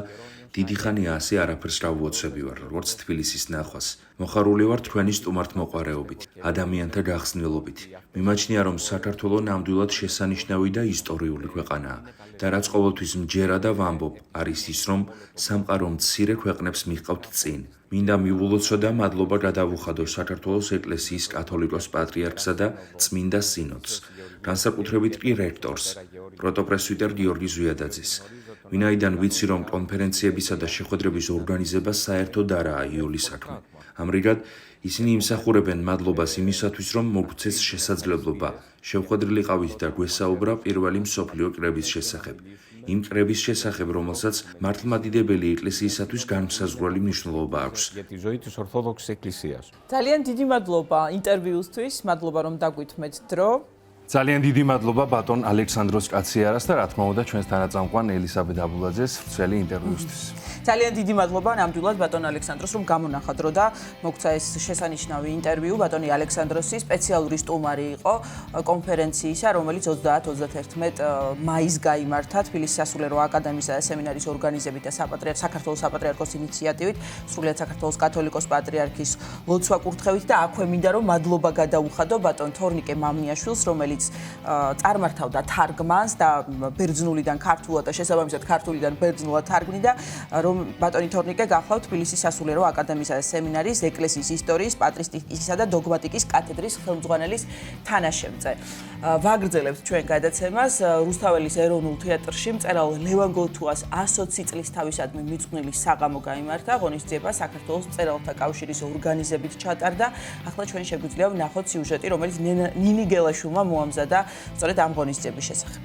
დიდი ხანია ასე არაფერს რა ვუოცები ვარ, როგორც თბილისის ნახვას. მოხარული ვარ თქვენი სტუმართმოყვარეობით, ადამიანთა გახსნილობით. მიმაჩნია, რომ საქართველო ნამდვილად შესანიშნავი და ისტორიული ქვეყანაა. და რაც ყოველთვის მჯერა და ვამბობ, არის ის, რომ სამყარო მცირე ქვეყნებს მიჰყავთ წინ. მინდა მივულოცო და მადლობა გადავუხადო საქართველოს ეკლესიის კათოლიკოს პატრიარქსა და წმინდა სინოდს, განსაკუთრებით კი რექტორს, პროტოპრესვიტერ გიორგი ზვიადაძეს. ვინაიდან ვიცი, რომ კონფერენციებისა და შეხვედრების ორგანიზება საერთოდ არაა იოლის საქმე. ამრიგად, ისინი იმსახურებენ მადლობას იმისათვის, რომ მოგვცეს შესაძლებლობა შევხვედრილიყავით და გვესაუბრა პირველი მსოფლიო კრების შესახებ. იმ კრების შესახებ, რომელსაც მართლმადიდებელი ეკლესიისათვის განმსაზღვრელი მნიშვნელობა აქვს. ძალიან დიდი მადლობა ინტერვიუსთვის, მადლობა რომ დაგვითმეთ დრო. ძალიან დიდი მადლობა ბატონ ალექსანდროს კაციარას და რა თქმა უნდა ჩვენს თანაწამყვან ელისაბედ აბულაძეს ვრცელი ინტერვიუსთვის. ძალიან დიდი მადლობა ნამდვილად ბატონ ალექსანდროს რომ გამონახა დრო და მოგცა ეს შესანიშნავი ინტერვიუ. ბატონი ალექსანდროსი სპეციალური სტუმარი იყო კონფერენციისა, რომელიც 30-31 მაისს გაიმართა თბილისის სასულიერო აკადემიისა და სემინარის ორგანიზებით და საქართველოს საპატრიარქოს ინიციატივით, სრულიად საქართველოს კათოლიკოს პატრიარქის ლოცვა-კურთხევით და აქვე მინდა რომ მადლობა გადაუხადო ბატონ თორნიკე მამნიაშვილს, რომელიც რომელიც წარმართავდა თარგმანს და ბერძნულიდან ქართულად და შესაბამისად ქართულიდან ბერძნულად თარგმნიდა, რომ ბატონი თორნიკე გახლავთ თბილისის სასულიერო აკადემიისა და სემინარიის ეკლესიის ისტორიის, პატრისტიკისა და დოგმატიკის კათედრის ხელმძღვანელის თანაშემწე. ვაგრძელებთ ჩვენ გადაცემას. რუსთაველის ეროვნულ თეატრში მწერალ ლევან გოთუას 120 წლის თავისადმი მიძღვნილი საღამო გაიმართა. ღონისძიება საქართველოს მწერალთა კავშირის ორგანიზებით ჩატარდა. ახლა ჩვენ შეგვიძლია ვნახოთ სიუჟეტი, რომელიც ნინი გელაშვილმა მოამზადა სწორედ ამ ღონისძიების შესახებ.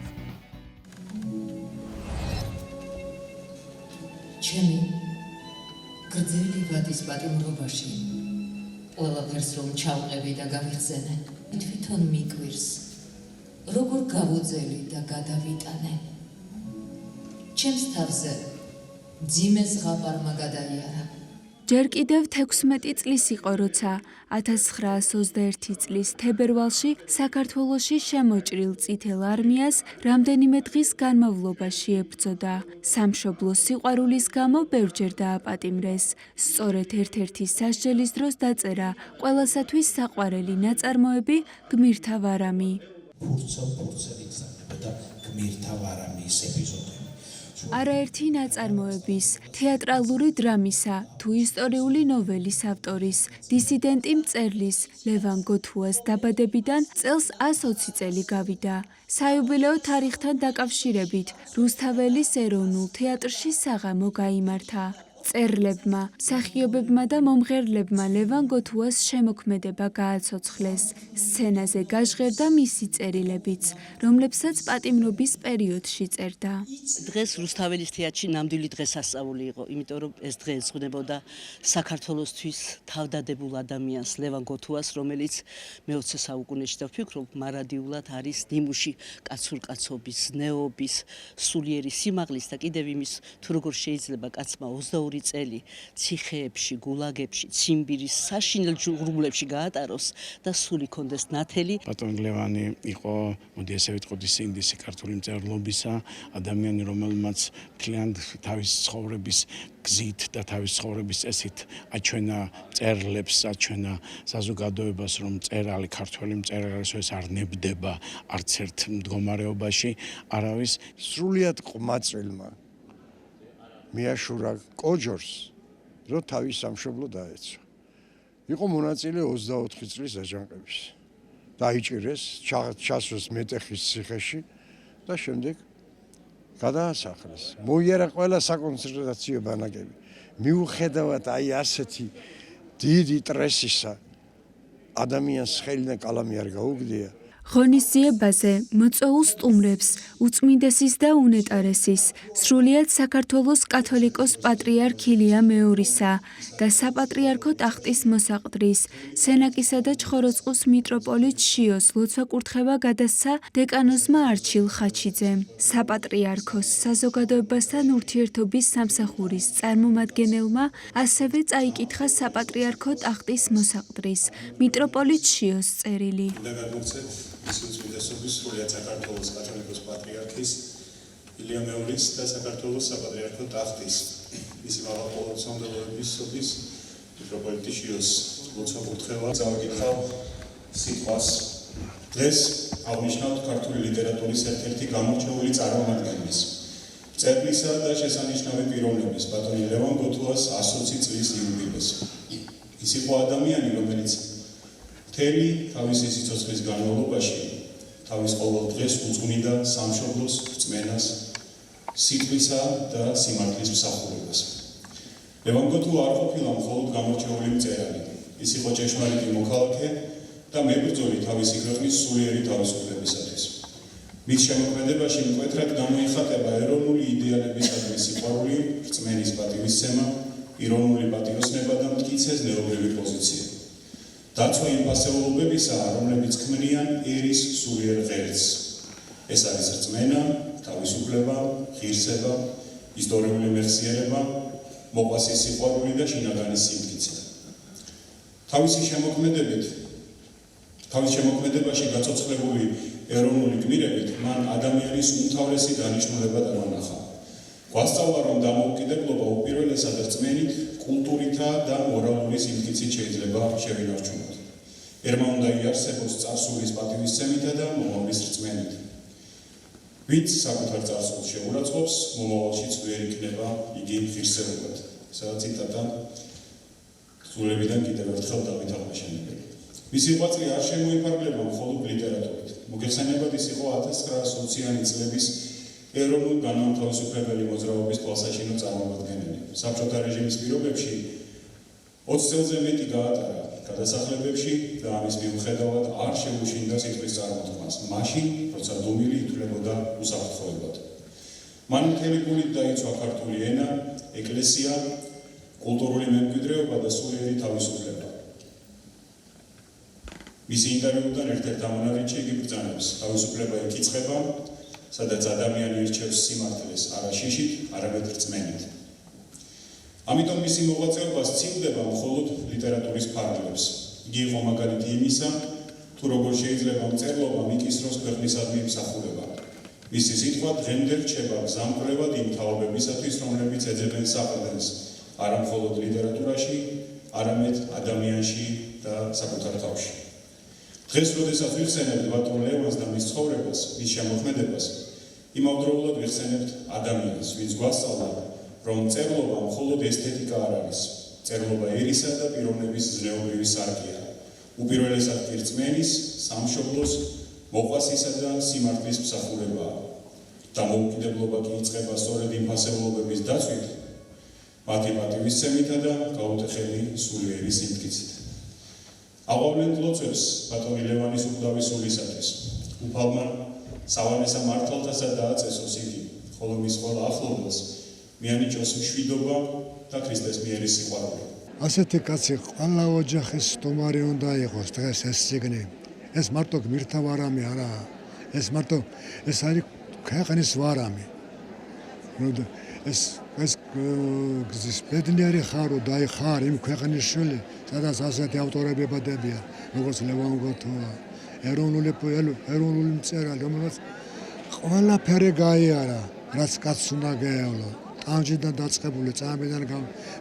ჩემი გრძელი ვადის პატიმრობაში ყველაფერს რომ ჩავყევი და გამიხსენე, თვითონ მიკვირს, როგორ გავუძელი და გადავიტანე. ჩემს თავზე ძიმე ზღაპარმა გადაიარა. ჯერ კიდევ 16 წლის იყო, როცა 1921 წლის თებერვალში საქართველოში შემოჭრილ წითელ არმიას რამდენიმე დღის განმავლობაში ებრძოდა. სამშობლოს სიყვარულის გამო ბევრჯერ დააპატიმრეს. სწორედ ერთ-ერთი სასჯელის დროს დაწერა ყველასათვის საყვარელი ნაწარმოები გმირთა ვარამი. ფურცელი გზავნებოდა გმირთა ვარამის ეპიზოდები. არაერთი ნაწარმოების, თეატრალური დრამისა თუ ისტორიული ნოველის ავტორის, დისიდენტი მწერლის ლევან გოთუას დაბადებიდან წელს 120 წელი გავიდა. საიუბილეო თარიღთან დაკავშირებით რუსთაველის ეროვნულ თეატრში საღამო გაიმართა. მწერლებმა, მსახიობებმა და მომღერლებმა ლევან გოთუას შემოქმედება გააცოცხლეს. სცენაზე გაჟღერდა მისი წერილებიც, რომლებსაც პატიმრობის პერიოდში წერდა. დღეს რუსთაველის თეატრში ნამდვილი დღესასწაული იყო, იმიტომ რომ ეს დღე ეძღვნებოდა საქართველოსთვის თავდადებულ ადამიანს ლევან გოთუას, რომელიც მე-20 საუკუნეში და ვფიქრობ, მარადიულად არის ნიმუში კაცურკაცობის, ზნეობის, სულიერი სიმაღლის და კიდევ იმის, თუ როგორ შეიძლება კაცმა 22 წელი ციხეებში, გულაგებში, ციმბირის საშინელ ჯგუფებში გაატაროს და სული კონდეს ნათელი. ბატონ ლევანი იყო, მოდი ესე ვიტყოდი, სინდისი ქართული მწერლობისა ადამიანი, რომელმაც მთლიანად თავის ცხოვრების გზით და თავის ცხოვრების წესით აჩვენა მწერლებს, აჩვენა საზოგადოებას, რომ მწერალი, ქართველი მწერალი ეს არ ნებდება არც ერთ მდგომარეობაში არავის. სრულიად ყმაწვილმა მიაშურა კოჯორს, რომ თავის სამშობლო დაეცვა. იყო მონაწილე 24 წლის აჯანყების. დაიჭირეს, ჩასვეს მეტეხის ციხეში და შემდეგ გადაასახლეს. მოიარა ყველა საკონცენტრაციო ბანაკები. მიუხედავად აი ასეთი დიდი სტრესისა, ადამიანს ხელიდან კალამი არ გაუგდია. ღონისძიებაზე მოწვეულ სტუმრებს უწმინდესის და უნეტარესის, სრულიად საქართველოს კათოლიკოს პატრიარქ ილია მეორისა და საპატრიარქო ტახტის მოსაყდრის, სენაკისა და ჩხოროწყუს მიტროპოლიტ შიოს ლოცვა-კურთხევა გადასცა დეკანოზმა არჩილ ხაჩიძემ. საპატრიარქოს საზოგადოებასთან ურთიერთობის სამსახურის წარმომადგენელმა ასევე წაიკითხა საპატრიარქო ტახტის მოსაყდრის, მიტროპოლიტ შიოს წერილი. ის უწმინდესობის სრულიად საქართველოს კათოლიკოს პატრიარქის ილია მეორის და საქართველოს საპატრიარქო ტახტის მისი მაღალყოლოცამდელოების სოფლის მიტროპოლიტი შიოს ლოცვა-კურთხევა. წავიკითხავ სიტყვას. დღეს აღნიშნავთ ქართული ლიტერატურის ერთ-ერთი გამორჩეული წარმომადგენლის, მწერლისა და შესანიშნავი პიროვნების ბატონი ლევან გოთუას 120 წლის იუბილეს. ის იყო ადამიანი, რომელიც მთელი თავისი სიცოცხლის განმავლობაში თავის ყოველ დღეს უძღვნიდა სამშობლოს რწმენას, სიტყვისა და სიმართლის მსახურებას. ლევან გოთუა არ ყოფილა მხოლოდ გამორჩეული მწერალი, ის იყო ჭეშმარიტი მოქალაქე და მებრძოლი თავისი ქვეყნის სულიერი თავისუფლებისათვის. მის შემოქმედებაში მკვეთრად გამოიხატება ეროვნული იდეალებისადმი სიყვარული, რწმენის პატივისცემა, პიროვნული პატივისცემა და მტკიცე ზნეობრივი პოზიცია. დაცვა იმ ფასეულობებისაა, რომლებიც ქმნიან ერის სულიერ ღერძს. ეს არის რწმენა, თავისუფლება, ღირსება, ისტორიული მეხსიერება, მოყვასის სიყვარული და შინაგანი სიმტკიცე. თავის შემოქმედებაში გაწოცხლებული ეროვნული გმირებით მან ადამიანის უმთავრესი დანიშნულება დაანახა. გვასწავლა, რომ დამოუკიდებლობა უპირველესად რწმენით, კულტურითა და მორალური სიმტკიცით შეიძლება შევინარჩუნოთ. ერმა უნდა იარსებოს წარსულის პატივისცემითა და მომავლის რწმენით. ვინც საკუთარ წარსულს შეურაცხყოფს, მომავალშიც ვერ იქნება იგი ღირსეულად. სადაც ციტატა სრულებიდან კიდევ ერთხელ დავით აღმაშენებელი. მისი ღვაწლი არ შემოიფარგლება მხოლოდ ლიტერატურით. მოგეხსენებათ, ის იყო 1920-იანი წლების ეროვნულ განმათავისუფლებელი მოძრაობის თვალსაჩინო წარმომადგენელი. საბჭოთა რეჟიმის პირობებში 20 წელზე მეტი გაატარა გადასახლებებში და ამის მიუხედავად არ შეუშინდა სიტყვის წარმოთქმას, მაშინ, როცა დუმილი ითვლებოდა უსაფრთხოებად. მან მთელი გულით დაიცვა ქართული ენა, ეკლესია, კულტურული მემკვიდრეობა და სულიერი თავისუფლება. მისი ინტერვიუდან ერთ-ერთ ამონარიდში იგი ბრძანებს, თავისუფლება იკიწყება, სადაც ადამიანი ირჩევს სიმართლეს არა შიშით, არამედ რწმენით. ამიტომ მისი მოღვაწეობა სცილდება მხოლოდ ლიტერატურის ფარგლებს. იგი იყო მაგალითი იმისა, თუ როგორ შეიძლება მწერლობა მიკისროს ქვეყნისადმი მსახურება. მისი სიტყვა დღემდე რჩება გზამკვლევად იმ თაობებისათვის, რომლებიც ეძებენ საყრდენს, არა მხოლოდ ლიტერატურაში, არამედ ადამიანში და საკუთარ თავში. დღეს, როდესაც ვიხსენებთ ბატონ ლევანს და მის ცხოვრებას, მის შემოქმედებას, იმავდროულად ვიხსენებთ ადამიანს, ვინც გვასწავლა, რომ მწერლობა მხოლოდ ესთეტიკა არ არის. მწერლობა ერისა და პიროვნების ზნეობრივი სარკეა. უპირველესად კი რწმენის, სამშობლოს, მოყვასისა და სიმართლის მსახურებაა. დამოუკიდებლობა კი იწყება სწორედ იმ ფასეულობების დაცვით, მათი პატივისცემითა და გაუტეხელი სულიერი სიმტკიცით. აღვავლენთ ლოცვებს ბატონი ლევანის უკვდავის სულისათვის. უფალმა სავანესა მართალთასა დააწესოს იგი, ხოლო მის ყველა ახლობელს მიანიჭოს მშვიდობა და ქრისტეს მიერი სიყვარული. ასეთი კაცი ყველა ოჯახის სტუმარი უნდა იყოს დღეს ეს სიგნი. ეს მარტო გმირთა ვარამი არაა. ეს არის ქვეყნის ვარამი. ეს ბედნიერი ხარო და ხარ იმ ქვეყნის შვილი, სადაც ასეთი ავტორები ბადებია, როგორც ლევან გოთუა, ეროვნული მწერალი, რომელსაც ყველაფერი გაიარა, რაც კაცს უნდა გაევლო. ტანჯიდან დაწყებული წამიდან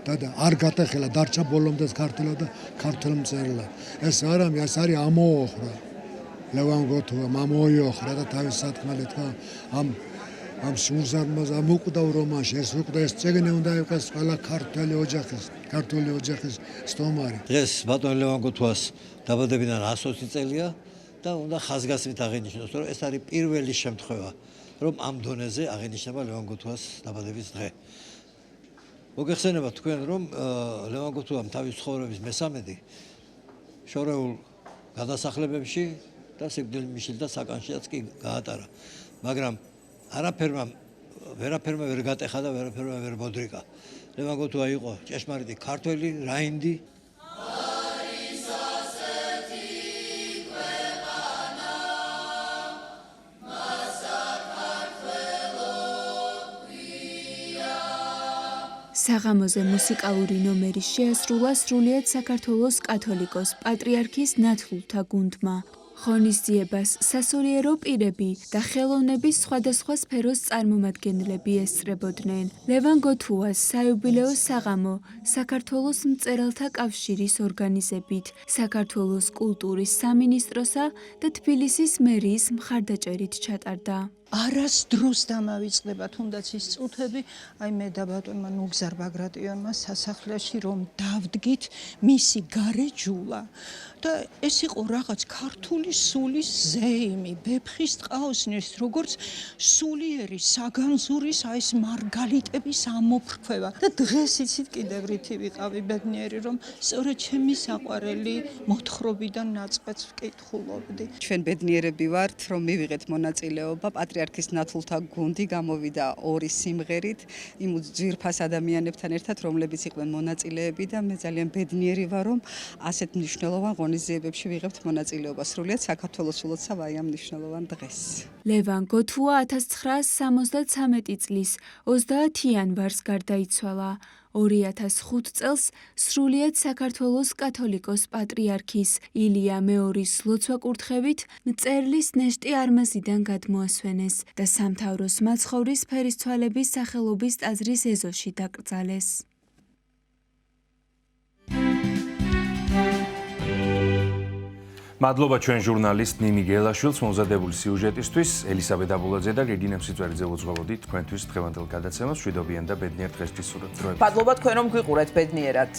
და არ გატეხილა დარჩა ბოლომდე ქართულ მწერლად. ეს არამე ეს არის ამოოხრა. ლევან გოთუა ამოიოხრა და თავის სათქმელი თქვა ამ სულზარმას ამოკვდავ რომანში. ეს უკვე ეს წიგნი უნდა იყოს ყველა ქართული ოჯახის სტუმარი. დღეს ბატონ ლევან გოთუას დაბადებიდან 120 წელია და უნდა ხაზგასმით აღინიშნოს, რომ ეს არის პირველი შემთხვევა, რომ ამ დონეზე აღინიშნება ლევან გოთუას დაბადების დღე. მოგეხსენებათ თქვენ, რომ ლევან გოთუამ თავის ცხოვრების მესამედი შორეულ გადასახლებებში და სიკვდილმიშილ და საკანშიაც კი გაატარა. მაგრამ ვერაფერმა ვერ გატეხა და ვერაფერმა ვერ მოდრიკა. ლევან გოთუა იყო ჭეშმარიტი ქართველი, რაინდი. საღამოზე მუსიკალური ნომერი შეასრულა სრულიად საქართველოს კათოლიკოს პატრიარქის ნათლულთა გუნდმა. ღონისძიებას სასულიერო პირები და ხელოვნების სხვადასხვა სფეროს წარმომადგენლები ესწრებოდნენ. ლევან გოთუას საიუბილეო საღამო საქართველოს მწერალთა კავშირის ორგანიზებით, საქართველოს კულტურის სამინისტროსა და თბილისის მერიის მხარდაჭერით ჩატარდა. არასდროს დამავიწყდება თუნდაც ის წუთები, აი მე და ბატონმა ნუგზარ ბაგრატიონმა სასახლეში რომ დავდგით მისი გარეჯულა და ეს იყო რაღაც ქართული სულის ზეიმი, ბეფხის ტყაოსნის, როგორც სულიერი საგანზურის აი ეს მარგალიტების ამოფრქვევა და დღეს იცით კიდევ რითი ვიყავი ბედნიერი რომ სწორედ ჩემი საყვარელი მოთხრობიდან ნაწყვეტს ვკითხულობდი. ჩვენ ბედნიერები ვართ რომ მივიღეთ მონაწილეობა პატრიარქის ნათლულთა გუნდი გამოვიდა 2 სიმღერით იმ ძვირფას ადამიანებთან ერთად, რომლებიც იყვნენ მონაწილეები და მე ძალიან ბედნიერი ვარ, რომ ასეთ მნიშვნელოვან ღონისძიებებში ვიღებთ მონაწილეობა. სრულიად საქართველოს ულოცავ აი ამ მნიშვნელოვან დღეს. ლევან გოთუა 1973 წლის 30 იანვარს გარდაიცვალა. 2005 წელს სრულიად საქართველოს კათოლიკოს პატრიარქის ილია მეორის ლოცვა-კურთხევით მწერლის ნეშტი არმაზიდან გადმოასვენეს და სამთავროს მაცხოვრის ფერისცვალების სახელობის ტაძრის ეზოში დაკრძალეს. მადლობა ჩვენ ჟურნალისტ ნინი გელაშვილს მომზადებული სიუჟეტისთვის. ელისაბედ აბულაძე და რეგინა მსიწვერიძე უძღვებოდით თქვენთვის დღევანდელ გადაცემას. მშვიდობიან და ბედნიერ დღესთვის სურვებთ. მადლობა თქვენ რომ გვიყურეთ ბედნიერად.